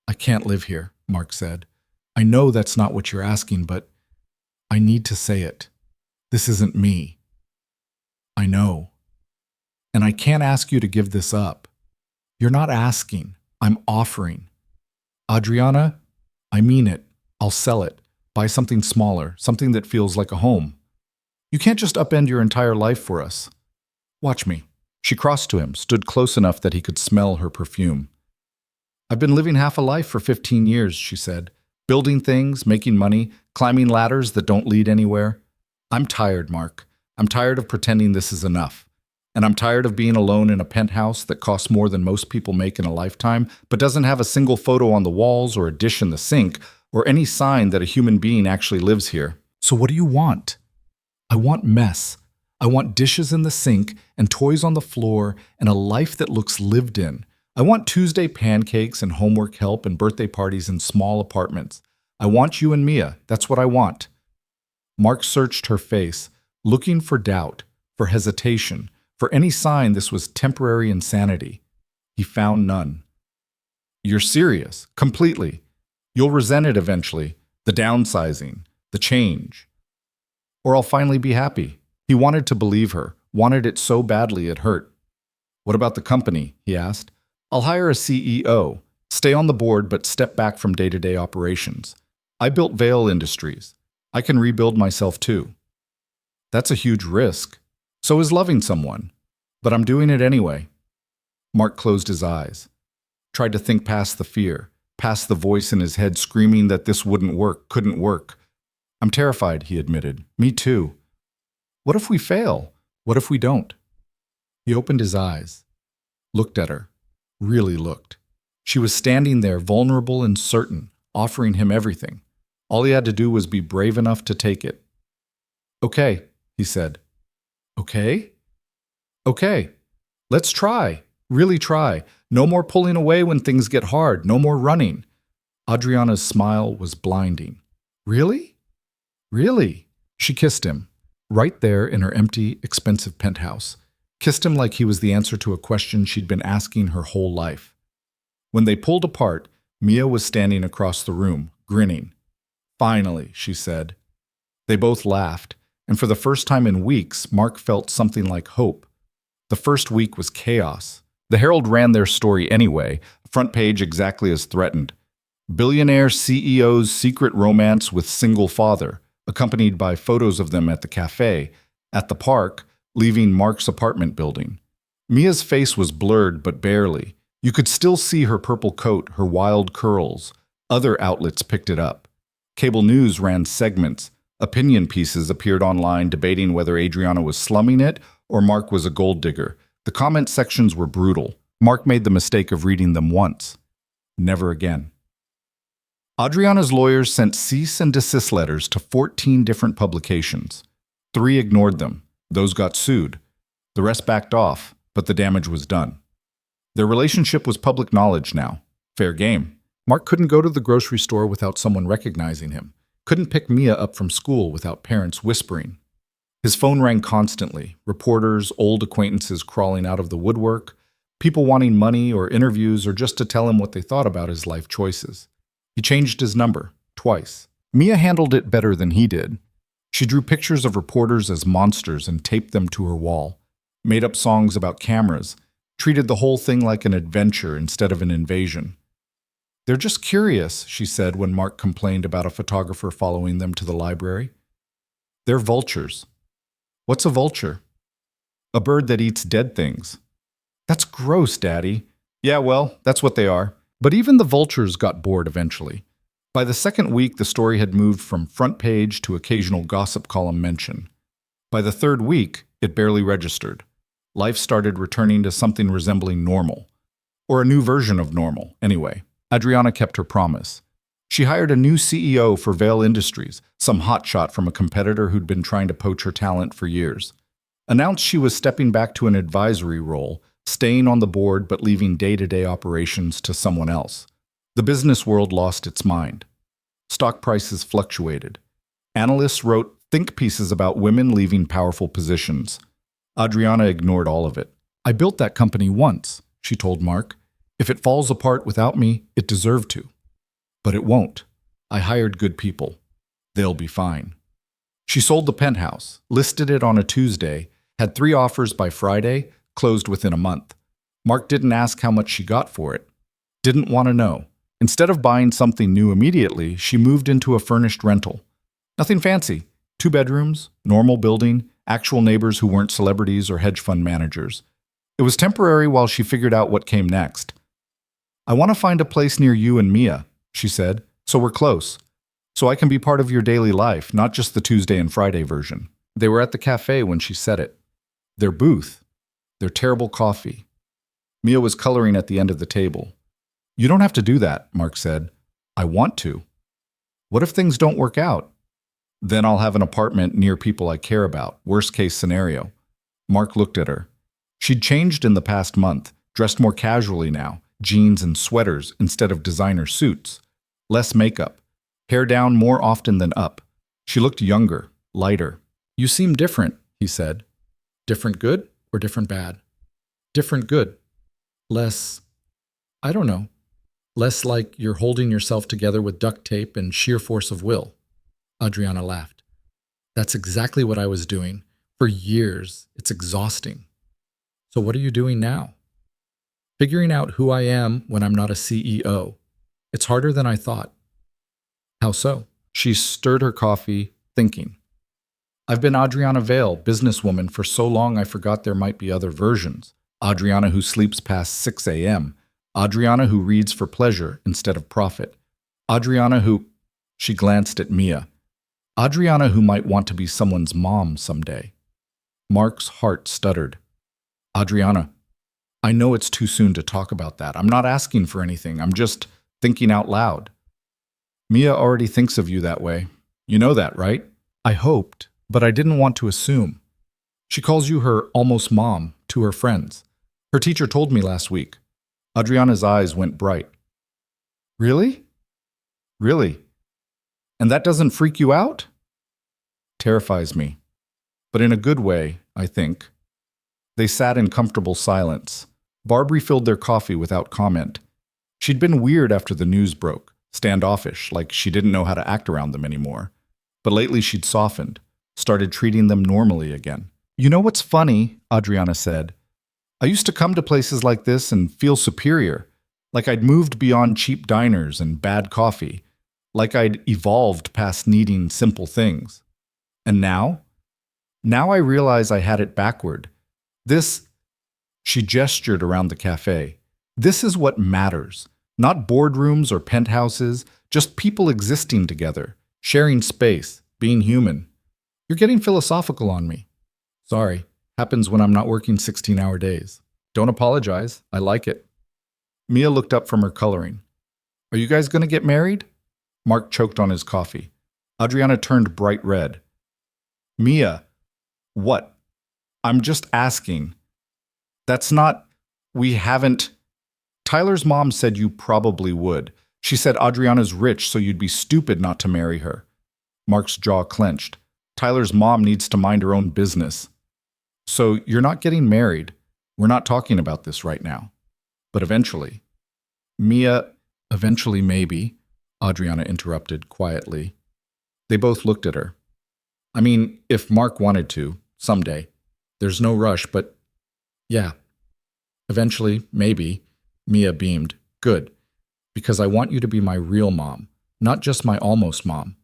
S1: I can't live here, Mark said. I know that's not what you're asking, but I need to say it. This isn't me. I know. And I can't ask you to give this up. You're not asking. I'm offering. Adriana, I mean it. I'll sell it. Buy something smaller, something that feels like a home. You can't just upend your entire life for us. Watch me. She crossed to him, stood close enough that he could smell her perfume. I've been living half a life for 15 years, she said. Building things, making money, climbing ladders that don't lead anywhere. I'm tired, Mark. I'm tired of pretending this is enough. And I'm tired of being alone in a penthouse that costs more than most people make in a lifetime, but doesn't have a single photo on the walls or a dish in the sink, or any sign that a human being actually lives here. So what do you want? I want mess. I want dishes in the sink and toys on the floor and a life that looks lived in. I want Tuesday pancakes and homework help and birthday parties in small apartments. I want you and Mia. That's what I want. Mark searched her face, looking for doubt, for hesitation, for any sign this was temporary insanity. He found none. You're serious, completely. You'll resent it eventually, the downsizing, the change. Or I'll finally be happy. He wanted to believe her, wanted it so badly it hurt. What about the company? He asked. I'll hire a CEO, stay on the board but step back from day-to-day operations. I built Veil Industries. I can rebuild myself too. That's a huge risk. So is loving someone. But I'm doing it anyway. Mark closed his eyes, tried to think past the fear, past the voice in his head screaming that this wouldn't work, couldn't work. I'm terrified, he admitted. Me too. What if we fail? What if we don't? He opened his eyes, looked at her, really looked. She was standing there, vulnerable and certain, offering him everything. All he had to do was be brave enough to take it. Okay, he said. Okay? Okay. Let's try. Really try. No more pulling away when things get hard. No more running. Adriana's smile was blinding. Really? Really? She kissed him, right there in her empty, expensive penthouse. Kissed him like he was the answer to a question she'd been asking her whole life. When they pulled apart, Mia was standing across the room, grinning. Finally, she said. They both laughed, and for the first time in weeks, Mark felt something like hope. The first week was chaos. The Herald ran their story anyway, front page exactly as threatened. Billionaire CEO's secret romance with single father, accompanied by photos of them at the cafe, at the park, leaving Mark's apartment building. Mia's face was blurred, but barely. You could still see her purple coat, her wild curls. Other outlets picked it up. Cable news ran segments. Opinion pieces appeared online debating whether Adriana was slumming it or Mark was a gold digger. The comment sections were brutal. Mark made the mistake of reading them once. Never again. Adriana's lawyers sent cease and desist letters to 14 different publications. 3 ignored them. Those got sued. The rest backed off, but the damage was done. Their relationship was public knowledge now. Fair game. Mark couldn't go to the grocery store without someone recognizing him. Couldn't pick Mia up from school without parents whispering. His phone rang constantly. Reporters, old acquaintances crawling out of the woodwork, people wanting money or interviews or just to tell him what they thought about his life choices. He changed his number, twice. Mia handled it better than he did. She drew pictures of reporters as monsters and taped them to her wall. Made up songs about cameras. Treated the whole thing like an adventure instead of an invasion. They're just curious, she said when Mark complained about a photographer following them to the library. They're vultures. What's a vulture? A bird that eats dead things. That's gross, Daddy. Yeah, well, that's what they are. But even the vultures got bored eventually. By the second week, the story had moved from front page to occasional gossip column mention. By the third week, it barely registered. Life started returning to something resembling normal. Or a new version of normal, anyway. Adriana kept her promise. She hired a new CEO for Veil Industries, some hotshot from a competitor who'd been trying to poach her talent for years. Announced she was stepping back to an advisory role, staying on the board but leaving day-to-day operations to someone else. The business world lost its mind. Stock prices fluctuated. Analysts wrote think pieces about women leaving powerful positions. Adriana ignored all of it. I built that company once, she told Mark. If it falls apart without me, it deserved to. But it won't. I hired good people. They'll be fine. She sold the penthouse, listed it on a Tuesday, had 3 offers by Friday, closed within a month. Mark didn't ask how much she got for it. Didn't want to know. Instead of buying something new immediately, she moved into a furnished rental. Nothing fancy. 2 bedrooms, normal building, actual neighbors who weren't celebrities or hedge fund managers. It was temporary while she figured out what came next. I want to find a place near you and Mia, she said, so we're close. So I can be part of your daily life, not just the Tuesday and Friday version. They were at the cafe when she said it. Their booth. Their terrible coffee. Mia was coloring at the end of the table. You don't have to do that, Mark said. I want to. What if things don't work out? Then I'll have an apartment near people I care about, worst case scenario. Mark looked at her. She'd changed in the past month, dressed more casually now, jeans and sweaters instead of designer suits. Less makeup. Hair down more often than up. She looked younger, lighter. You seem different, he said. Different good or different bad? Different good. Less, I don't know. Less like you're holding yourself together with duct tape and sheer force of will. Adriana laughed. That's exactly what I was doing. For years. It's exhausting. So what are you doing now? Figuring out who I am when I'm not a CEO. It's harder than I thought. How so? She stirred her coffee, thinking. I've been Adriana Vale, businesswoman, for so long I forgot there might be other versions. Adriana who sleeps past 6 a.m. Adriana who reads for pleasure instead of profit. Adriana who... She glanced at Mia. Adriana who might want to be someone's mom someday. Mark's heart stuttered. Adriana, I know it's too soon to talk about that. I'm not asking for anything. I'm just thinking out loud. Mia already thinks of you that way. You know that, right? I hoped, but I didn't want to assume. She calls you her almost mom to her friends. Her teacher told me last week. Adriana's eyes went bright. Really? Really? And that doesn't freak you out? Terrifies me. But in a good way, I think. They sat in comfortable silence. Barb refilled their coffee without comment. She'd been weird after the news broke, standoffish, like she didn't know how to act around them anymore. But lately she'd softened, started treating them normally again. You know what's funny, Adriana said. I used to come to places like this and feel superior, like I'd moved beyond cheap diners and bad coffee, like I'd evolved past needing simple things. And now? Now I realize I had it backward. This, she gestured around the cafe, this is what matters. Not boardrooms or penthouses, just people existing together, sharing space, being human. You're getting philosophical on me. Sorry, happens when I'm not working 16-hour days. Don't apologize, I like it. Mia looked up from her coloring. Are you guys going to get married? Mark choked on his coffee. Adriana turned bright red. Mia, what? I'm just asking. That's not... We haven't... Tyler's mom said you probably would. She said Adriana's rich, so you'd be stupid not to marry her. Mark's jaw clenched. Tyler's mom needs to mind her own business. So you're not getting married. We're not talking about this right now. But eventually. Mia, eventually maybe, Adriana interrupted quietly. They both looked at her. I mean, if Mark wanted to, someday. There's no rush, but yeah. Eventually, maybe, Mia beamed. Good. Because I want you to be my real mom, not just my almost mom.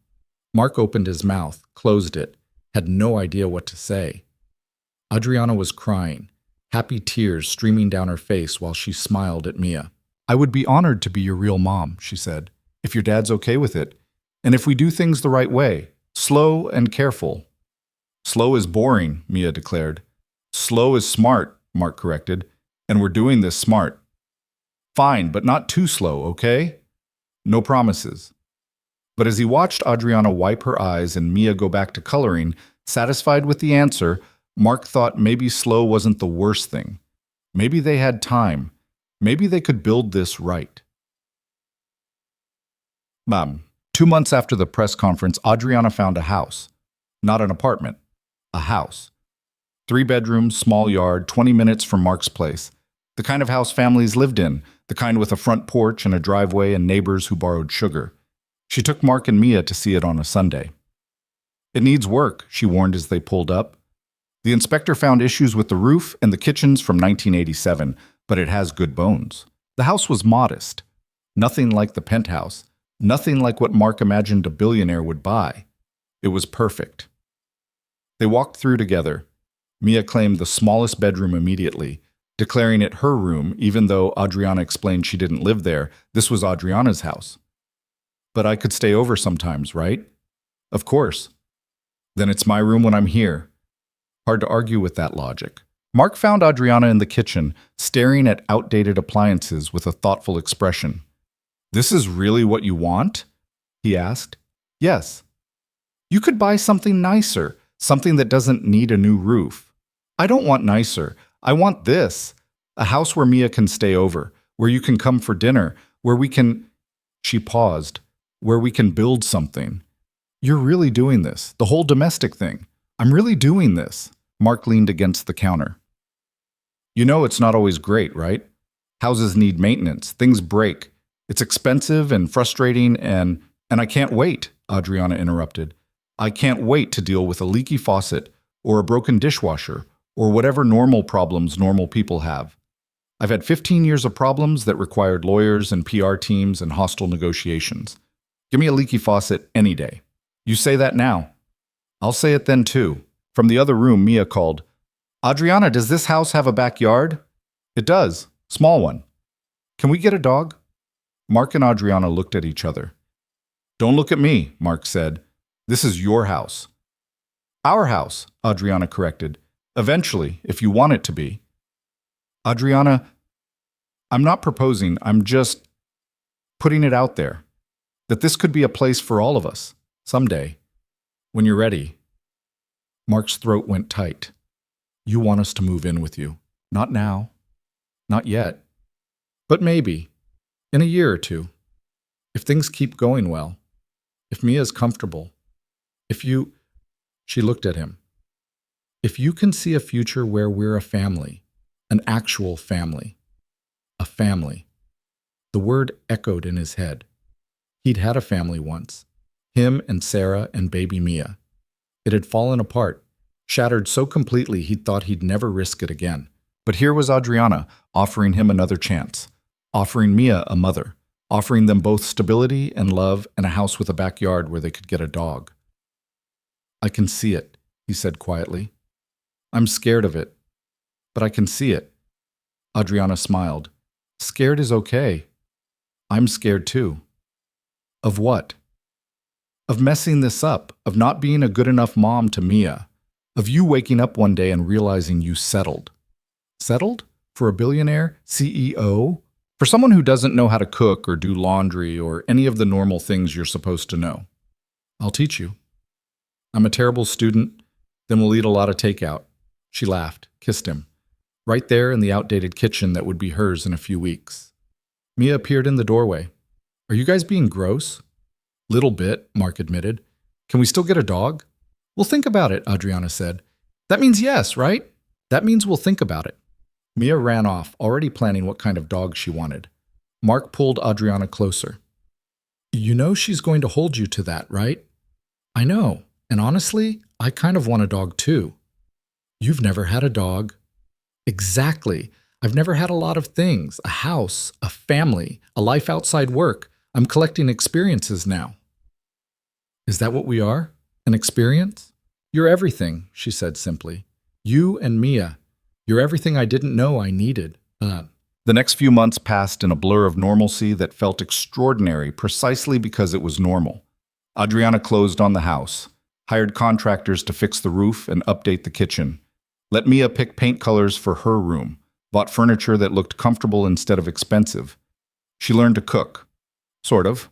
S1: Mark opened his mouth, closed it, had no idea what to say. Adriana was crying, happy tears streaming down her face while she smiled at Mia. I would be honored to be your real mom, she said, if your dad's okay with it, and if we do things the right way, slow and careful. Slow is boring, Mia declared. Slow is smart, Mark corrected, and we're doing this smart. Fine, but not too slow, okay? No promises. But as he watched Adriana wipe her eyes and Mia go back to coloring, satisfied with the answer, Mark thought maybe slow wasn't the worst thing. Maybe they had time. Maybe they could build this right. 2 months after the press conference, Adriana found a house. Not an apartment. A house. 3 bedrooms, small yard, 20 minutes from Mark's place. The kind of house families lived in, the kind with a front porch and a driveway and neighbors who borrowed sugar. She took Mark and Mia to see it on a Sunday. It needs work, she warned as they pulled up. The inspector found issues with the roof and the kitchens from 1987, but it has good bones. The house was modest. Nothing like the penthouse. Nothing like what Mark imagined a billionaire would buy. It was perfect. They walked through together. Mia claimed the smallest bedroom immediately, declaring it her room, even though Adriana explained she didn't live there. This was Adriana's house. But I could stay over sometimes, right? Of course. Then it's my room when I'm here. Hard to argue with that logic. Mark found Adriana in the kitchen, staring at outdated appliances with a thoughtful expression. "This is really what you want?" he asked. "Yes." "You could buy something nicer, something that doesn't need a new roof." "I don't want nicer. I want this. A house where Mia can stay over, where you can come for dinner, where we can—" She paused. "Where we can build something." "You're really doing this, the whole domestic thing. I'm really doing this." Mark leaned against the counter. "You know it's not always great, right? Houses need maintenance. Things break. It's expensive and frustrating and I can't wait," Adriana interrupted. "I can't wait to deal with a leaky faucet or a broken dishwasher or whatever normal problems normal people have. I've had 15 years of problems that required lawyers and PR teams and hostile negotiations. Give me a leaky faucet any day." "You say that now." "I'll say it then too." From the other room, Mia called, "Adriana, does this house have a backyard?" "It does. Small one." "Can we get a dog?" Mark and Adriana looked at each other. "Don't look at me," Mark said. "This is your house." "Our house," Adriana corrected. "Eventually, if you want it to be." "Adriana, I'm not proposing, I'm just putting it out there. That this could be a place for all of us, someday, when you're ready." Mark's throat went tight. "You want us to move in with you. Not now. Not yet. But maybe. In a year or two. If things keep going well. If Mia's comfortable. If you—" She looked at him. "If you can see a future where we're a family. An actual family. A family." The word echoed in his head. He'd had a family once. Him and Sarah and baby Mia. It had fallen apart, shattered so completely he'd thought he'd never risk it again. But here was Adriana, offering him another chance. Offering Mia a mother. Offering them both stability and love and a house with a backyard where they could get a dog. "I can see it," he said quietly. "I'm scared of it. But I can see it." Adriana smiled. "Scared is okay. I'm scared too." "Of what?" "Of messing this up, of not being a good enough mom to Mia, of you waking up one day and realizing you settled." "Settled? For a billionaire? CEO? For someone who doesn't know how to cook or do laundry or any of the normal things you're supposed to know." "I'll teach you. I'm a terrible student, then we'll eat a lot of takeout." She laughed, kissed him. Right there in the outdated kitchen that would be hers in a few weeks. Mia appeared in the doorway. "Are you guys being gross?" "Little bit," Mark admitted. "Can we still get a dog?" "We'll think about it," Adriana said. "That means yes, right?" "That means we'll think about it." Mia ran off, already planning what kind of dog she wanted. Mark pulled Adriana closer. "You know she's going to hold you to that, right?" "I know, and honestly, I kind of want a dog too." "You've never had a dog." "Exactly. I've never had a lot of things. A house, a family, a life outside work. I'm collecting experiences now." "Is that what we are? An experience?" "You're everything," she said simply. "You and Mia. You're everything I didn't know I needed." The next few months passed in a blur of normalcy that felt extraordinary precisely because it was normal. Adriana closed on the house, hired contractors to fix the roof and update the kitchen, let Mia pick paint colors for her room, bought furniture that looked comfortable instead of expensive. She learned to cook. Sort of.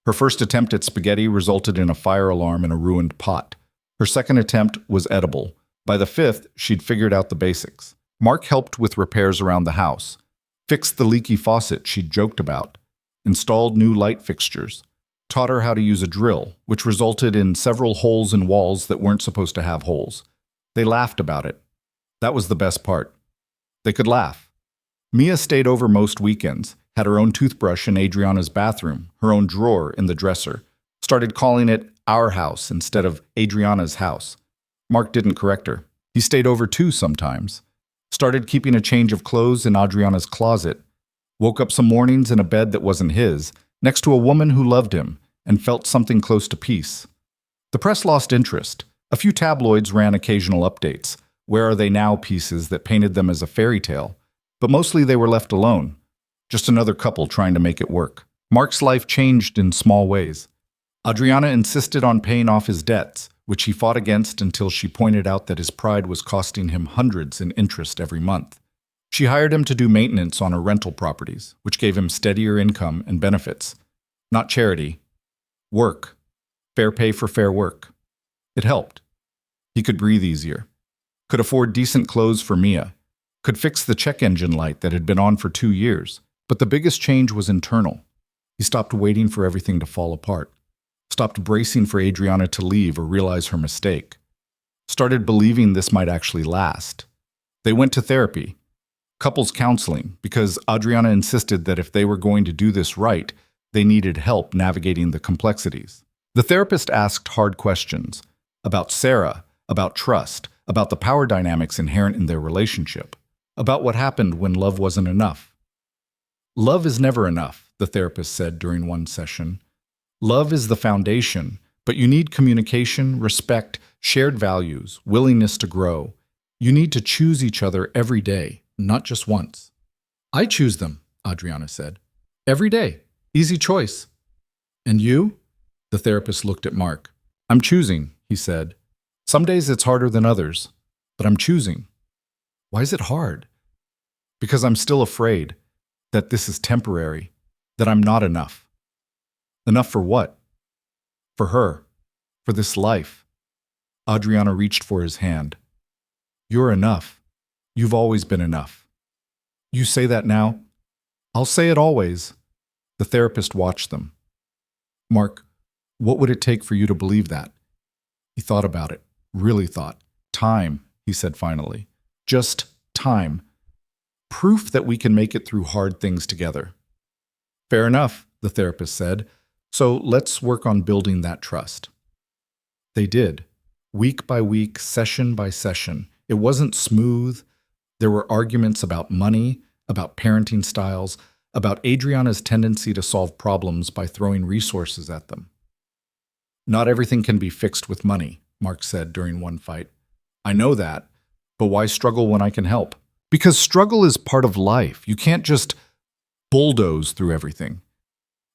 S1: Her first attempt at spaghetti resulted in a fire alarm and a ruined pot. Her second attempt was edible. By the fifth, she'd figured out the basics. Mark helped with repairs around the house, fixed the leaky faucet she'd joked about, installed new light fixtures, taught her how to use a drill, which resulted in several holes in walls that weren't supposed to have holes. They laughed about it. That was the best part. They could laugh. Mia stayed over most weekends, had her own toothbrush in Adriana's bathroom, her own drawer in the dresser, started calling it our house instead of Adriana's house. Mark didn't correct her. He stayed over too sometimes. Started keeping a change of clothes in Adriana's closet. Woke up some mornings in a bed that wasn't his, next to a woman who loved him and felt something close to peace. The press lost interest. A few tabloids ran occasional updates. Where are they now pieces that painted them as a fairy tale. But mostly they were left alone. Just another couple trying to make it work. Mark's life changed in small ways. Adriana insisted on paying off his debts, which he fought against until she pointed out that his pride was costing him hundreds in interest every month. She hired him to do maintenance on her rental properties, which gave him steadier income and benefits. Not charity. Work. Fair pay for fair work. It helped. He could breathe easier. Could afford decent clothes for Mia. Could fix the check engine light that had been on for 2 years. But the biggest change was internal. He stopped waiting for everything to fall apart. Stopped bracing for Adriana to leave or realize her mistake. Started believing this might actually last. They went to therapy. Couples counseling, because Adriana insisted that if they were going to do this right, they needed help navigating the complexities. The therapist asked hard questions about Sarah, about trust, about the power dynamics inherent in their relationship, about what happened when love wasn't enough. Love is never enough, the therapist said during one session. Love is the foundation, but you need communication, respect, shared values, willingness to grow. You need to choose each other every day, not just once. I choose them, Adriana said. Every day. Easy choice. And you? The therapist looked at Mark. I'm choosing, he said. Some days it's harder than others, but I'm choosing. Why is it hard? Because I'm still afraid that this is temporary, that I'm not enough. Enough for what? For her. For this life. Adriana reached for his hand. You're enough. You've always been enough. You say that now? I'll say it always. The therapist watched them. Mark, what would it take for you to believe that? He thought about it, really thought. Time, he said finally. Just time. Proof that we can make it through hard things together. Fair enough, the therapist said. So let's work on building that trust. They did. Week by week, session by session. It wasn't smooth. There were arguments about money, about parenting styles, about Adriana's tendency to solve problems by throwing resources at them. Not everything can be fixed with money, Mark said during one fight. I know that, but why struggle when I can help? Because struggle is part of life. You can't just bulldoze through everything.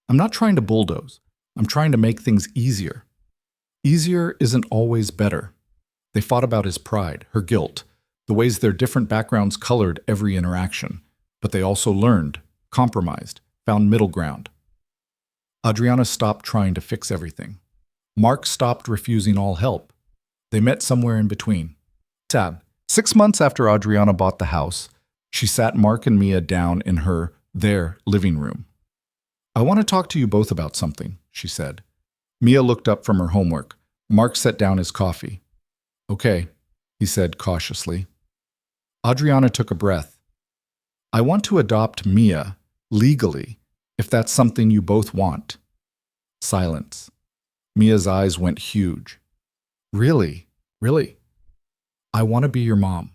S1: I'm not trying to bulldoze. I'm trying to make things easier. Easier isn't always better. They fought about his pride, her guilt, the ways their different backgrounds colored every interaction. But they also learned, compromised, found middle ground. Adriana stopped trying to fix everything. Mark stopped refusing all help. They met somewhere in between. 6 months after Adriana bought the house, she sat Mark and Mia down in their living room. I want to talk to you both about something, she said. Mia looked up from her homework. Mark set down his coffee. Okay, he said cautiously. Adriana took a breath. I want to adopt Mia, legally, if that's something you both want. Silence. Mia's eyes went huge. Really? Really? I want to be your mom.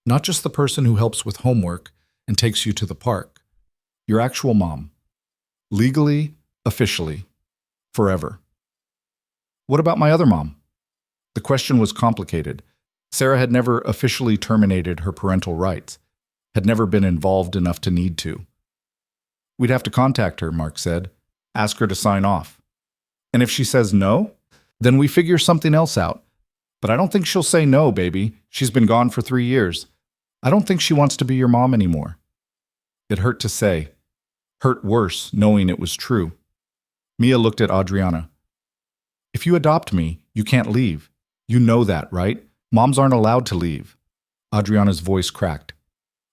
S1: Not just the person who helps with homework and takes you to the park. Your actual mom. Legally, officially, forever. What about my other mom? The question was complicated. Sarah had never officially terminated her parental rights, had never been involved enough to need to. We'd have to contact her, Mark said. Ask her to sign off. And if she says no, then we figure something else out. But I don't think she'll say no, baby. She's been gone for 3 years. I don't think she wants to be your mom anymore. It hurt to say. Hurt worse, knowing it was true. Mia looked at Adriana. If you adopt me, you can't leave. You know that, right? Moms aren't allowed to leave. Adriana's voice cracked.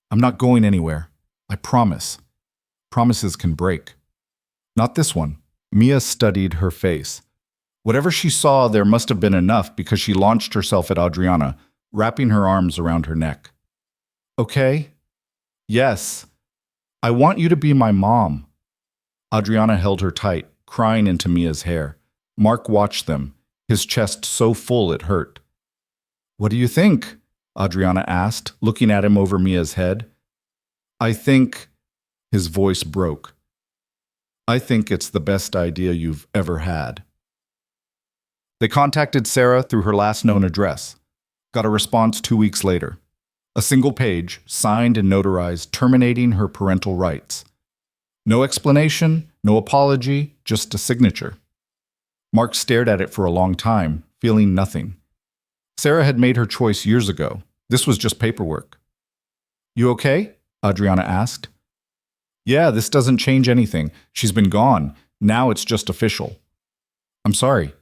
S1: I'm not going anywhere. I promise. Promises can break. Not this one. Mia studied her face. Whatever she saw, there must have been enough because she launched herself at Adriana. wrapping her arms around her neck. Okay? Yes. I want you to be my mom. Adriana held her tight, crying into Mia's hair. Mark watched them, his chest so full it hurt. What do you think? Adriana asked, looking at him over Mia's head. I think... His voice broke. I think it's the best idea you've ever had. They contacted Sarah through her last known address. Got a response 2 weeks later. A single page, signed and notarized, terminating her parental rights. No explanation, no apology, just a signature. Mark stared at it for a long time, feeling nothing. Sarah had made her choice years ago. This was just paperwork. You okay? Adriana asked. Yeah, this doesn't change anything. She's been gone. Now it's just official. I'm sorry.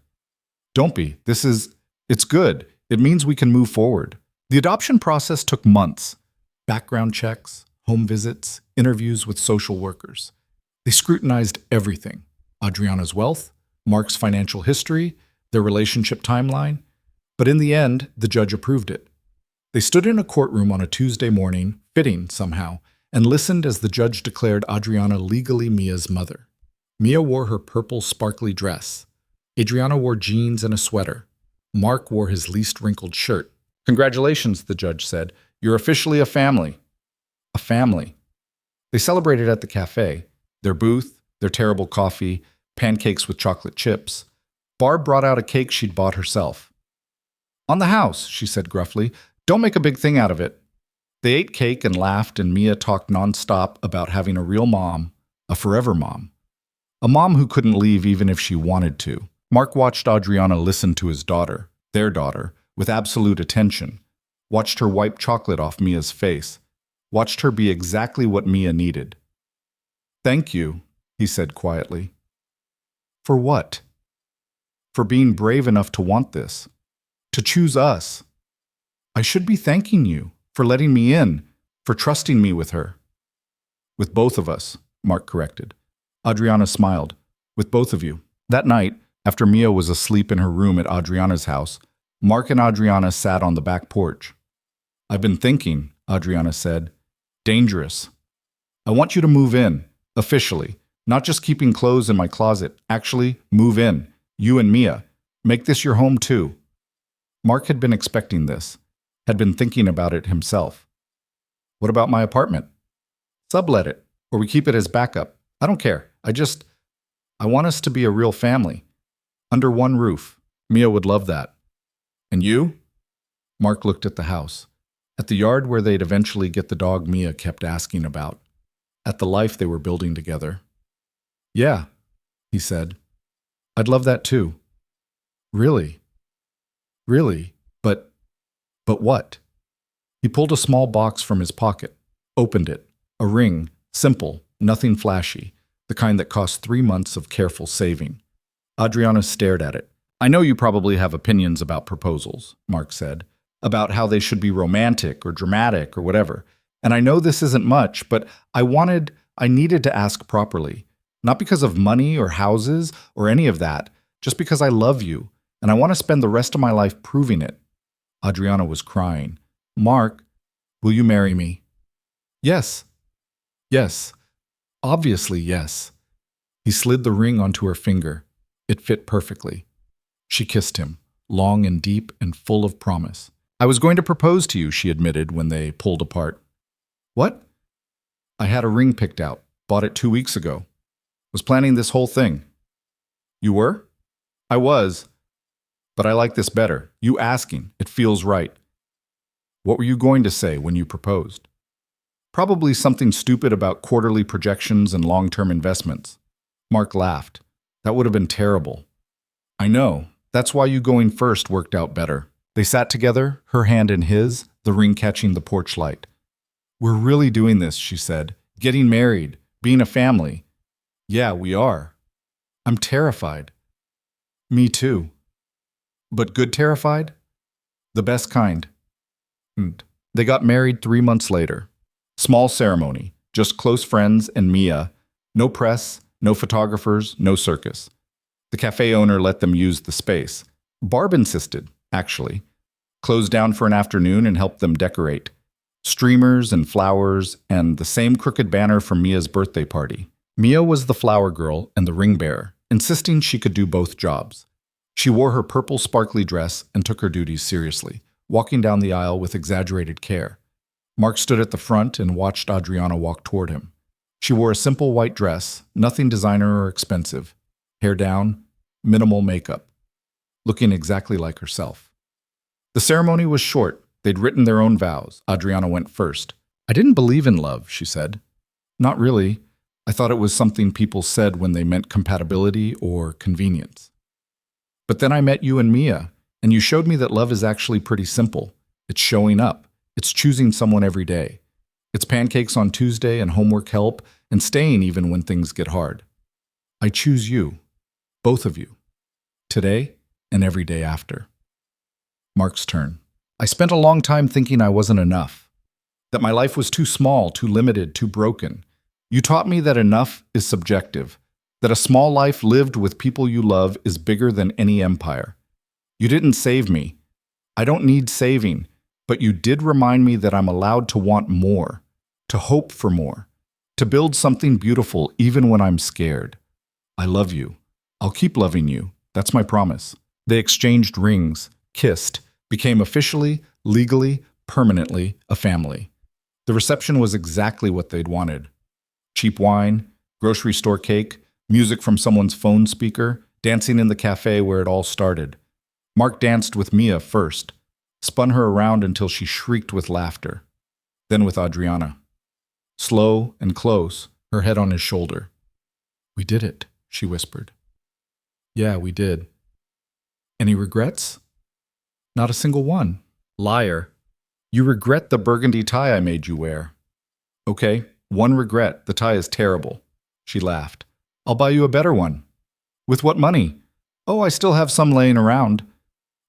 S1: Don't be. It's good. It means we can move forward. The adoption process took months. Background checks, home visits, interviews with social workers. They scrutinized everything. Adriana's wealth, Mark's financial history, their relationship timeline. But in the end, the judge approved it. They stood in a courtroom on a Tuesday morning, fitting somehow, and listened as the judge declared Adriana legally Mia's mother. Mia wore her purple sparkly dress. Adriana wore jeans and a sweater. Mark wore his least wrinkled shirt. Congratulations, the judge said. You're officially a family. A family. They celebrated at the cafe. Their booth, their terrible coffee, pancakes with chocolate chips. Barb brought out a cake she'd bought herself. On the house, she said gruffly. Don't make a big thing out of it. They ate cake and laughed, and Mia talked nonstop about having a real mom, a forever mom. A mom who couldn't leave even if she wanted to. Mark watched Adriana listen to his daughter, their daughter, with absolute attention. Watched her wipe chocolate off Mia's face. Watched her be exactly what Mia needed. Thank you, he said quietly. For what? For being brave enough to want this. To choose us. I should be thanking you. For letting me in, for trusting me with her. With both of us, Mark corrected. Adriana smiled. With both of you. That night, after Mia was asleep in her room at Adriana's house, Mark and Adriana sat on the back porch. I've been thinking, Adriana said. Dangerous. I want you to move in, officially. Not just keeping clothes in my closet. Actually, move in. You and Mia. Make this your home too. Mark had been expecting this. Had been thinking about it himself. What about my apartment? Sublet it, or we keep it as backup. I don't care. I want us to be a real family. Under one roof. Mia would love that. And you? Mark looked at the house. At the yard where they'd eventually get the dog Mia kept asking about. At the life they were building together. Yeah, he said. I'd love that too. Really? Really? But what? He pulled a small box from his pocket, opened it. A ring, simple, nothing flashy, the kind that cost 3 months of careful saving. Adriana stared at it. I know you probably have opinions about proposals, Mark said, about how they should be romantic or dramatic or whatever. And I know this isn't much, but I needed to ask properly. Not because of money or houses or any of that, just because I love you, and I want to spend the rest of my life proving it. Adriana was crying. Mark, will you marry me? Yes. Yes. Obviously, yes. He slid the ring onto her finger. It fit perfectly. She kissed him, long and deep and full of promise. I was going to propose to you, she admitted when they pulled apart. What? I had a ring picked out. Bought it 2 weeks ago. Was planning this whole thing. You were? I was. But I like this better. You asking. It feels right. What were you going to say when you proposed? Probably something stupid about quarterly projections and long-term investments. Mark laughed. That would have been terrible. I know. That's why you going first worked out better. They sat together, her hand in his, the ring catching the porch light. We're really doing this, she said. Getting married. Being a family. Yeah, we are. I'm terrified. Me too. But good terrified? The best kind. They got married 3 months later. Small ceremony, just close friends and Mia. No press, no photographers, no circus. The cafe owner let them use the space. Barb insisted, actually. closed down for an afternoon and helped them decorate. Streamers and flowers and the same crooked banner from Mia's birthday party. Mia was the flower girl and the ring bearer, insisting she could do both jobs. She wore her purple sparkly dress and took her duties seriously, walking down the aisle with exaggerated care. Mark stood at the front and watched Adriana walk toward him. She wore a simple white dress, nothing designer or expensive. Hair down, minimal makeup, looking exactly like herself. The ceremony was short. They'd written their own vows. Adriana went first. "I didn't believe in love," she said. "Not really. I thought it was something people said when they meant compatibility or convenience. But then I met you and Mia, and you showed me that love is actually pretty simple. It's showing up. It's choosing someone every day. It's pancakes on Tuesday and homework help and staying even when things get hard. I choose you, both of you, today and every day after." Mark's turn. "I spent a long time thinking I wasn't enough, that my life was too small, too limited, too broken. You taught me that enough is subjective, that a small life lived with people you love is bigger than any empire. You didn't save me. I don't need saving, but you did remind me that I'm allowed to want more, to hope for more, to build something beautiful even when I'm scared. I love you. I'll keep loving you. That's my promise." They exchanged rings, kissed, became officially, legally, permanently a family. The reception was exactly what they'd wanted. Cheap wine, grocery store cake, music from someone's phone speaker, dancing in the cafe where it all started. Mark danced with Mia first, spun her around until she shrieked with laughter. Then with Adriana. Slow and close, her head on his shoulder. "We did it," she whispered. "Yeah, we did." "Any regrets?" "Not a single one." "Liar. You regret the burgundy tie I made you wear." "Okay, one regret. The tie is terrible." She laughed. "I'll buy you a better one." "With what money?" "Oh, I still have some laying around."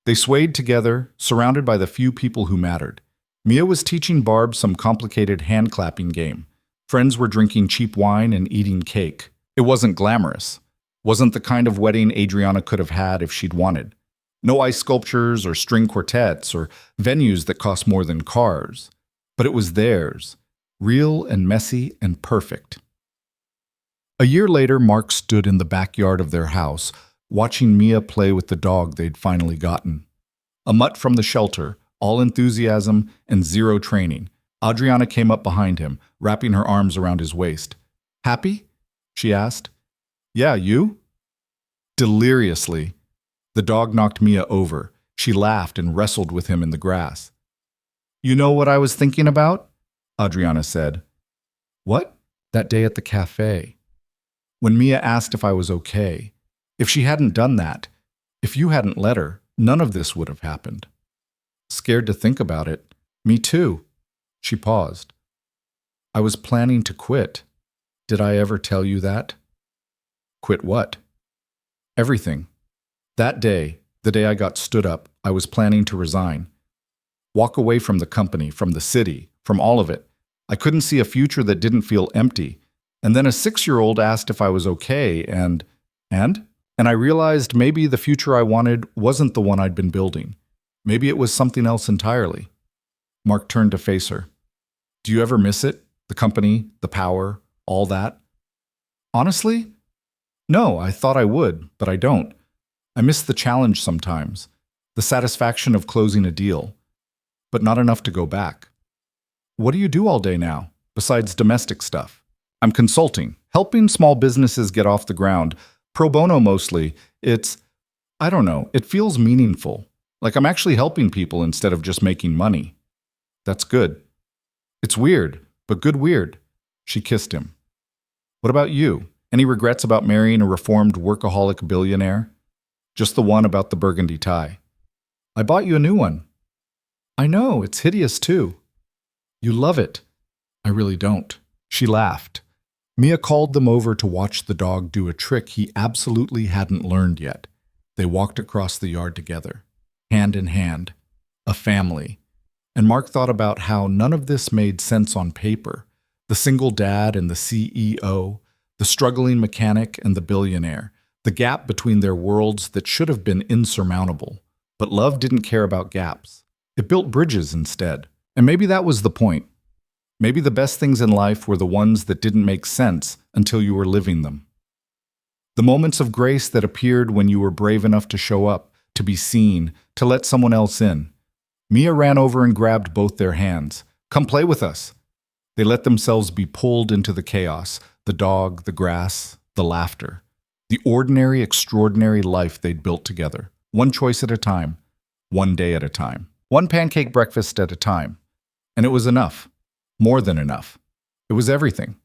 S1: They swayed together, surrounded by the few people who mattered. Mia was teaching Barb some complicated hand-clapping game. Friends were drinking cheap wine and eating cake. It wasn't glamorous. Wasn't the kind of wedding Adriana could have had if she'd wanted. No ice sculptures or string quartets or venues that cost more than cars. But it was theirs, real and messy and perfect. A year later, Mark stood in the backyard of their house, watching Mia play with the dog they'd finally gotten. A mutt from the shelter, all enthusiasm and zero training. Adriana came up behind him, wrapping her arms around his waist. "Happy?" she asked. "Yeah, you?" Deliriously. The dog knocked Mia over. She laughed and wrestled with him in the grass. "You know what I was thinking about?" Adriana said. "What?" "That day at the cafe. When Mia asked if I was okay. If she hadn't done that, if you hadn't let her, none of this would have happened." "Scared to think about it." "Me too." She paused. "I was planning to quit. Did I ever tell you that?" "Quit what?" "Everything. That day, the day I got stood up, I was planning to resign. Walk away from the company, from the city, from all of it. I couldn't see a future that didn't feel empty. And then a 6-year-old asked if I was okay, and I realized maybe the future I wanted wasn't the one I'd been building. Maybe it was something else entirely." Mark turned to face her. "Do you ever miss it? The company, the power, all that?" "Honestly? No, I thought I would, but I don't. I miss the challenge sometimes, the satisfaction of closing a deal, but not enough to go back." "What do you do all day now, besides domestic stuff?" "I'm consulting, helping small businesses get off the ground, pro bono mostly. I don't know, it feels meaningful, like I'm actually helping people instead of just making money." "That's good." "It's weird, but good weird." She kissed him. "What about you? Any regrets about marrying a reformed workaholic billionaire?" "Just the one about the burgundy tie." "I bought you a new one." "I know, it's hideous too." "You love it." "I really don't." She laughed. Mia called them over to watch the dog do a trick he absolutely hadn't learned yet. They walked across the yard together, hand in hand, a family. And Mark thought about how none of this made sense on paper. The single dad and the CEO, the struggling mechanic and the billionaire, the gap between their worlds that should have been insurmountable. But love didn't care about gaps. It built bridges instead. And maybe that was the point. Maybe the best things in life were the ones that didn't make sense until you were living them. The moments of grace that appeared when you were brave enough to show up, to be seen, to let someone else in. Mia ran over and grabbed both their hands. Come play with us. They let themselves be pulled into the chaos, the dog, the grass, the laughter, the ordinary, extraordinary life they'd built together. One choice at a time, one day at a time, one pancake breakfast at a time. And it was enough. More than enough. It was everything.